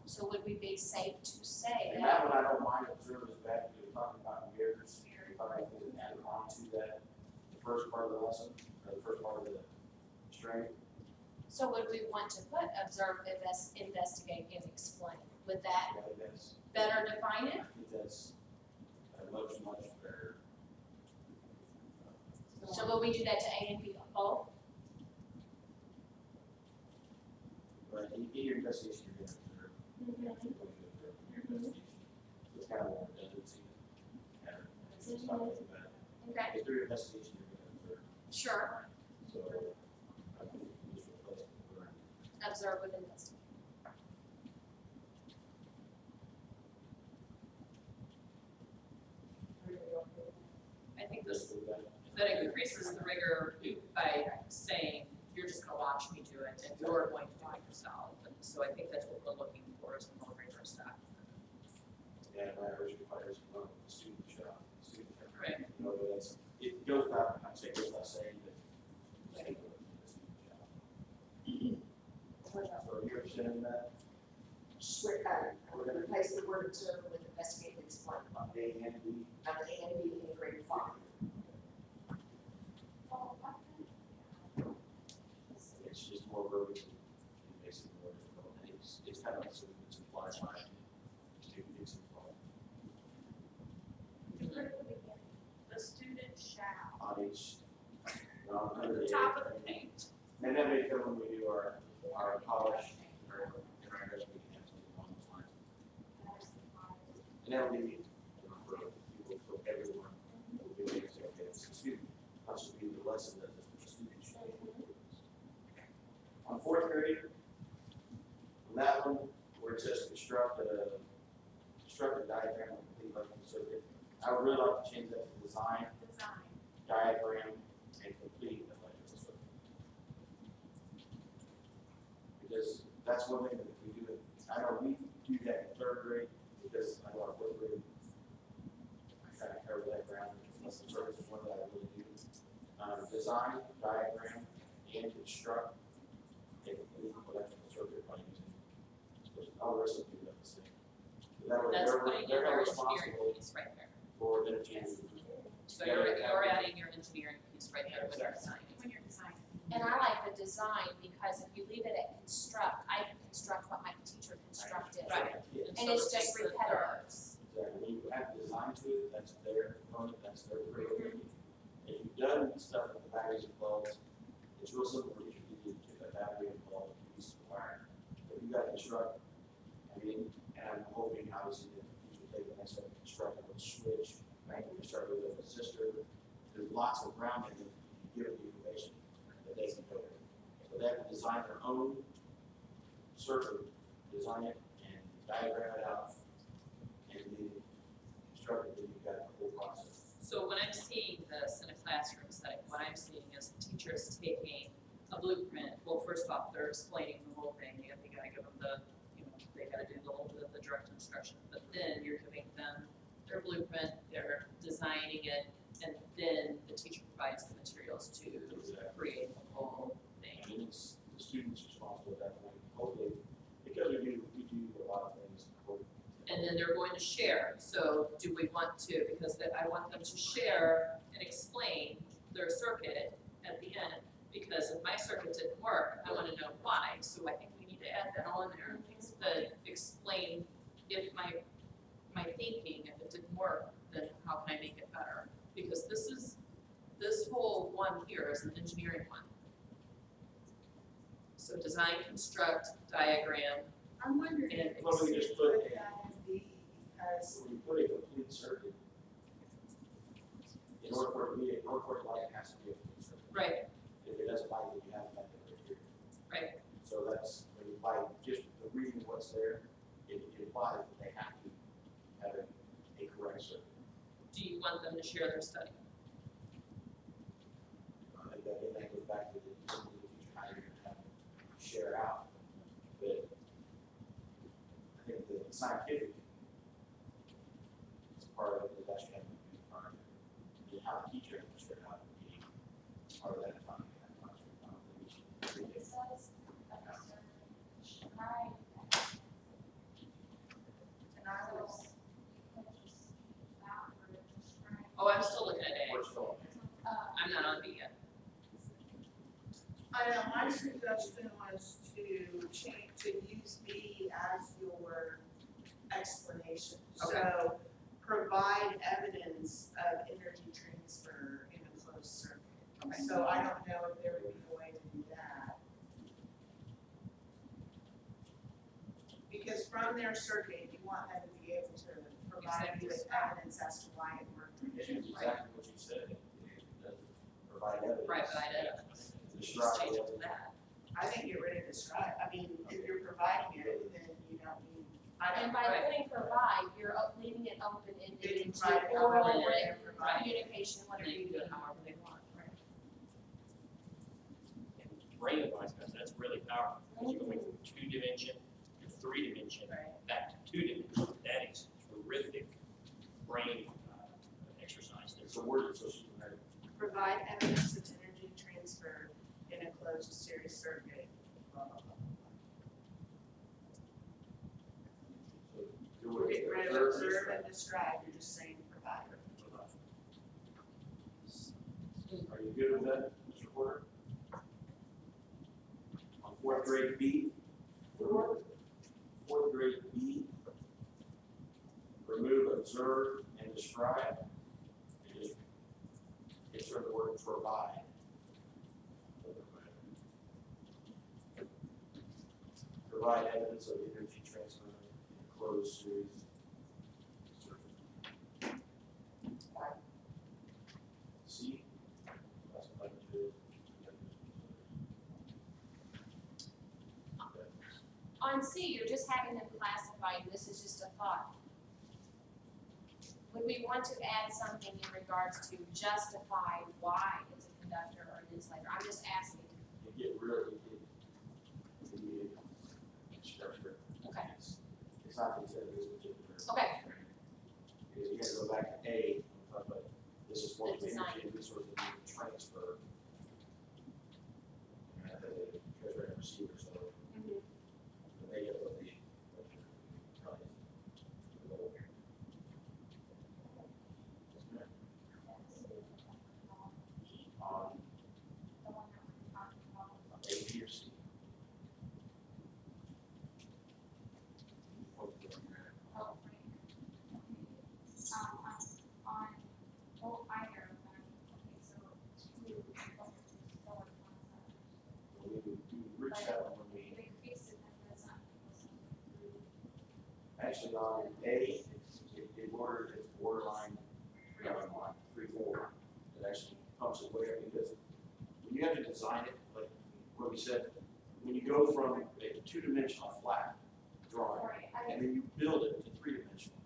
So would we be safe to say and that? that one I don't mind observe is back to talking about mirrors, talking about things that added on to that, the first part of the lesson, or the first part of the strength. So would we want to put observe, investigate, and explain? Would that I think that's, better define it? I think that's a much, much better. So will we do that to A and B both? But in your investigation, you're gonna observe. You're going to observe in your investigation. So it's kind of more redundancy. It's not really bad. Okay, If through your investigation, you're gonna observe. sure, So, I think you just replace the word. observe with investigate. I think Just this, do that. that increases the rigor by saying, you're just gonna watch me do it, and you're going to do it yourself. And so I think that's what we're looking for, is more rigorous stuff. Yeah, my original part is one of the student shop, Right. You know, but it's, it goes without, I'm saying, goes without saying that. Say go to the student shop. So you're understanding that We're gonna replace the word observe with investigate and explain. on A and B? On the A and B in grade 5. It's just more verbiage and basically more, it's kind of like something that's implied by student, it's implied The student shall. on each. Under the Top A. of the page. And then we come when we do our polish, or in our investment, we have something along those lines. And that'll be, for people, so everyone will be able to say, okay, it's a student, not just be the lesson that the student should be. On fourth grade, on that one, where it says construct a diagram of complete electrical circuit, I would really like to change that to design, diagram, and complete electrical circuit. Because that's one thing that we do, I know we do that in third grade, because I know our fourth grade, I kind of cover that ground, unless the circuit is one that I really do. Design, diagram, and construct a complete electrical circuit by using, all the rest of them do that the same. That way, That's putting in they're your responsible engineering piece right there. for them to. So you're adding your engineering piece right there with your design. When you're designing. And I like the design because if you leave it at construct, I can construct what my teacher constructed. Right. And so it's it just takes the- repetitive. Exactly, when you add design to it, that's their component, that's their creativity. If you've done stuff with the batteries and bulbs, It's real simple, you can pick a battery and pull a piece of wire. But you gotta construct, I mean, and I'm hoping obviously that these will take the next step, construct a little switch, right? Construct a little resistor. There's lots of grounding that you give the information that they can go with. So they have to design their own circuit, design it and diagram it out, and then construct it, then you've got the whole process. So when I'm seeing this in a classroom setting, what I'm seeing is the teachers taking a blueprint. Well, first off, they're explaining the whole thing. You gotta give them the, they gotta do the little bit of the direct instruction. But then you're giving them their blueprint, they're designing it, and then the teacher provides the materials to create the whole thing. And it's the student's responsible at that point, hopefully, because we do a lot of things. And then they're going to share. So do we want to, because I want them to share and explain their circuit at the end. Because if my circuit didn't work, I want to know why. So I think we need to add that on there, to explain if my thinking, if it didn't work, then how can I make it better? Because this whole one here is an engineering one. So design, construct, diagram, I'm wondering if And- Well, we we just should put put it- that in B, because So when you put a complete circuit, in order for it to be, in order for it to light, it has to be a complete circuit. right, If it doesn't light, then you have that right here. right. So that's, when you buy just the reading what's there, it implies that they have to have a correct circuit. Do you want them to share their study? And that goes back to the teacher, how you're gonna have them share out. But I think the scientific part of it is actually having to be part of it. And how the teacher has to share out and be part of that autonomy, that classroom. I don't think we should treat it. and I was, Oh, I'm still looking at A. We're still, I'm not on B yet. I know, my suggestion was to change, to use B as your explanation. Okay. So provide evidence of energy transfer in a closed circuit. Okay. So I don't know if there would be a way to do that. Because from their circuit, you want them to be able to provide you with evidence as to why it worked. it's exactly what you said, it does provide evidence. Right, provide evidence. Describe Just change it it. to that. I think get rid of describe, I mean, if you're providing it, then you don't need, I And don't, by Right. putting provide, you're leaving it open-ended they can into provide it oral, however written, they're providing. communication, And whatever they you can do need. it however they want, right? And brain device, that's really powerful, because you're going from 2-dimension to 3-dimension, Right. back to 2-dimension. That is terrific brain exercise. It's a word associated with it. Provide evidence of energy transfer in a closed series circuit, blah, blah, blah, blah. So do it. Get rid of observe and describe, you're just saying provide. Are you good with that, Mr. Porter? On fourth grade B? Fourth grade B. Remove observe and describe. And just insert the word provide. Provide evidence of energy transfer in a closed series circuit. C. That's what I do. On C, you're just having them classified, and this is just a thought. Would we want to add something in regards to justify why it's a conductor or an insulator? I'm just asking. You get really, you get structure. Okay. It's not considered this particular. Okay. Because you gotta go back to A, but this is for The the design. energy resource that you can transfer. And the treasurer and receiver, so they get what they, probably. On A, B, or C. On A, it's borderline, 3-4. It actually pumps it way up because when you have to design it, like what we said, when you go from a 2-dimensional flat drawing, and then you build it to 3-dimensional,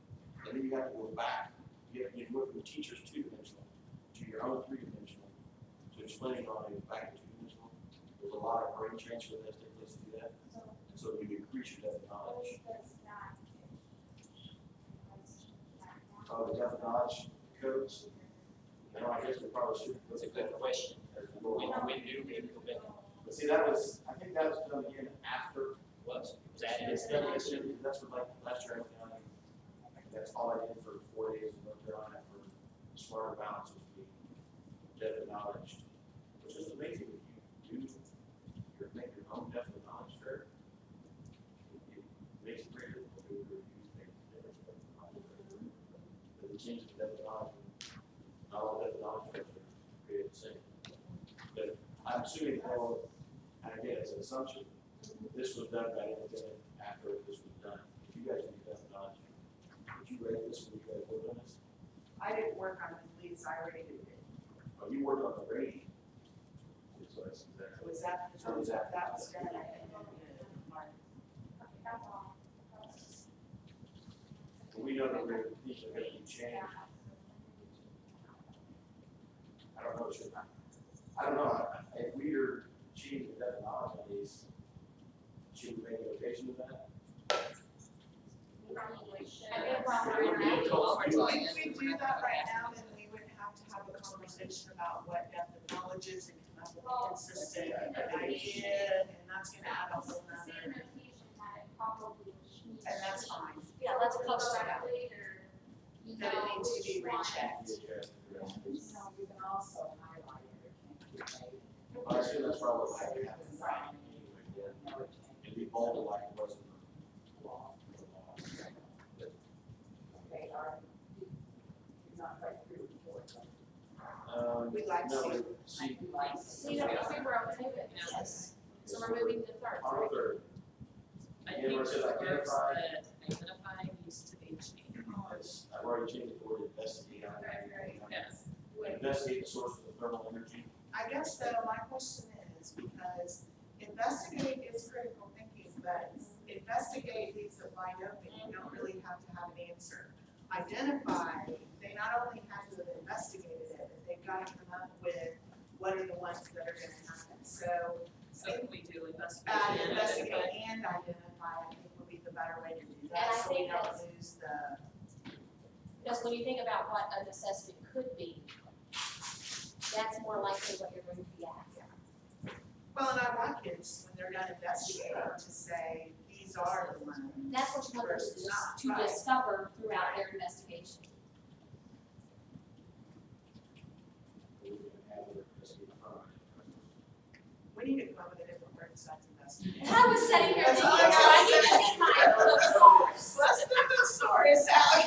and then you have to go back, you go from the teacher's 2-dimensional to your own 3-dimensional, to explaining on it back to 2-dimensional. There's a lot of brain transfer that takes place to do that, and so you increase your depth of knowledge. The depth of knowledge codes. You know, I guess we probably should. That's a good question. When do we implement? But see, I think that was done again after. Was added It's instead done, of that's what, like, last year I went down, and that's all I did for 4 days in North Carolina for smarter balance was the depth of knowledge, which is amazing if you make your own depth of knowledge fair. It makes it very difficult to review things. But it changes the depth of knowledge, not all depth of knowledge are created the same. But I'm assuming, well, and again, it's an assumption, this was done by independent after this was done. If you guys need depth of knowledge, would you rate this when you guys work on this? I didn't work on the leads, I rated it. Oh, you worked on the rating. So that's exactly. Was that, So was that- that was done, I think. We know that these are going to be changed. I don't know, I don't know, if we are changing the depth of knowledge on these, should we make a notation of that? If we do that right now, then we would have to have a conversation about what depth of knowledge is and come up with a consistent idea, and that's gonna add a whole nother, and that's fine. Yeah, let's close to that. That it needs to be rechecked. You can also highlight it or change it. I assume that's probably what happened. Right. It'd be bolded like it was in the law. Okay, you're not quite through with We'd like to No, see- see, See, that we were okay with it, yes. So we're moving to third. on the third, I again, think where it says the words identify, that identify needs to be changed. I've already changed the word investigate. Yes. Investigate the sources of thermal energy. I guess though, my question is, because investigate is critical thinking, but investigate leaves it wide open, you don't really have to have an answer. Identify, they not only have to have investigated it, but they've got to come up with what are the ones that are gonna happen, so. So can we do investigate? Investigate and identify, I think would be the better way to do And that, I so we think don't that's- lose the. Because when you think about what a necessity could be, that's more likely what you're going to be at. Well, and I want kids, when they're done investigating, to say, these are the ones. That's what you want them versus not, to right. discover throughout their investigation. We need to come up with a different word besides investigate. I was sitting here That's thinking, all I I gotta need to say. get my source. Let's get the stories out.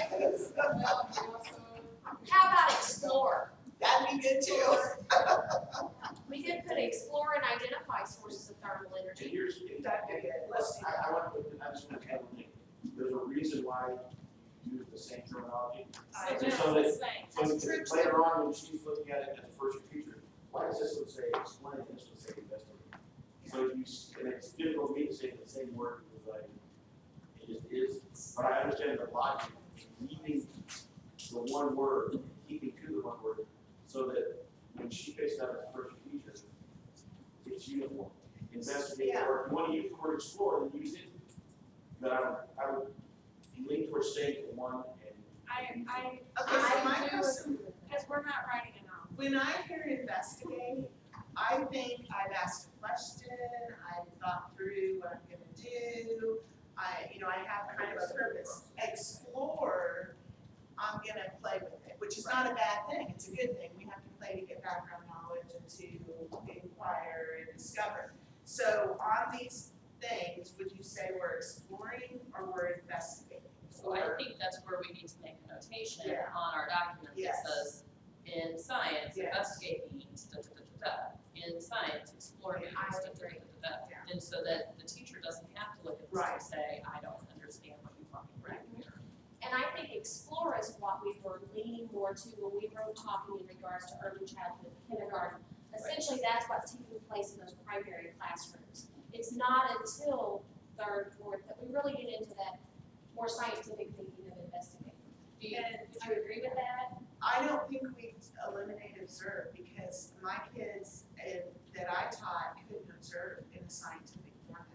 How about explore? That'd be good too. We could put explore and identify sources of thermal And energy. here's, That'd be good. Let's do I that. want to, I just want to add one thing. There's a reason why you use the same terminology. I So do. So it's that- the same. So that later on, when she's looking at it as a first year teacher, why does this one say explain, and this one say investigate? So and it's difficult for me to say the same word, because it just is, but I understand the logic, keeping the one word, keeping to the one word, so that when she picks up as a first year teacher, it's uniform. Investigate, Yeah. or if you want to use the word explore, then use it. But I would lean towards saying the one and. I, Okay, so I my do- question, because we're not writing it off. when I hear investigate, I think I've asked a question, I've thought through what I'm gonna do, I have kind of a purpose. Explore, I'm gonna play with it, which is not a bad thing, it's a good thing, we have to play to get background knowledge and to inquire and discover. So on these things, would you say we're exploring or we're investigating? So I think that's where we need to make a notation Yeah. on our document that Yes. says, in science, Yes. investigate means da-da-da-da-da. In science, explore means I would da-da-da-da-da. Yeah. And so that the teacher doesn't have to look at this Right. and say, I don't understand what you want me to do here. And and I think explore is what we were leaning more to when we were talking in regards to early childhood kindergarten. Essentially, that's what's taking place in those primary classrooms. It's not until third, fourth, that we really get into that more scientific thinking of investigating. Do you agree with that? I don't think we eliminate observe because my kids that I taught couldn't observe in a scientific format.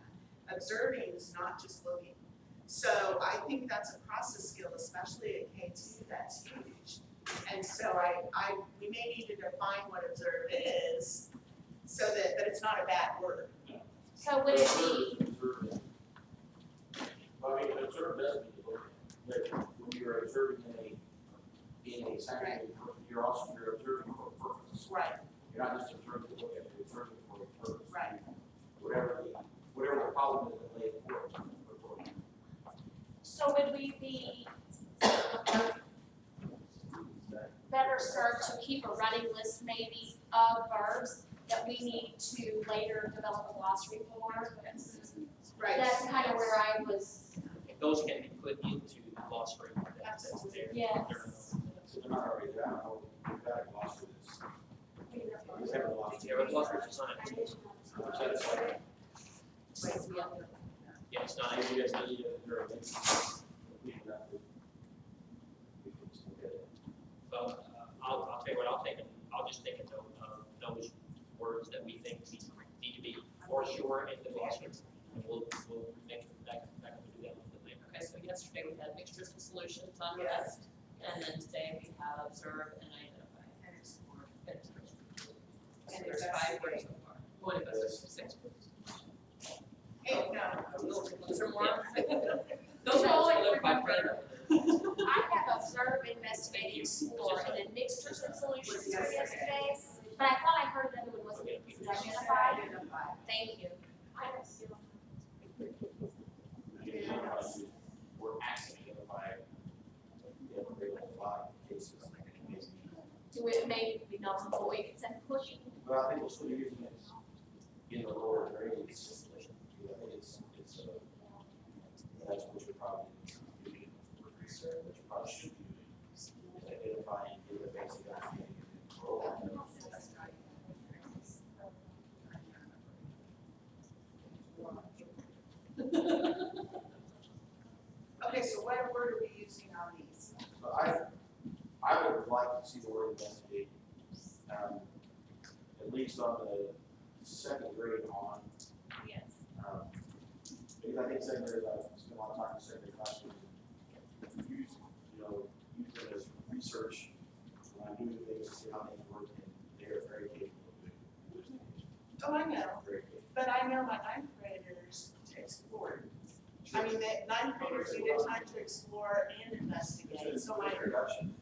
Observing is not just looking. So I think that's a process skill, especially at K2, that's huge. And so we may need to define what observe is so that, but it's not a bad word. So would it be, Well, I mean, observe doesn't mean to look, but when you're observing in a scientific, you're observing for a purpose. Right, You're not just observing to look at it, you're observing for a purpose. right. Whatever the problem is that laid for it. so would we be better served to keep a running list maybe of verbs that we need to later develop a glossary for? Right. That's kind of where I was, If those can be put into the glossary, that's there. yes. So they're not already there, I don't know, we've got a glossary that's, we have a glossary. Yeah, but glossary for science. So it's like, Yeah, it's not. maybe it's not even, there are things we can have to, we can just look at it. Well, I'll tell you what, I'll just take a note of those words that we think need to be for sure in the glossary. And we'll make that do that a little bit later. Okay, so yesterday we had mixtures and solutions on the Yes. list, and then today we have observe and identify. And explore. And express. So And there's 5 words so far. What if there's 6 words? Hey, no. Those are more. Those are all Those by prayer. I have observed, investigate, explore, and then mixtures and solutions for yesterday. But I thought I heard another one was identify. Identify. Thank you. We're actually identifying, yeah, we're able to lot of cases, like it may be. Do it maybe we not avoid it and pushing? But I think we're still using it in the lower grades. I think it's, that's what you're probably doing for research, what you probably should be doing, is identifying, give a basic understanding of the role. Okay, so what word are we using on these? So I would like to see the word investigate, at least on the second grade on. Yes. Because I think second grade, I spent a lot of time in second grade classroom, use it as research, when I'm doing things, to see how things work, and they're very capable of doing investigation. Oh, I know, Very capable. but I know my ninth graders explored. I mean, the ninth graders needed time to explore and investigate, so my, Introduction.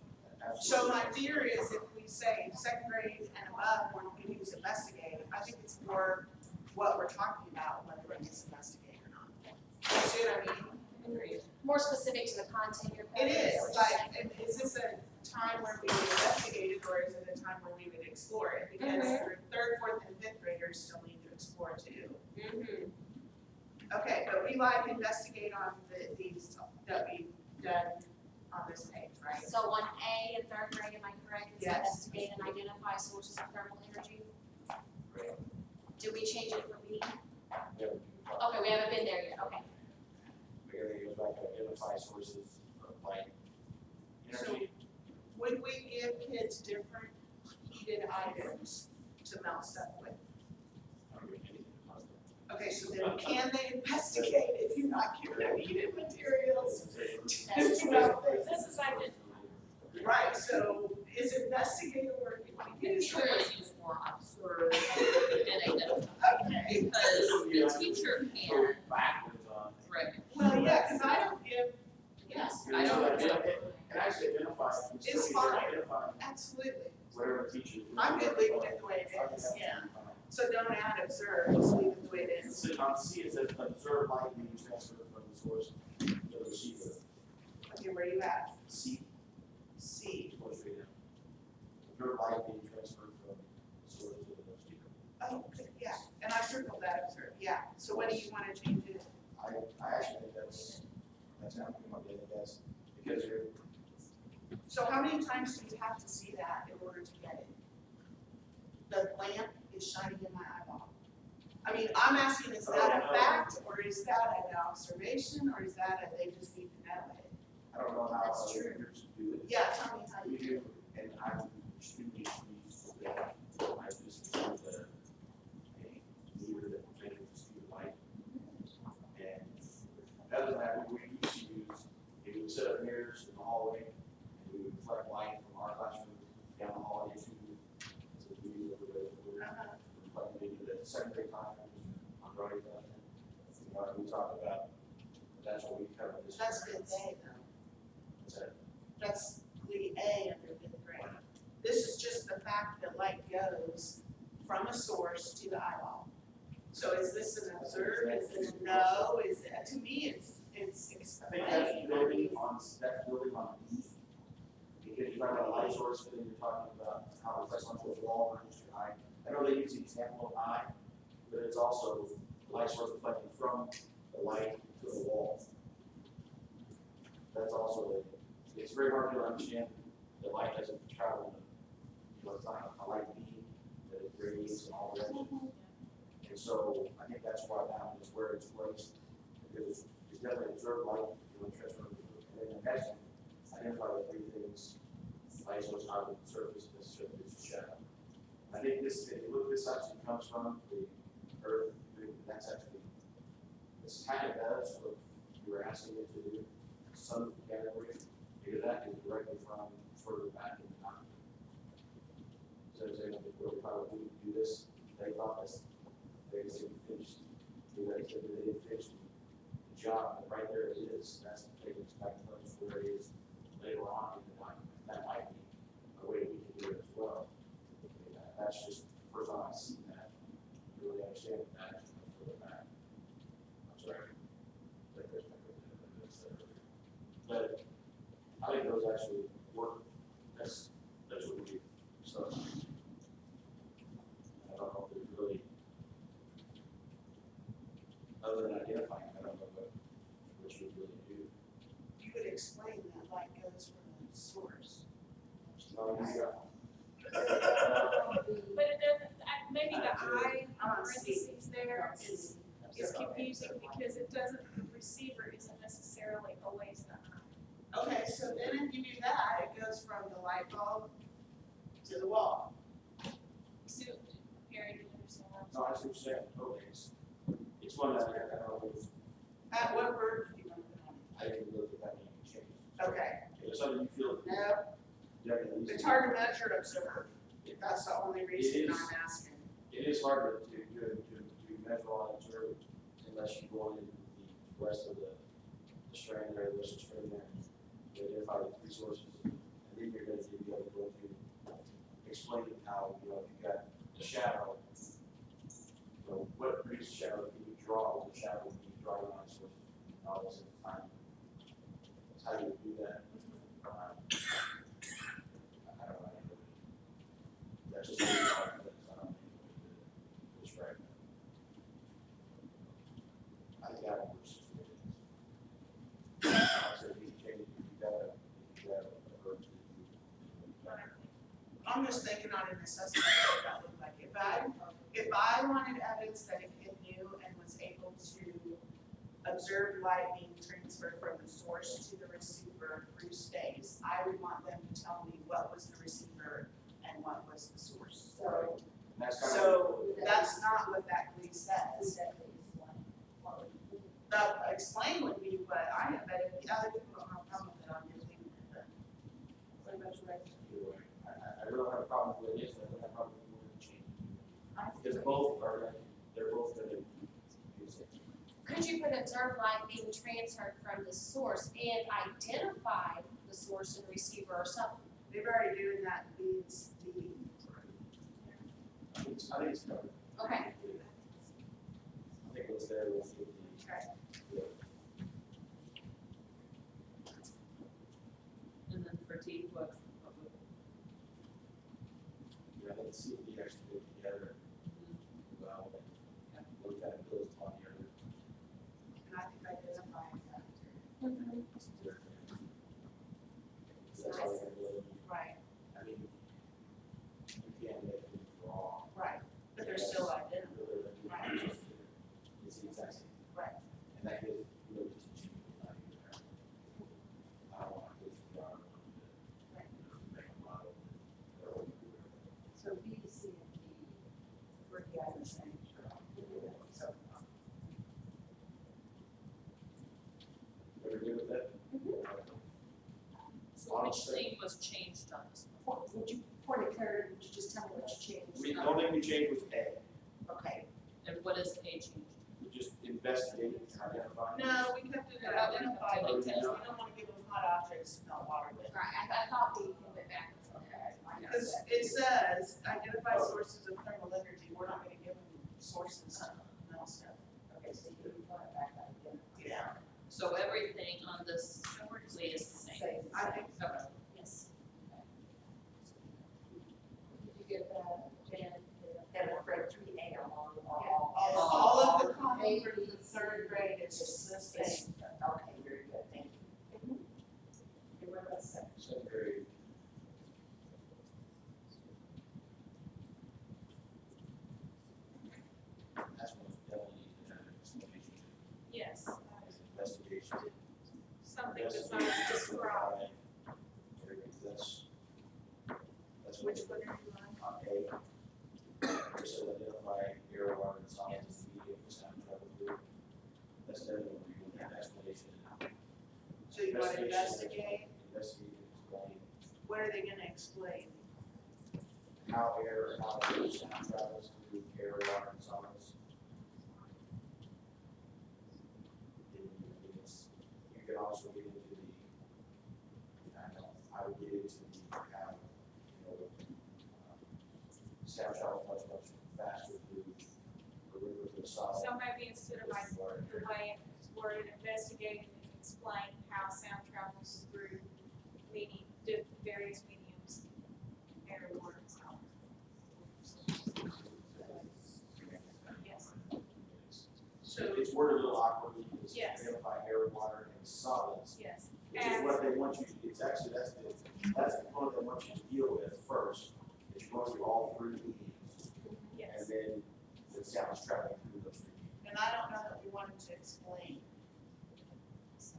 so my fear is if we say second grade and above, when we use investigate, I think it's more what we're talking about, whether it is investigate or not. You see what I mean? More specific to the content you're. It is, like, is this a time where we would investigate it, or is it a time where we would explore it? Because third, fourth, and fifth graders still need to explore too. Okay, but we like investigate on these that we've done on this page, right? So on A in third grade, am I correct? It's Yes. investigate and identify sources of thermal energy. Did we change it for B? Okay, we haven't been there yet, okay. Because it goes back to identify sources of light, energy. Would we give kids different heated items to melt stuff with? I don't know anything about that. Okay, so then can they investigate if you're not giving them heated materials? That's You know, This is like, right, so is investigate a word we use? sure is used more observe and identify, Okay, because the teacher Go can, backwards on. right, well, yeah, because I don't give, yes, I don't, And actually identify, It's fine. identify absolutely. whatever the teacher. I'm good leaving it the way it is, yeah. So don't add observe, just leave it the way it is. So on C, it says observe light being transferred from the source to the receiver. Okay, where you at? C, C. what's right now. Observe light being transferred from the source to the receiver. Oh, okay, yeah, and I circled that observe, yeah. So what do you want to change it? I actually think that's how I'm coming up with it, that's, Because you're, So how many times do you have to see that in order to get it? The lamp is shining in my eyeball. I mean, I'm asking, is that a fact, or is that an observation, or is that a, they just need to know it? I don't know how That's other true. groups do it. Yeah, tell me how We you do. do, and I'm extremely pleased with that. I just received a meter that measures the speed of light. And other than that, we used to use, we would set up mirrors in the hallway, and we would reflect light from our classroom down the hallway to the views of the reflecting into the secondary classroom on Friday classroom. You know, we talked about, that's what we covered this. That's good A though. What's that? That's the A under fifth grade. This is just the fact that light goes from a source to the eyeball. So is this an observe, is it a no, is it, to me, it's I think that's explaining. building on E. Because you're talking about light source, but then you're talking about how it reflects onto a wall versus your eye. I know they use the example of eye, but it's also the light source reflecting from the light to the wall. That's also, it's very hard to understand, the light doesn't travel, it's not a light beam that it radiates in all directions. And so I think that's why that is where it's placed, because it's definitely observed light, you know, transfer, and then the next one, identify the three things, light source, out of the surface, the surface, shadow. I think this, if you look, this actually comes from the earth, that's actually, this kind of does what you were asking it to do, some category, because that is directly from further back in time. So they probably didn't do this, they thought this, they just didn't finish, they didn't finish the job, but right there it is, that's taking us back to where it is later on in the document. That might be a way we can do it as well. That's just the first time I've seen that, really understand that, further back. I'm sorry. But I think those actually work, that's what we do, so. I don't know if there's really, other than identifying, I don't know what you really do. You would explain that light goes from the source. No, you got, But it doesn't, maybe the I parentheses there is confusing because it doesn't, the receiver isn't necessarily always the I. Okay, so then if you do that, it goes from the light bulb to the wall. So, Harry, do you understand what I'm saying? no, I see what you're saying, okay, it's one that I don't know, At what word do you want to put on it? I didn't look at that many changes. Okay, If it's something you feel, no, definitely. it's hard to measure observe. That's the only reason I'm asking. It is hard to measure on and observe unless you go into the rest of the strand there, the rest of the string there, to identify the three sources. And then you're going to be able to go through explaining how, you know, if you've got the shadow, you know, what produces shadow, can you draw the shadow, can you draw line sources, and all this at the time. That's how you do that. I don't know. That's just really hard, but I don't think to describe that. I think that one works. So you can change, you gotta a verb to I'm just thinking on an assessment, what that look like. If I wanted evidence that a kid knew and was able to observe light being transferred from the source to the receiver through space, I would want them to tell me what was the receiver and what was the source. So, that's kind of. so that's not what that police says. Explain would be what I have, but if the other people don't have a problem with it, I'm just leaving it. But what about your right? Either way, I really don't have a problem with it, I don't have a problem with the change. Because both are, they're both gonna use it. Could you put observed light being transferred from the source and identify the source and receiver or something? They're already doing that in B's meeting. I think it's covered. Okay. I think what's there was the. And then for T, what would, Yeah, let's see if we actually get together. Well, and what kind of builds on the other. And I think identifying that. you can't make it wrong. Right, but they're still identical. Right. It's the exact same. Right. And that gives, you know, just cheap, not even there. I don't want to put you down. Right. Make a model. They're all good. So B, C, and D, we're getting the same. So, Everybody good with that? So which thing was changed on this one? Would you, point of clarity, would you just tell me what you changed? The only thing we changed was A. Okay. And what is A changed? We just investigated and identified. No, we kept it identified because we don't want to give them hot objects to melt water with. Right, I thought we went back. okay, I got Because that. it says, identify sources of thermal energy, we're not gonna give them sources of melt stuff. Okay, so you want it back out again. Yeah. So everything on this list is the same. Same. I think so. Yes. Did you get that, Jan? And we're for 3A along with all. All of the common for the third grade is just the same. Okay, very good, thank you. Okay, what about second? Second grade. That's what definitely needs to have an explanation. Yes, Investigation. something besides describe. Very good, that's. Which one are you on? On A. Just identify air, water, and solids in the medium for sound travel through. That's definitely where you have explanation. So you want to investigate, Investigate and explain what are they gonna explain? how sound travels through air, water, and solids. You can also get into the, I would get into the, how, sound travels much faster through the solids. So maybe instead of like the way it's worded, investigate and explain how sound travels through various mediums, air, water, and solid. Yes. So, It's worded a little awkwardly, because Yes. identify air, water, and solids, Yes. which is what they want you to, it's actually, that's the component they want you to deal with first, is you're going through all three mediums, and Yes. then the sound is traveling through those three mediums. and I don't know that we wanted to explain.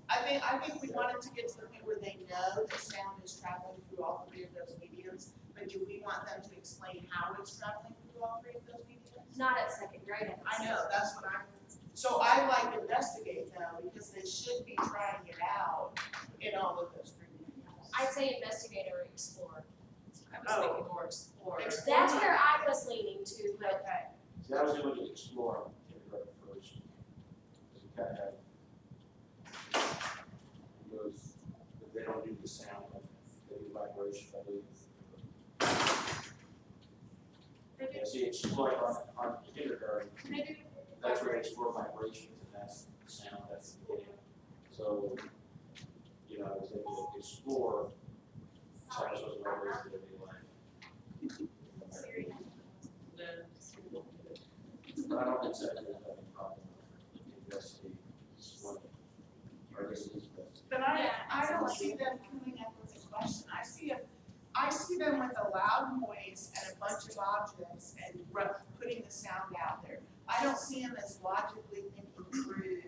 I think we wanted to get to the point where they know the sound is traveling through all three of those mediums, but do we want them to explain how it's traveling through all three of those mediums? Not at second grade. I know, that's what so I like investigate though, because they should be trying it out in all of those three mediums. I'd say investigate or explore. I was thinking more explore. That's where I was leaning to, but Okay, See, I was able to explore kindergarten first, because you kind of have, those, but they don't do the sound, they do vibration, I believe. Yeah, see, explore on kindergarten, They do. that's where they explore vibrations, and that's the sound, that's the beginning. So, I was able to explore sounds of vibrations that they like. But I don't think that there's any problem with investigating what, or this is best. but I don't see them coming up with a question, I see them with a loud noise and a bunch of objects and putting the sound out there. I don't see them as logically thinking through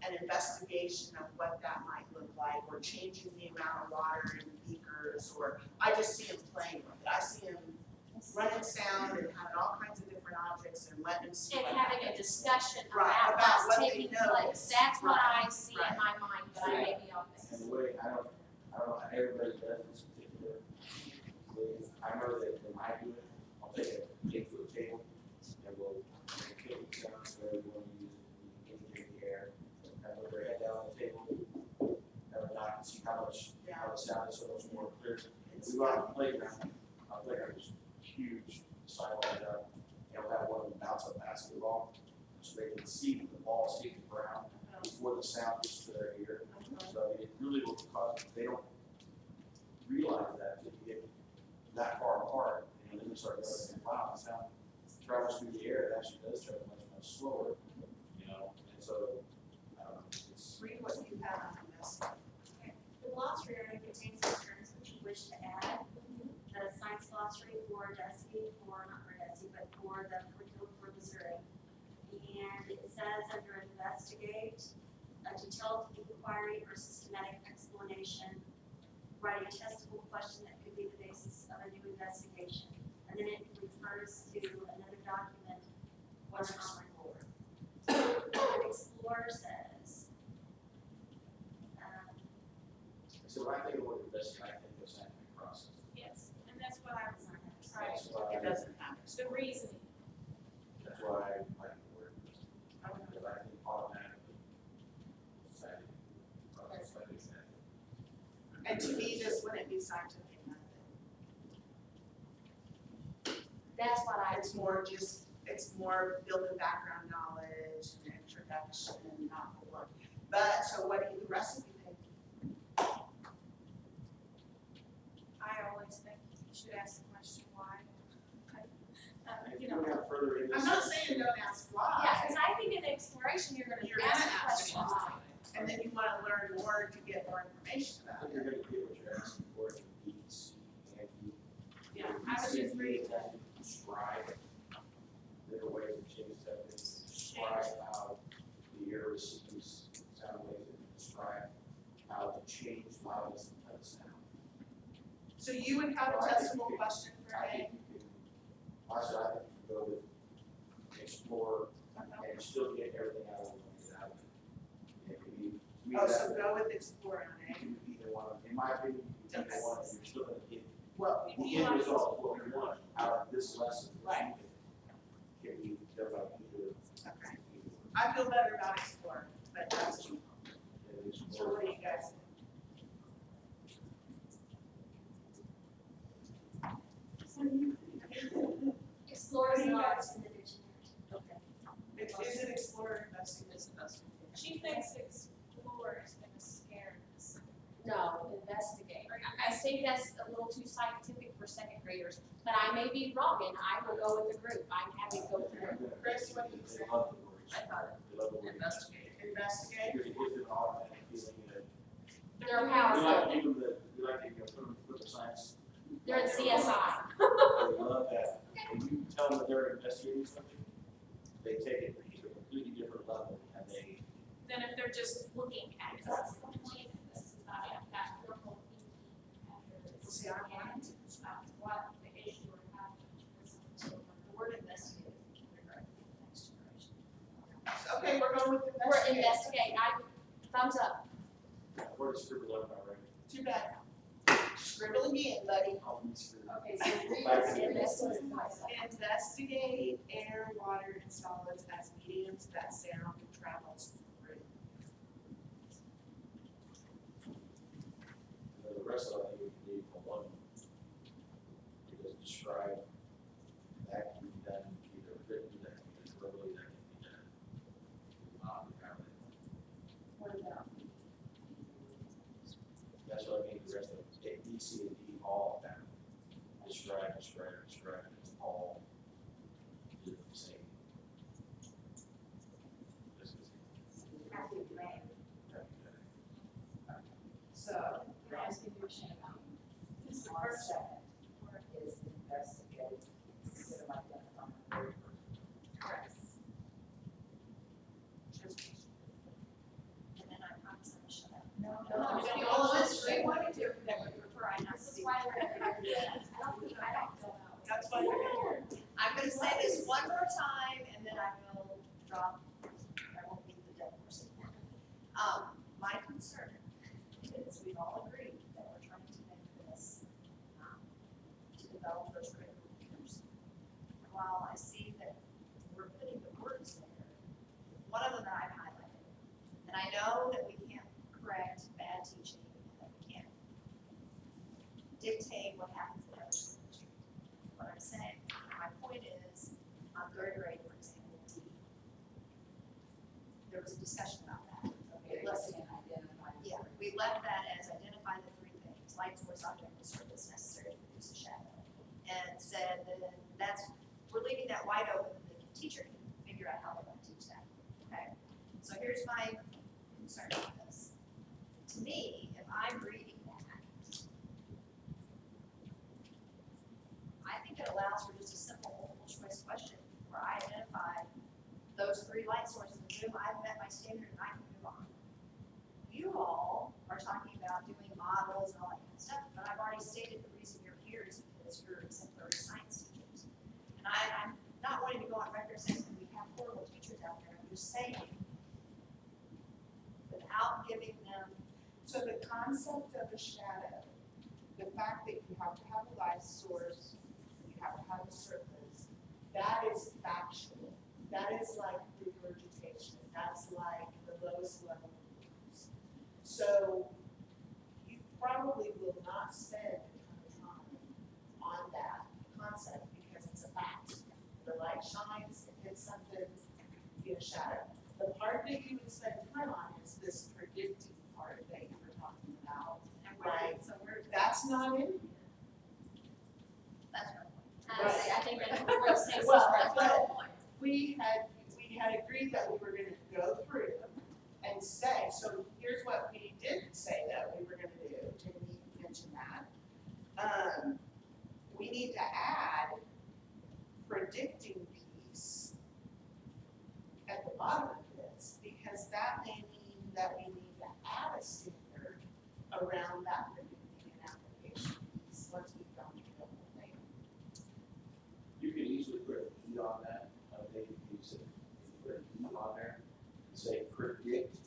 an investigation of what that might look like, or changing the amount of water in beakers, or, I just see them playing with it. I see them running sound and having all kinds of different objects and letting them see and what having a happens. discussion Right, about about what's what they taking know. place. That's what Right, I see in my mind, but I may be off base. And the way, I don't know how everybody does this particular way. I know that when I do it, I'll take a 8-foot table, and we'll make it sound, so everyone uses the air, and put their head down on the table, have a knock and see how the sound is so much more clear. We go out on the playground, our playground is huge, sidewalk out, and we'll have one of them bounce a basketball, so they can see the ball hit the ground before the sound gets to their ear. So it really will cause, they don't realize that until you get that far apart, and then they start going, wow, the sound travels through the air, it actually does travel much slower, and so, it's. Read what you have on this. The glossary already contains the terms that you wish to add. The science glossary for not Bardessi, but for the curriculum for Missouri. And it says under investigate, a detailed inquiry or systematic explanation, write a testable question that could be the basis of a new investigation. And then it refers to another document, what's on my board. Explore says, So when I think of what investigate, I think of scientific process. Yes, and that's what I was trying That's to, why, It doesn't happen. the reasoning. that's why I like the word investigate. Because I think automatically, scientific process, I think that. And to me, this wouldn't be scientific method. That's what I, It's more just, it's more building background knowledge and introduction, not the work. But, so what do you, the rest of you think? I always think you should ask the question why. And if You you know, have further in this. I'm not saying don't ask why. yeah, because I think in exploration, you're gonna You're ask gonna ask questions. why. And then you wanna learn more to get more information I about think it. you're gonna get what you're asking for, it's B, C, and D. Yeah, I was just reading that. Describe, there are ways of changing stuff, describe how the air receives sound waves, and describe how to change loudness of sound. So you would have a testable question for I A? think you can, also, I think you can go with explore, and you still get everything out of it, out of it. It could be, to me, Oh, that so go with explore on A. would be either one, in my opinion, you can either one, you're still gonna get Well, the end result of what we want out of this lesson. Right. Can be done by either. okay. I feel better about explore, but that's, so what do you guys think? explore is not in the dictionary. Is it explore or investigate? It's investigate. She thinks explore is gonna scare us. no, investigate. I think that's a little too scientific for second graders, but I may be wrong, and I will go with the group. I'm happy to go with the group. Chris, what do you say? They love the words. I thought They love the words. investigate. Investigate? Because it gives them an automatic feeling that. They're We powerful. like, even the, we like to, put the science. They're in CSI. They love that. When you tell them that they're investigating something, they take it to a completely different level, and they, Then if they're just looking at it. That's the point of this, is not that formal thinking See, I want to. about what the issue or happening with some children. The word investigate is kindergarten for the next generation. Okay, we're going with We're investigate. investigating. Thumbs up. we're just scribbled up already. Too bad. Scribble again, buddy. All these are- Okay, so Investigate air, water, and solids as mediums that sound travels through. The rest of it, I think we can leave alone. Because describe, that can be done, either written, that can be done verbally, that can be done. Non-verbally. What about? That's what I mean, the rest of it, A, B, C, and D, all of that. Describe, and it's all the same. This is. So, we're asking you, Shannon, It's the on first second, is investigate instead of identifying the third person. correct. And then I promise I'm gonna shut up. No, all of us, we wanted to, that would prefer I not This is speak. why we're here. I don't know. That's why we're here. I'm gonna say this one more time, and then I will drop, I won't beat the dead horse again. My concern is we've all agreed that we're trying to make this, to develop those critical leaders. While I see that we're putting the words there, one of them that I've highlighted, and I know that we can't correct bad teaching, and that we can't dictate what happens in other schools. What I'm saying, my point is, on third grade, for example, D, there was a discussion about that. Okay, let's say identify. Yeah, we left that as identify the three things, light source, object, and surface necessary to produce a shadow. And said that that's, we're leaving that wide open, the teacher can figure out how they're gonna teach that, okay? So here's my concern with this. To me, if I'm reading that, I think at 11th allows for just a simple multiple choice question where I identify those 3 light sources and boom, I've met my standard and I can move on. You all are talking about doing models and all that kind of stuff, but I've already stated the reason you're here is because you're exemplary science teachers. And I'm not wanting to go on record saying that we have horrible teachers out there, I'm just saying, without giving them. So the concept of a shadow, the fact that you have to have a light source, you have to have a surface, that is factual. That is like regurgitation. That's like the lowest level blues. So you probably will not spend a ton of time on that concept because it's a fact. The light shines, it hits something, you get a shadow. The part that you would spend time on is this predicting part that you were talking about. Right. So we're, That's not in here. that's my point. Right. I think that's where Stacy's Well, right. That's my whole point. We had agreed that we were gonna go through and say, so here's what we did say that we were gonna do, Tiffany mentioned that. We need to add predicting piece at the bottom of this, because that may mean that we need to add a standard around that predicting and application piece, once we've gone through the whole thing. You can easily put a key on that, maybe you said, put a key on there and say predict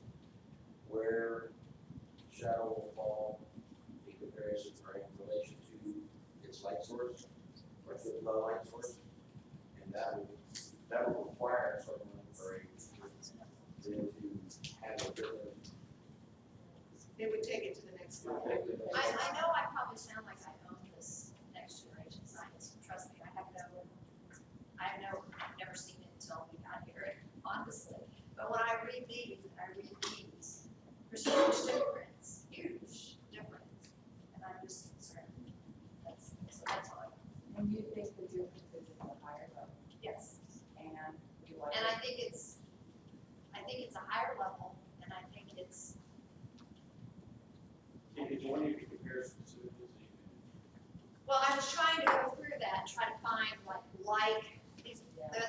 where shadow will fall in comparison or in relation to its light source, or to the light source. And that will require someone or a then to have a different. It would take it to the next level. I know I probably sound like I own this next generation science, trust me, I've never seen it until we got here, honestly. But when I read these, there's huge difference, and I'm just concerned. That's all I know. And you think the difference is at a higher level, Yes, and you like. and I think it's a higher level, and I think it's, If one you can compare specifically, well, I was trying to go through that and try to find these,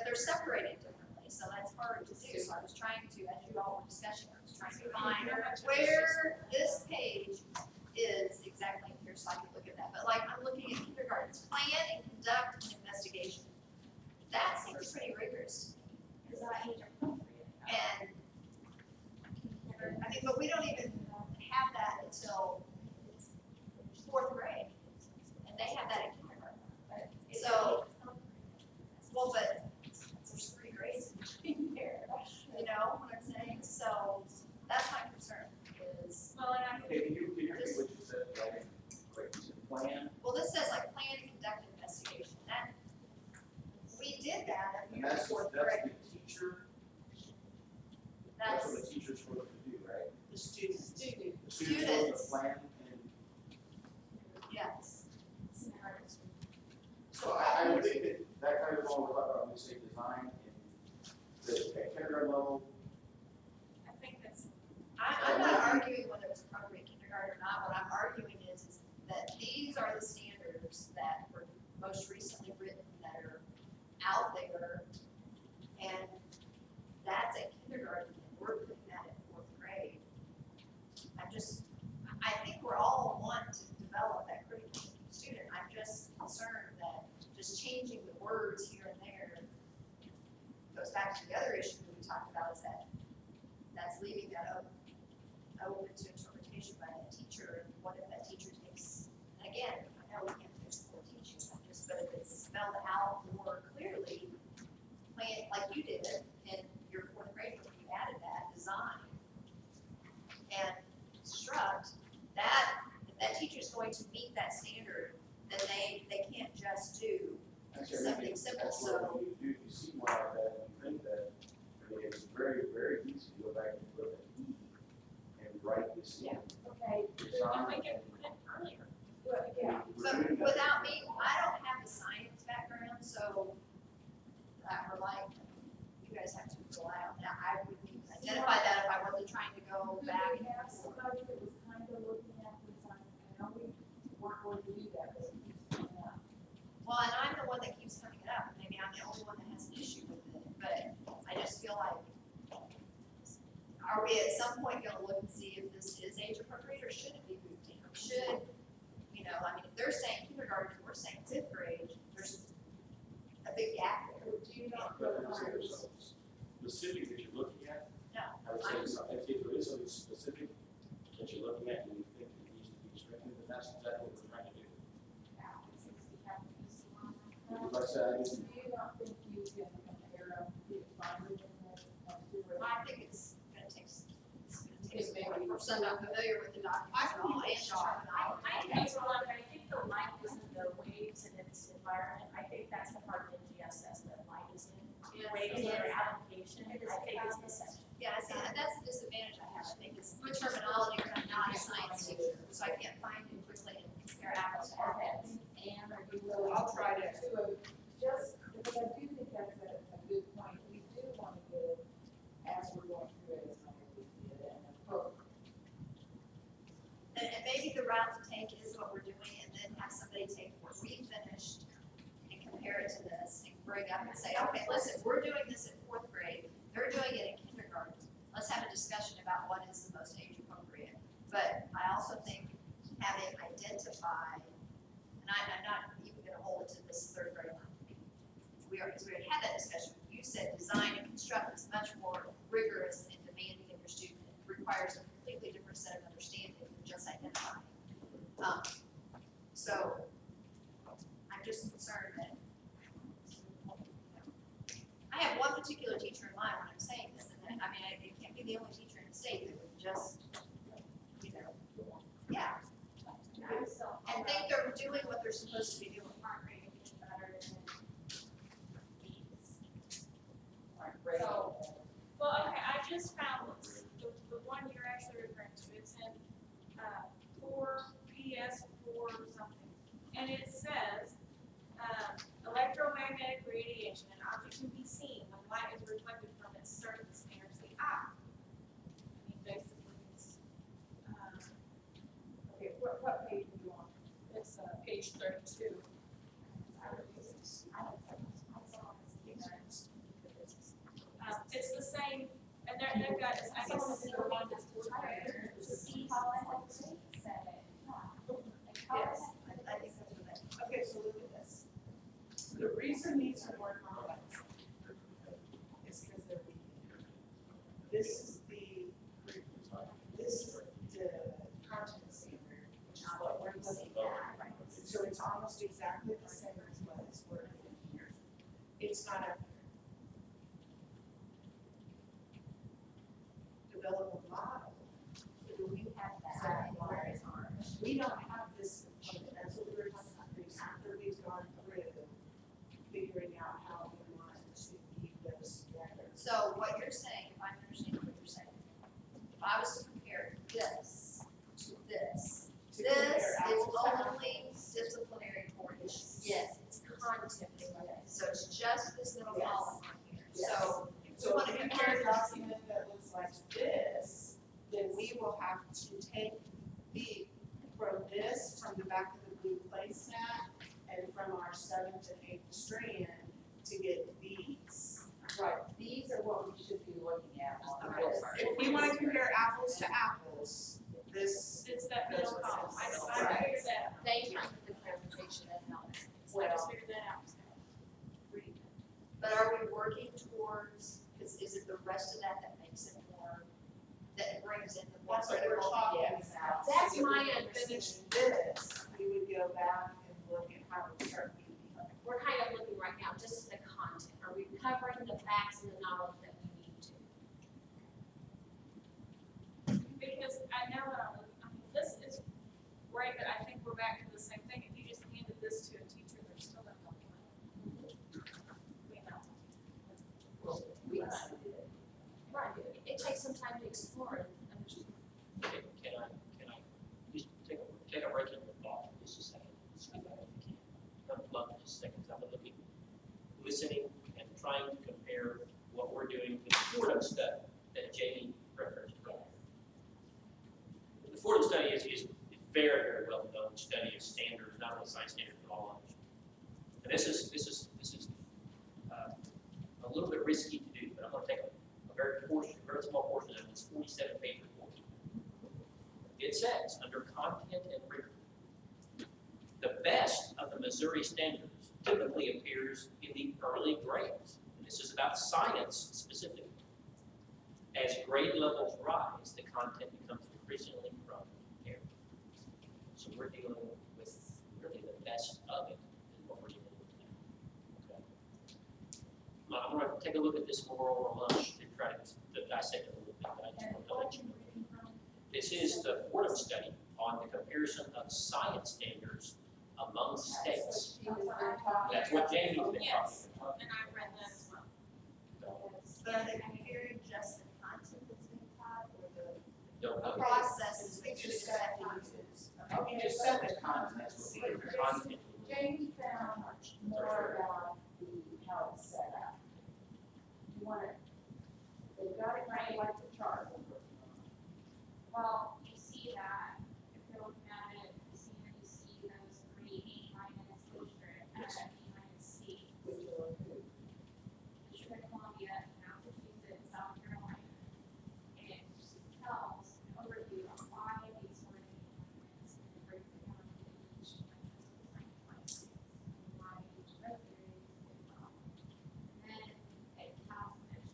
they're separated differently, so that's hard to do. So I was trying to, as you all were discussing, I was trying to find where this page is exactly here so I can look at that. But like, I'm looking at kindergartens, plan and conduct an investigation. That seems pretty rigorous. Is that age appropriate? And I mean, but we don't even have that until 4th grade, and they have that in kindergarten. So, well, but there's 3 grades in there, you know what I'm saying? So that's my concern is, Well, and I okay, can you repeat what you said, like, you said plan, well, this says like plan and conduct an investigation. That, we did that and in that's 4th the grade. teacher, That's what the teacher's supposed to do, right? The student. The student's supposed to plan and. yes. So I would think that kind of all about, we say design and the at kindergarten level, I think that's, I'm not arguing whether it's appropriate kindergarten or not. What I'm arguing is that these are the standards that were most recently written that are out there. And that's at kindergarten, and we're putting that in 4th grade. I think we're all want to develop that critical thinking student. I'm just concerned that just changing the words here and there goes back to the other issue that we talked about, is that's leaving that open to interpretation by that teacher. And what if that teacher takes, and again, I know we can't fix poor teaching, but if it's spelled out more clearly, plan like you did in your 4th grade when you added that design and instruct, if that teacher's going to meet that standard, then they can't just do something simple. that's So what you see one like that, and you think that, I mean, it's very, very easy to go back and put an E and write this in. Okay, I Design think it and- put it earlier. well, yeah, we're But doing that. without me, I don't have the science background, so we're like, you guys have to rely on that. I would identify that if I wasn't trying to go back. we have somebody that was kind of looking at design, I know we weren't going to do that, but he's coming up. Well, and I'm the one that are we at some point gonna look and see if this is age appropriate, or should it be moved in? Or should, you know, I mean, if they're saying kindergarten, and we're saying fifth grade, there's a big gap there. Do you not? But is there something specific that you're looking at? No. I would say something, if there is something specific that you're looking at, and you think it needs to be strengthened, then that's exactly what we're trying to do. Like I said, I just, Do you not think you can compare them, you can find them in the, I think it's gonna take some more, for some not familiar with the documents at all, and terminology. I think it's a lot, but I think the light is in the waves and its environment, I think that's the part of NGS says that light is in. Waves it or is. application, I think is the section. Yeah, see, and that's the disadvantage I have, I think, is with terminology, because I'm not a science teacher, so I can't find it quickly and compare apples to apples. and are you So I'll try to. Just, because I do think that's a good point, we do want to give, as we're going through it, as long as we did, an approach. And maybe the route to take is what we're doing, and then have somebody take what we finished and compare it to this, and bring up and say, okay, listen, we're doing this in fourth grade, they're doing it in kindergarten. Let's have a discussion about what is the most age appropriate. But I also think having identified, and I'm not even gonna hold it to this third grade line. Because we already had that discussion. You said design and construct is much more rigorous and demanding of your student. It requires a completely different set of understanding than just identifying. So I'm just concerned that I have one particular teacher in mind when I'm saying this, and then, I mean, it can't be the only teacher in the state that would just, you know, yeah, and think they're doing what they're supposed to be doing. So, well, okay, I just found this, the one you're actually referring to, it's in, 4PS4 something. And it says, electromagnetic radiation, an object can be seen when light is reflected from its surface enters the eye. I mean, basically, it's, Okay, what page are you on? it's, page 32. It's the same, and they've got, I guess, the one that's higher. Yes, I think that's what that. Okay, so look at this. The reason these are more complex is because they're reading. This is the content standard, which is what we're looking at. So it's almost exactly the same as what is worded in here. It's not a develop a model. Do we have that? We don't have this component, that's what we were talking about, after we've gone through figuring out how we want to keep those together. So what you're saying, if I'm understanding what you're saying, if I was to compare this to this, To this compare is apples to only disciplinary for issues. Yes, it's content. So it's just this little Yes. column on here. Yes. So So want if to you compare compare a document that looks like this, then we will have to take from the back of the blue placemat and from our 7th and 8th strand to get these. Right, these are what we should be looking at on this. If we want to compare apples to apples, this, It's that middle column, I figured that out. Thank you for the clarification, that helps. I just figured that out. But are we working towards, is it the rest of that that makes it more, that brings in the more that's what we're critical? talking Yes. about. That's If we my can finish this, we would go back and look at how to start meeting. We're kind of looking right now just at the content. Are we covering the facts and the knowledge that we need to? Because I know that I mean, this is great, but I think we're back to the same thing. If you just handed this to a teacher, they're still not going to know. We know. Right. It takes some time to explore and understand. Can I just take a break in the thought for just a second? Speak out if you can. Not long, just a second, 'cause I'm looking, listening and trying to compare what we're doing with the Fordham study that Jamie referenced. The Fordham study is very, very well known study of standards, not only science standards, but all others. And this is a little bit risky to do, but I'm going to take a very small portion of it. It's 46 Missouri standards typically appears in the early grades. And this is about science specifically. As grade levels rise, the content becomes increasingly prone to error. So we're dealing with really the best of it is what we're dealing with now. Okay. I'm going to take a look at this more over lunch to try to dissect it a little bit. But I just want to let you know. This is the Fordham study on the comparison of science standards among states. That's what Jamie's been talking Yes. about. And I read that as well. But are they comparing just the content that's being taught or Don't the know. processes that It's you're just studying? Okay, just set the content. Content. Jamie found more about how it's set up. You want it, they've got it kind of like the chart we're working on. Well, you see that, if you're looking at it, you see those three A minus district, A minus C. Which are who? District of Columbia, Massachusetts, South Carolina. And it just tells an overview of why these were the amendments and it breaks it down into each like why each growth area is good well. And then it has next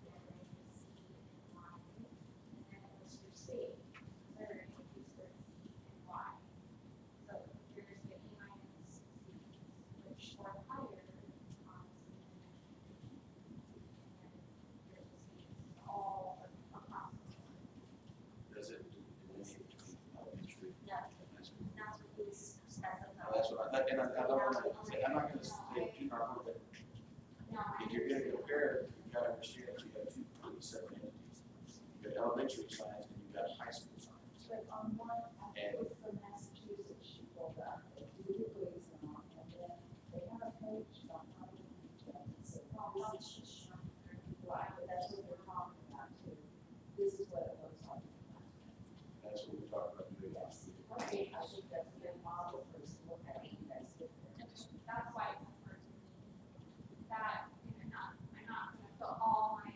generation science and why. And then it was your state, Missouri, you start C and Y. So there's the A minus C, which score higher on C and next generation. And then there's the all across the board. Does it delineate between elementary No. and high school? That's what these specify. That's what I thought, and I don't want to say, I'm not gonna say too hard, but No, I if you're gonna compare, you've got to understand that you have two completely separate entities. You've got elementary science and you've got high school science. But on one, I think it's the Massachusetts she pulled up, they do the quiz and all, and then they have a page on how to do it. So, well, this is just showing why, but that's what they're talking about too. This is what it looks like. That's what we're talking about doing last week. Okay, I think that's a good model for us to look at, you guys get there. that's why it's important to me that, you know, I'm not gonna put all my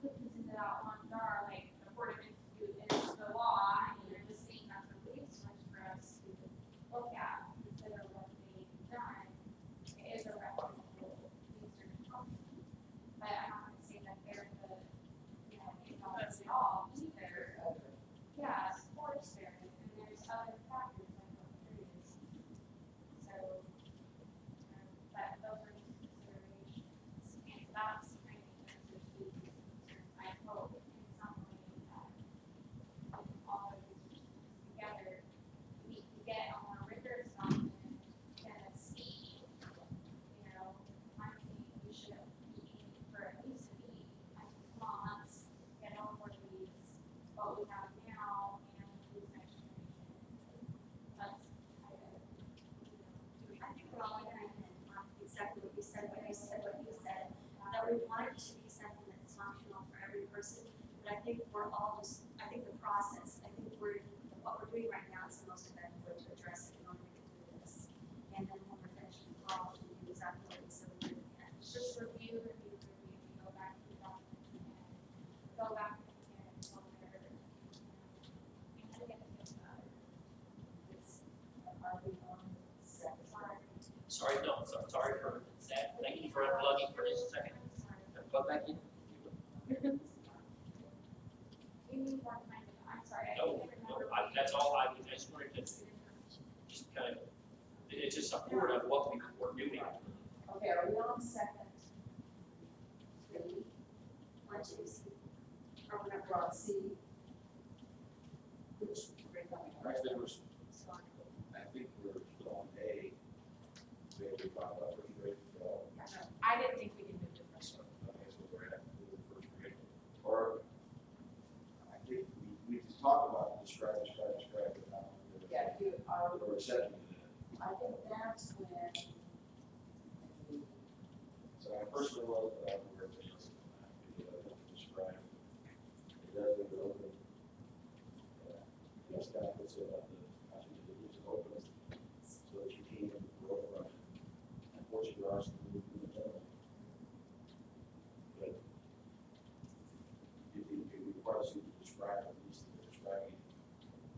cookies into that one jar, like the Fordham Institute is the law, and you're just saying that's a resource for us to look at, consider what they've done. It is a reputable research company, but I'm not gonna say that they're the, you know, it's all either. Yeah, sports there, and there's other factors like what there is. So, but those are just considerations, and that's kind of the answer to these concerns, I hope, in some way that all of these pieces together, we can get a more rigorous document and see, you know, I think we should be aiming for at least a B, I think, come on, let's get over these, what we have now and these next generation. Let's kind of, you know, do it. I think we're all in agreement on exactly what you said, that we want it to be something that's functional for every person. But I think we're all just, I think the process, I think what we're doing right now is the most effective way to address it in order to get through this. And then when we're finished, we'll all do exactly what we said we were doing. It's just review, go back to the document and go back and go there. And kind of get to think about it. It's, are we on second? Sorry, no, sorry for that. Thank you for unplugging for just a second. Plug back in. You need more time, I'm sorry, I No, can't no, remember. that's all I just wanted to just kind of, it's just support of what we were doing. Okay, are we on second? Three, One, two, C. or we're on C? Which, we're going on. Actually, we're, So on. I think we're still on A. We talked about first grade, I didn't think we could move to first grade. okay, so we're at first grade. Or, I think we just talked about describe, but now Yeah, you are, we're accepting that. I think that's when. So I personally love that word that is, describe. It doesn't open. Yes, that puts it at the, I think it leaves it open so that you can grow from it. Unfortunately, there are some movement in general. But it requires you to describe, at least describing.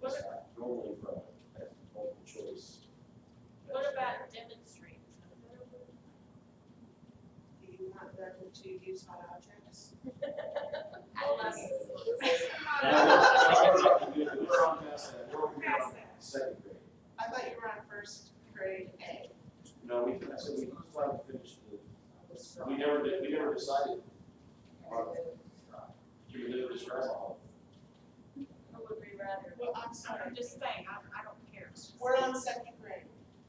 It's not normally from a multiple choice. What them to use hot objects? We're on past that, we're on second grade. I thought you were on first grade A. No, I said we still haven't finished we never decided. You never described all Who would we rather? Well, I'm sorry, I'm just saying, I don't care. It's just- we're on second grade.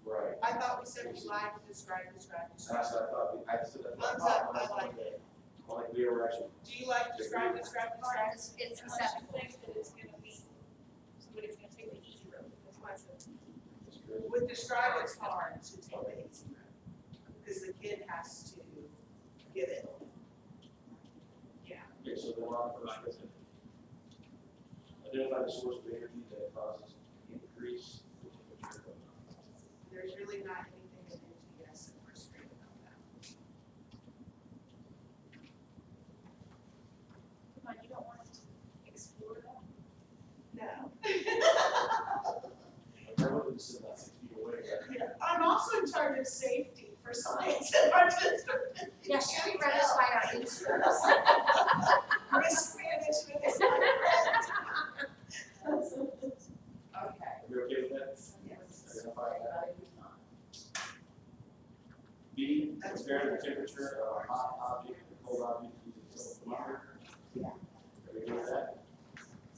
Right. I thought we said we liked describe. And that's what I thought, I said that. Thumbs up, I like it. Like we were actually. Do you like describe? It's Unless acceptable. you think that it's gonna be, somebody's gonna take the easy road, that's why I said. With describe, it's hard to take the easy route, because the kid has to get it. Yeah. Okay, so then on first grade. Identify the source of energy that causes increase. There's really not anything in NGS in first grade about that. Come on, you don't want to explore that? No. I wanted to sit about 6 feet away. Yeah, I'm also in charge of safety for science in our district. Yeah, she read us by our insurance. Risk management is my friend. Okay. You okay with that? Yes. Identify that. Anybody who's not? B, compare the temperature of a hot object and a cold object using a thermometer. Yeah. Are we good with that?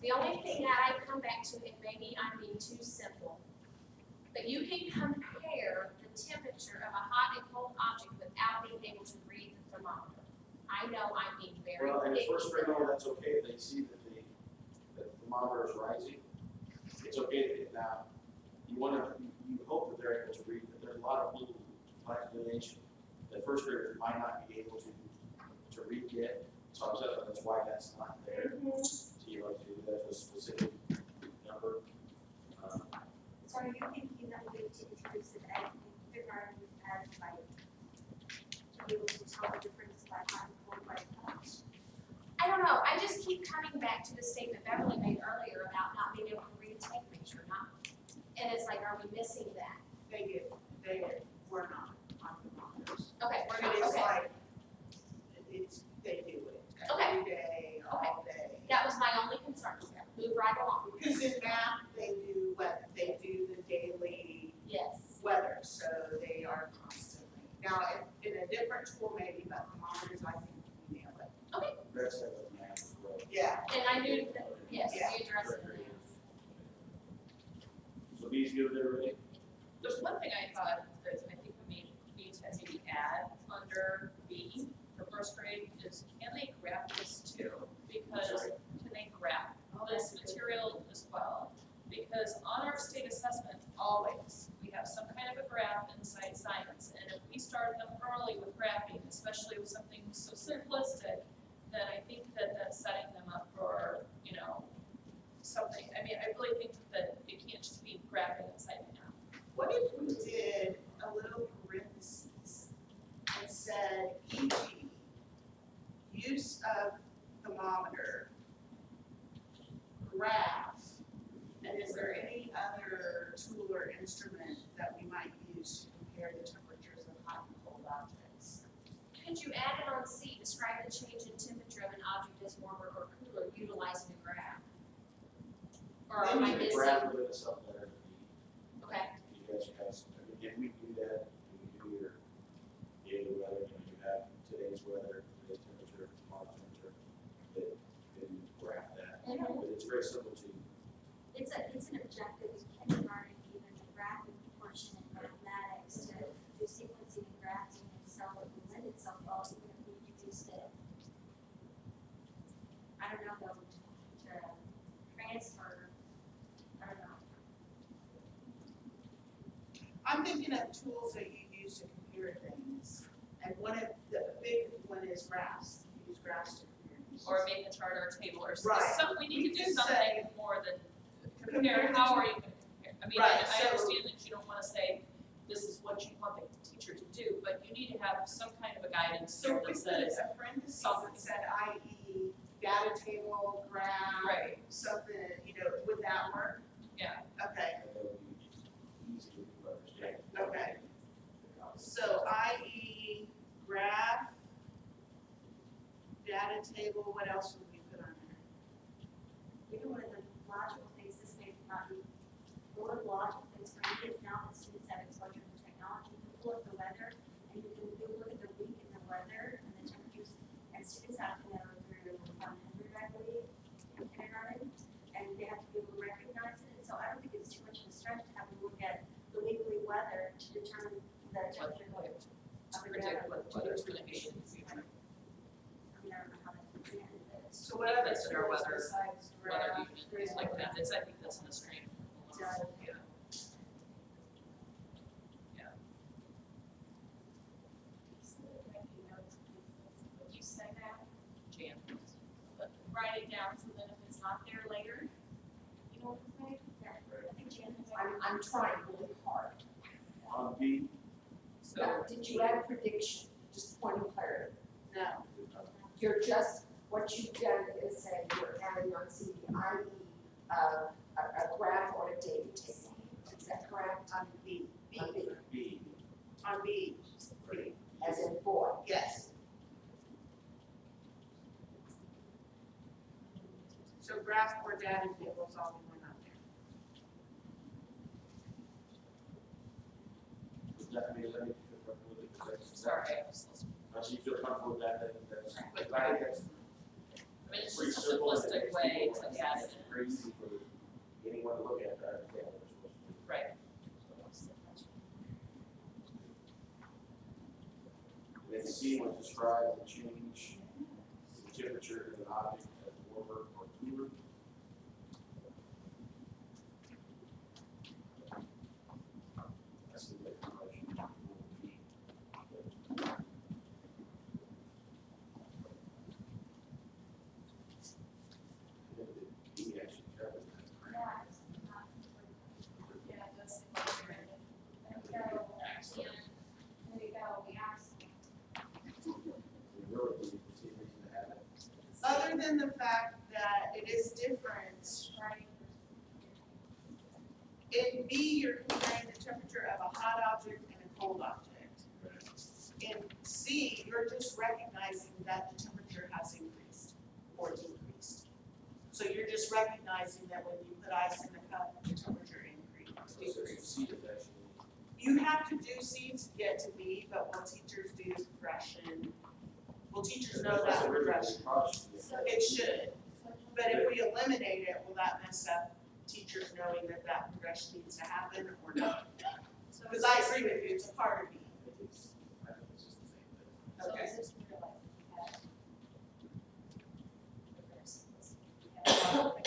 The only thing that I come back to, and maybe I'm being too simple, but you can compare the temperature of a hot and cold object without being able to read the thermometer. I know I'm being very Well, in the first grade, particular. no, that's okay, they see that the thermometer is rising. It's okay, now, you hope that they're able to read, but there's a lot of little explanation that first graders might not be able to read yet. So I'm saying that's why that's not there. So you like to do that with a specific number. So are you thinking that we need to introduce an egg in kindergarten as like, to be able to tell the difference by hot and cold by touch? I don't know, I just keep coming back to the statement Beverly made earlier about not being able to read a temperature, and it's like, are we missing that? They were not on the monitors. Okay, we're not, It is okay, like, they do it every day, all day. that was my only concern, move right along. Because in math, they do the daily Yes. weather, so they are constantly. Now, in a different school maybe, but monitors, I think we nail it. That's that with math as well. Yeah. And I knew that, yes, Yeah. we addressed it. So B's good there, Ray? There's one thing I thought that I think we need to maybe add under B for first grade is, can they graph this too? Because, can they graph this material as well? Because on our state assessment, always, we have some kind of a graph inside science. And if we start them early with graphing, especially with something so simplistic, then I think that that's setting them up for, something. I mean, I really think that it can't just be graphing inside the app. What if we did a little parentheses and said, e.g., use of thermometer, graph, and is there any other tool or instrument that we might use to compare the temperatures of hot and cold objects? Could you add it on C, describe the change in temperature of an object as warmer or cooler utilizing a graph? Or am I Then you missing? can graph it in something there. Okay, You guys have, if we do that, we do your daily weather, you have today's weather, today's temperature, tomorrow's temperature, that, then you graph that. But it's very simple to, It's an objective in kindergarten, even the graphing portion in mathematics, to do sequencing and graphing in Excel would lend itself well, even if we reduced it. I don't know, though, to transfer, I don't know. I'm thinking of tools that you use to compare things, and one of the big one is graphs. You use graphs to compare things. Or make a chart or a table or Right. something. We need to do You could something say- more than Compare compare. the How two. are you going to compare? I mean, Right, I so- understand that you don't want to say, this is what you want the teacher to do, but you need to have some kind of a guidance So there if that we put says, a parenthesis something. that said, i.e., data table, graph, right, something, would that work? yeah. Okay, that would be easy to understand. Okay. so i.e. graph data table, what else would we put on there? You know, one of the logical things, this may not be, one of the logical things for me is now that students have exposure to technology, you pull up the weather, and you can look at the week and the weather and the temperatures, and students have to know through 100, I believe, in kindergarten, and they have to be able to recognize it, and so I don't think it's too much of a stretch to have them look at the weekly weather to determine the temperature of the To predict what the weather's gonna be in the future. I mean, I don't know how that fits in, but So what other That's in our tools weather- besides Weather graph? even, things like that, it's, I think that's in the stream. Yeah. Would you say that? Jan. Write it down so that if it's not there later, you know what I'm saying? I think Jan has. I'm trying really hard. On B, So, Now, did you add prediction, just point of clarity? No. You're just, what you've done is say you're adding on CD, i.e., a graph or a data table. Is that correct? On B, On B, B, on B, B, as in boy. yes. So graph or data tables, all in one up there. let me feel comfortable with it, because that's. sorry, I just, Once you feel comfortable with that, then that's, I think that's I mean, it's pretty just a simple. and it simplistic makes way people- to add it it's in. very easy for anyone to look at, to understand what they're supposed to do. Right. And then C was describe the change in temperature in an object as warmer or cooler. That's the definition of will be. D actually covers that. Yeah, it does seem like you're in it. And go, yeah, there you go, we asked. We really need to see a reason to have it. Other than the fact that it is different, Right. in B, you're comparing the temperature of a hot object and a cold object. In C, you're just recognizing that the temperature has increased or decreased. So you're just recognizing that when you put ice in the cup, the temperature increased, decreased. C is actually. You have to do C to get to B, but what teachers do is progression. Well, teachers know that progression. It should, but if we eliminate it, will that mess up teachers knowing that that progression needs to happen or not? Because I agree with you, it's a part of me. I think it's just the same thing. So Okay. is this more like we have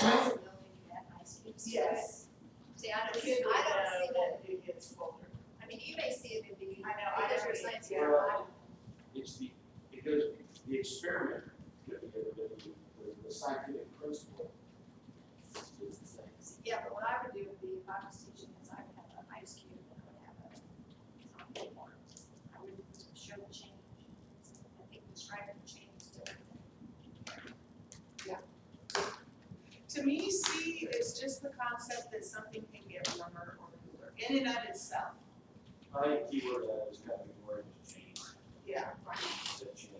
accessibility, you have ice cubes? Yes. See, I The don't, kid would I don't see know that, that it gets colder. I mean, you may see it in the, I know, I because know you're it science is, fair, yeah. It's because the experiment, the scientific principle is the same. yeah, but what I would do would be, if I was teaching, is I would have an ice cube and I would have a, something more. I would show the change. I think describing the change is different. To me, C is just the concept that something can get warmer or cooler, in and of itself. I think keyword that is kind of more just change. Yeah. Said change,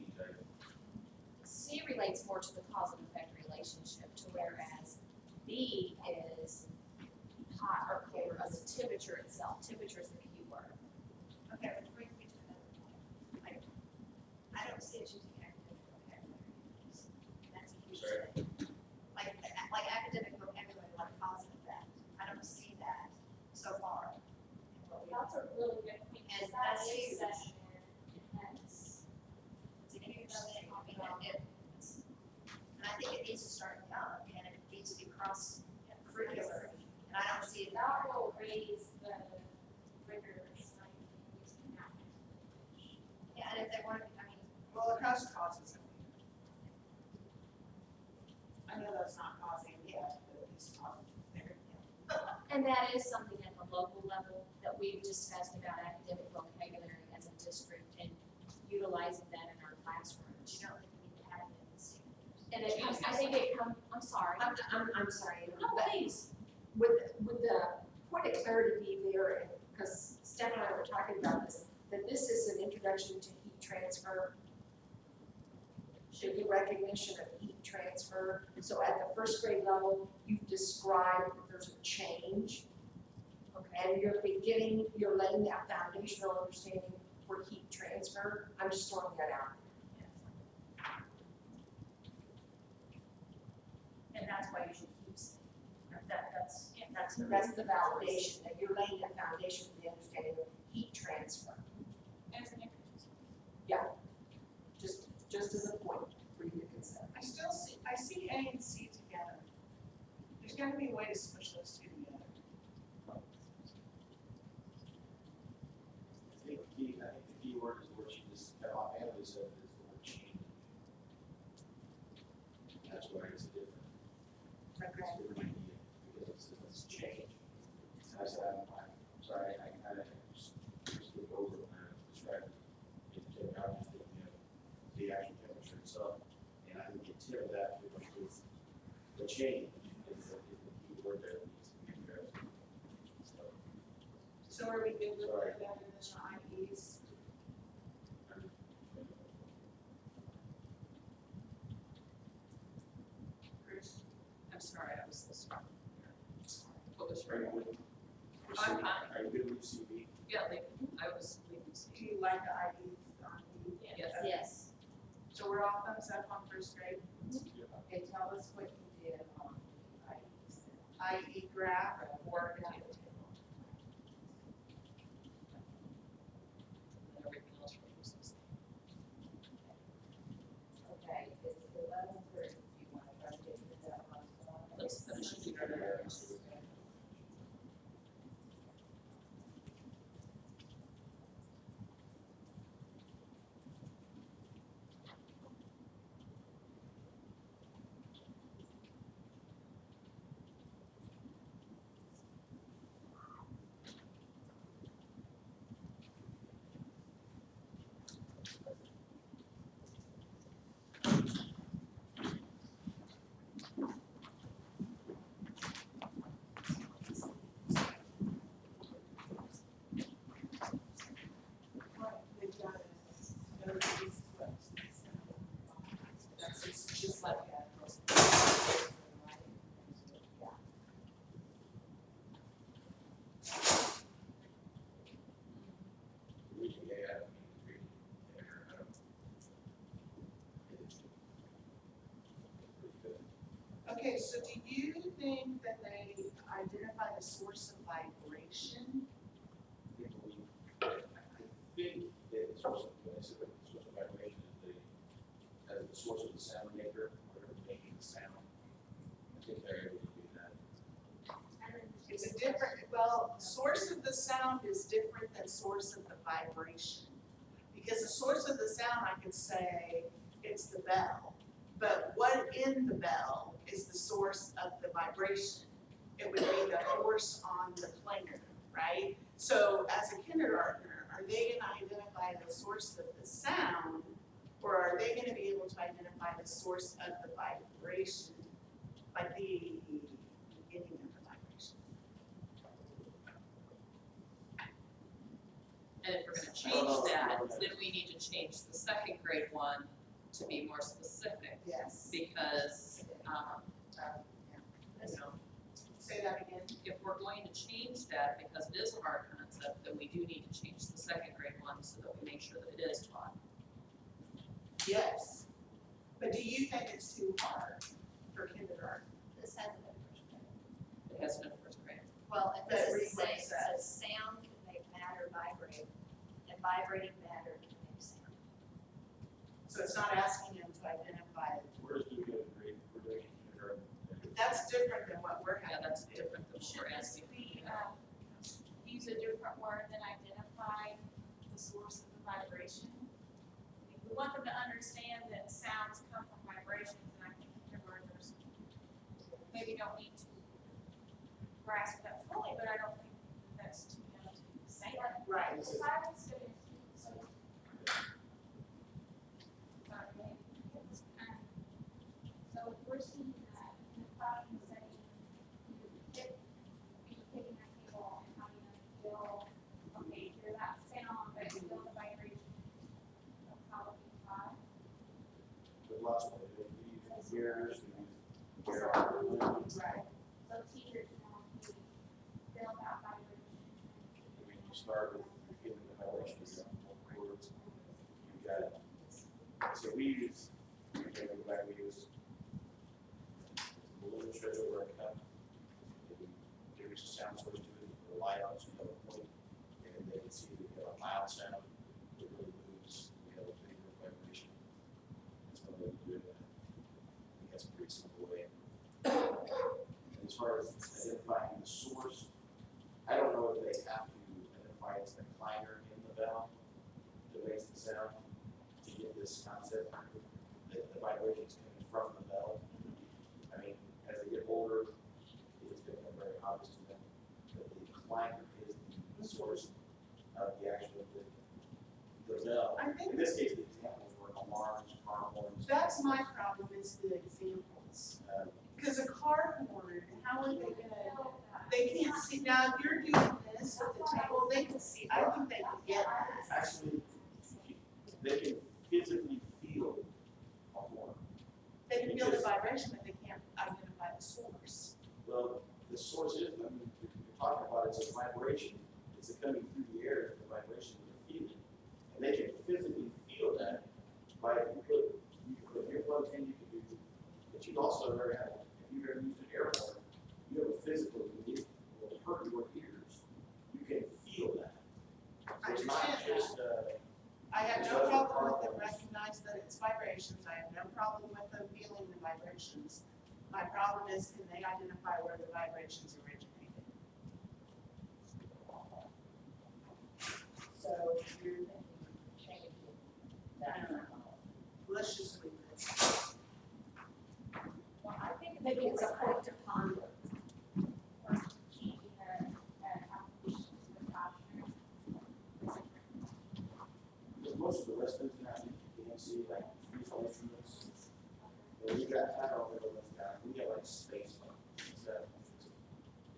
C relates more to the cause and effect relationship, to whereas B is hot or cold as the temperature itself. Temperature is the key word. Okay, which brings me to another point. Like, I don't see it using academic vocabulary. That's a huge Sorry? thing. Like academic vocabulary, like cause and effect. I don't see that so far. That's a really good point. And That that's is huge. that hence. It's a huge thing. I mean, and I think it needs to start young and it needs to be cross curricular. And I don't see it. That will raise the rigorous, like, using that. Yeah, and if they want to, I mean, Well, it has causes. I know that's not causing yet, but at least causes there. And that is something at the local level that we've discussed about academic vocabulary as a district and utilizing that in our classrooms. you don't think we need to have it in the standards. And it comes, I think it comes, I'm sorry. I'm sorry. No, please. Would the point of clarity be there, because Steph and I were talking about this, that this is an introduction to heat transfer? should be recognition of heat transfer. So at the first grade level, you've described that there's a change. And you're laying that foundational understanding for heat transfer. I'm just throwing that out. And that's why you should keep saying, that's the That's the validation, that you're laying that foundation for the understanding of heat transfer. As an increase. Just as a point for you to consider. I see A and C together. There's gotta be a way to smush those two together. I think the key word is the word she just kind of offhandedly said, is the word change. That's why it's different. It's a different idea, because it's change. And I said, I'm sorry, I kind of just look over it and describe it. I'm just thinking of the actual temperature itself, and I think the tip of that is the change is the key word that needs to be addressed. So are we good with that in the IEs? Chris? I'm sorry, I was listening. What was Are your? you with? I'm fine. Are you good with CV? Yeah, I was leaving. Do you like the IEs on E? Yes. Yes. So we're all thumbs up on first grade? Okay, tell us what you did on IEs. IE graph, Work at the table. And everything else was the same. Okay, it's 11:30. Do you want to try to get to that one? Let's finish it. they've got it. It's just like that. Reading AI, reading error, I don't know. It's pretty good. Okay, so do you think that they identify the source of vibration? I think that the source of, when I said that the source of vibration is as the source of the sound maker, whatever making the sound. I think they're able to do that. It's a different, well, source of the sound is different than source of the vibration. Because the source of the sound, I could say, it's the bell. But what in the bell is the source of the vibration? It would be the force on the planer, right? So as a kindergartner, are they gonna identify the source of the sound? Or are they gonna be able to identify the source of the vibration, like the beginning of the vibration? And if we're gonna change that, then we need to change the second grade one to be more specific, Yes. because, you know, Say that again. if we're going to change that, because it is a hard concept, then we do need to change the second grade one so that we make sure that it is taught. Yes. But do you think it's too hard for kindergarten? This hasn't been first grade. It has been first grade. Well, and But this read is what saying, it it says sound can make matter vibrate, and vibrating matter can make sound. So it's not asking them to identify it. Where's do we get a grade, we're doing kindergarten? That's different than what we're Yeah, having. that's different than what Should we're this asking. be, use a different word than identify the source of the vibration? We want them to understand that sounds come from vibrations, and I think kindergartners maybe don't need to grasp that fully, but I don't think that's too young to say that. Right. If I was gonna, so. Sorry, maybe. So if we're seeing that in the classroom setting, you're taking that cable and having them feel, okay, hear that sound, but feel the vibration. That's how it can fly. But lots of ways. We use mirrors, we use air. Right. So teachers now be build out vibration. I mean, you start with feeling the vibrations of the chords. You got, so we use, we use a balloon stretch over a cup. There is a sound source to it, the light on it, so you have a point, and they can see that you have a mild sound. It really moves, you have a bigger vibration. That's one way to do it. I think that's a pretty simple way. And as far as identifying the source, I don't know if they have to identify it's the clanger in the bell that makes the sound to get this concept that the vibrations coming from the bell. I mean, as they get older, it's become very obvious to them that the clanger is the source of the actual the bell. I think In this case, the examples were alarms, car horns. that's my problem is the examples. Because a car horn, how are they gonna, they can't see, now if you're doing this with the table, they can see, I think they can get that. Actually, they can physically feel a horn. They can feel the vibration, but they can't identify the source. Well, the source is, I mean, if you're talking about it's a vibration, it's coming through the air, the vibration that they're feeling. And they can physically feel that by, you can put earplugs in, you can do, but you also ever have, if you've ever used an air horn, you have a physical, it will hurt your ears. You can feel that. So I it's not understand just, I have no problem with them recognize that it's vibrations, I have no problem with them feeling the vibrations. My problem is, can they identify where the vibrations originated? So you're thinking changing that. Let's just leave it. Well, I think Maybe it's a point to ponder. changing the applications with options. because most of the residents now, you can see like three instruments. And we got, I don't know, we got like space on it.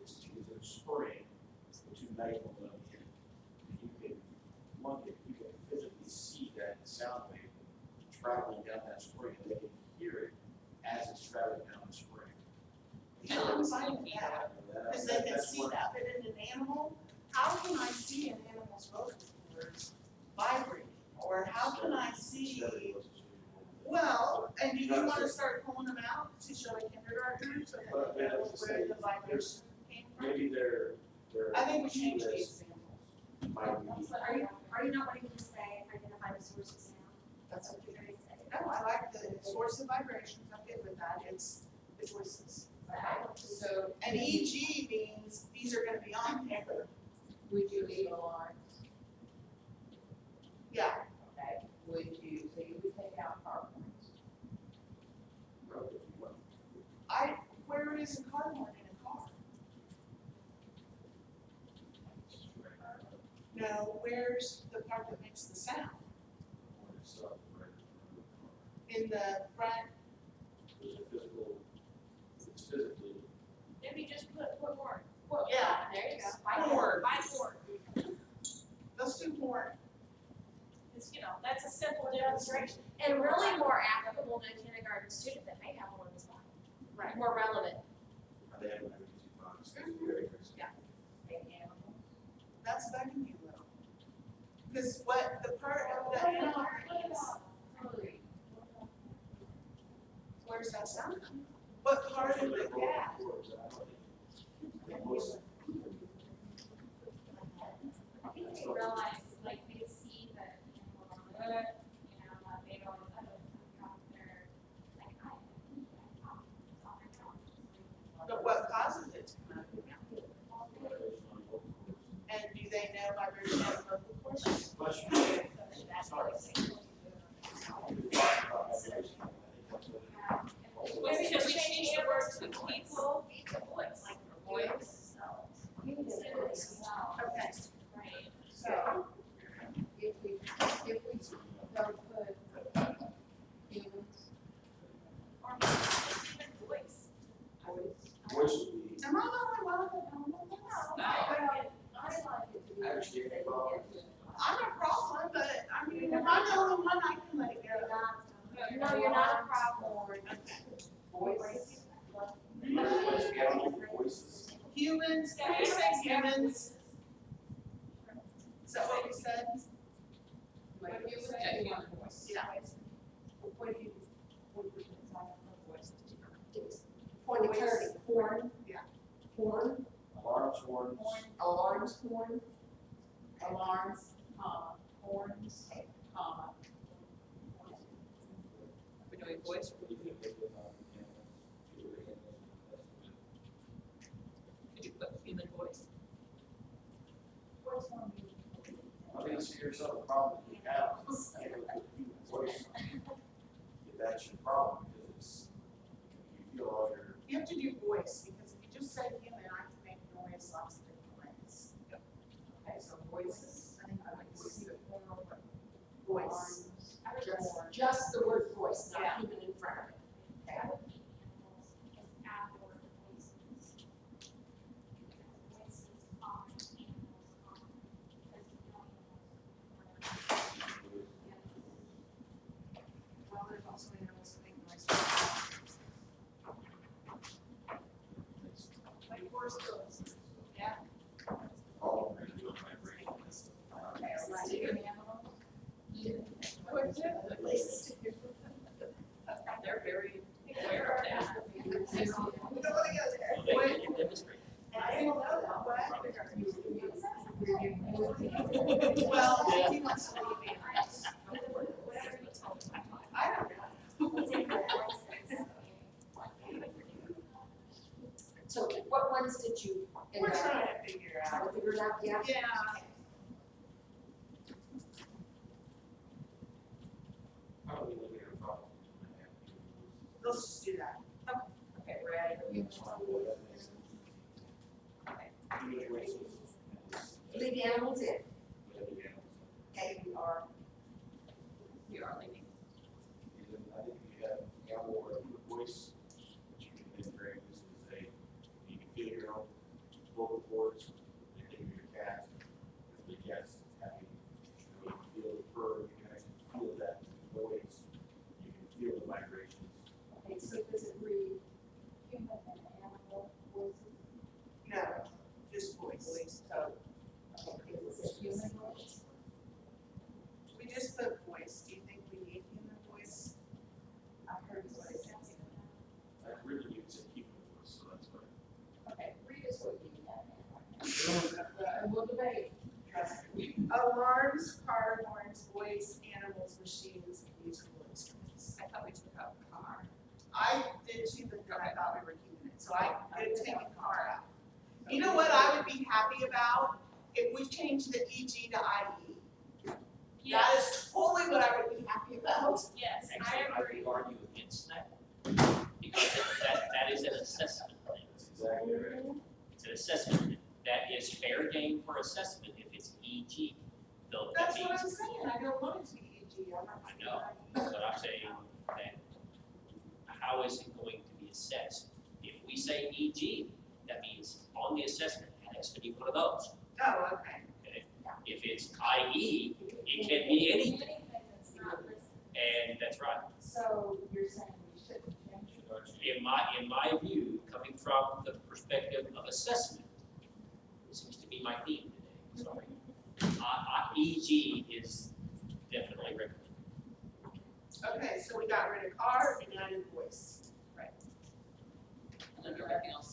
It's a spring, the two magnum on the end. If you can, you can physically see that sound wave traveling down that spring, and they can hear it as it's traveling down the spring. I'm fine with that, because they can see that, but in an animal, how can I see an animal's vocal cords vibrating? Or how can I see, well, and do you wanna start pulling them out to show a kindergartner so that they know where the vibration came from? Maybe they're. I think we change the examples. Might be. So are you not wanting to say identify the source of sound? That's what You're gonna say. No, I like the source of vibrations, I'm good with that, it's the choices. So And EG means these are gonna be on there, would you leave alarms? yeah, Okay, would you, so you would take out car horns? where is a car horn in a car? No, where's the part that makes the sound? In the front, There's a physical, it's physically. Maybe just put more. yeah, There you go. Horn. By horn. let's do horn. It's, that's a simple demonstration. And really more applicable to a kindergarten student that may have one as well. Right. More relevant. They have an emergency box, that's very interesting. Take animals? That's bugging you though. Cause what the part of the animal is, where's that sound? What part of the cat? I think they realize, like, they see that animals are good, they go, they're like, But what causes it to come out? And do they know vibration of vocal cords? Maybe just change the words to people, voice, like voice. Okay, Right. so No, you're not a problem. Voice. Animal voices. Humans, can we say humans? Is that what we said? What if you look at human voice? Yeah. What if you, Point of clarity, horn. Yeah. Horn, Alarms, horns. alarms, horn, alarms, horns, comma. We're doing voice. Could you put human voice? I mean, see yourself a problem that you have, voice. If that's your problem, because it's, you feel all your, You have to do voice, because if you just say human, I can make noise lots of different ways. Okay, so voices, I think I would see the form of Voice. just the word voice, Yeah. not human in front of it. I would keep animals as outdoor voices. Voices on animals on, because you don't Well, there's also animals that make noise. Like horses. Yeah. all of your vibration. Okay, let's do an animal. They're very aware of that. We don't want to go there. So they can demonstrate. I don't know that, what? Well, he wants to leave animals. I don't know. So what ones did you end We're up? trying to figure Trying out. to figure it out, yeah? Yeah. How do we look at a problem? Let's just do that. Okay, we're adding humans. Human voices. Leave animals in. Okay, we are, We are leaving. I think if you have animal or human voice, which you can then very easily say, you can feel your own vocal cords, you can hear your cat, if the cat's happy, you can feel the purr, you can actually feel that noise, you can feel the vibrations. okay, so does it read human and animal voices? No, just voice. So, okay, is it human voice? We just put voice. Do you think we need human voice? I've heard voice. I really you can say human voice, so that's right. Okay, read us what you have. And we'll debate. Trust me. Alarms, car horns, voice, animals, machines, musical instruments. I thought we took out car. I did too, but then I thought we were keeping it, so I did take a car out. You know what I would be happy about? If we changed the EG to IE. That is totally what I would be happy about. Yes, Actually, I I agree. would argue against that, because that is an assessment thing. That's exactly right. It's an assessment. That is fair game for assessment if it's EG. Though that That's what means, I'm saying, I don't want it to be EG, I want I it to be know, IE. but I'm saying that how is it going to be assessed? If we say EG, that means on the assessment, it has to be one of those. Oh, okay. Okay? If it's IE, it can be anything, Anything that's not listed. and that's right. So you're saying we shouldn't change it? In my view, coming from the perspective of assessment, it seems to be my theme today, sorry. EG is definitely recommended. Okay, so we got rid of car and added voice. And then everything else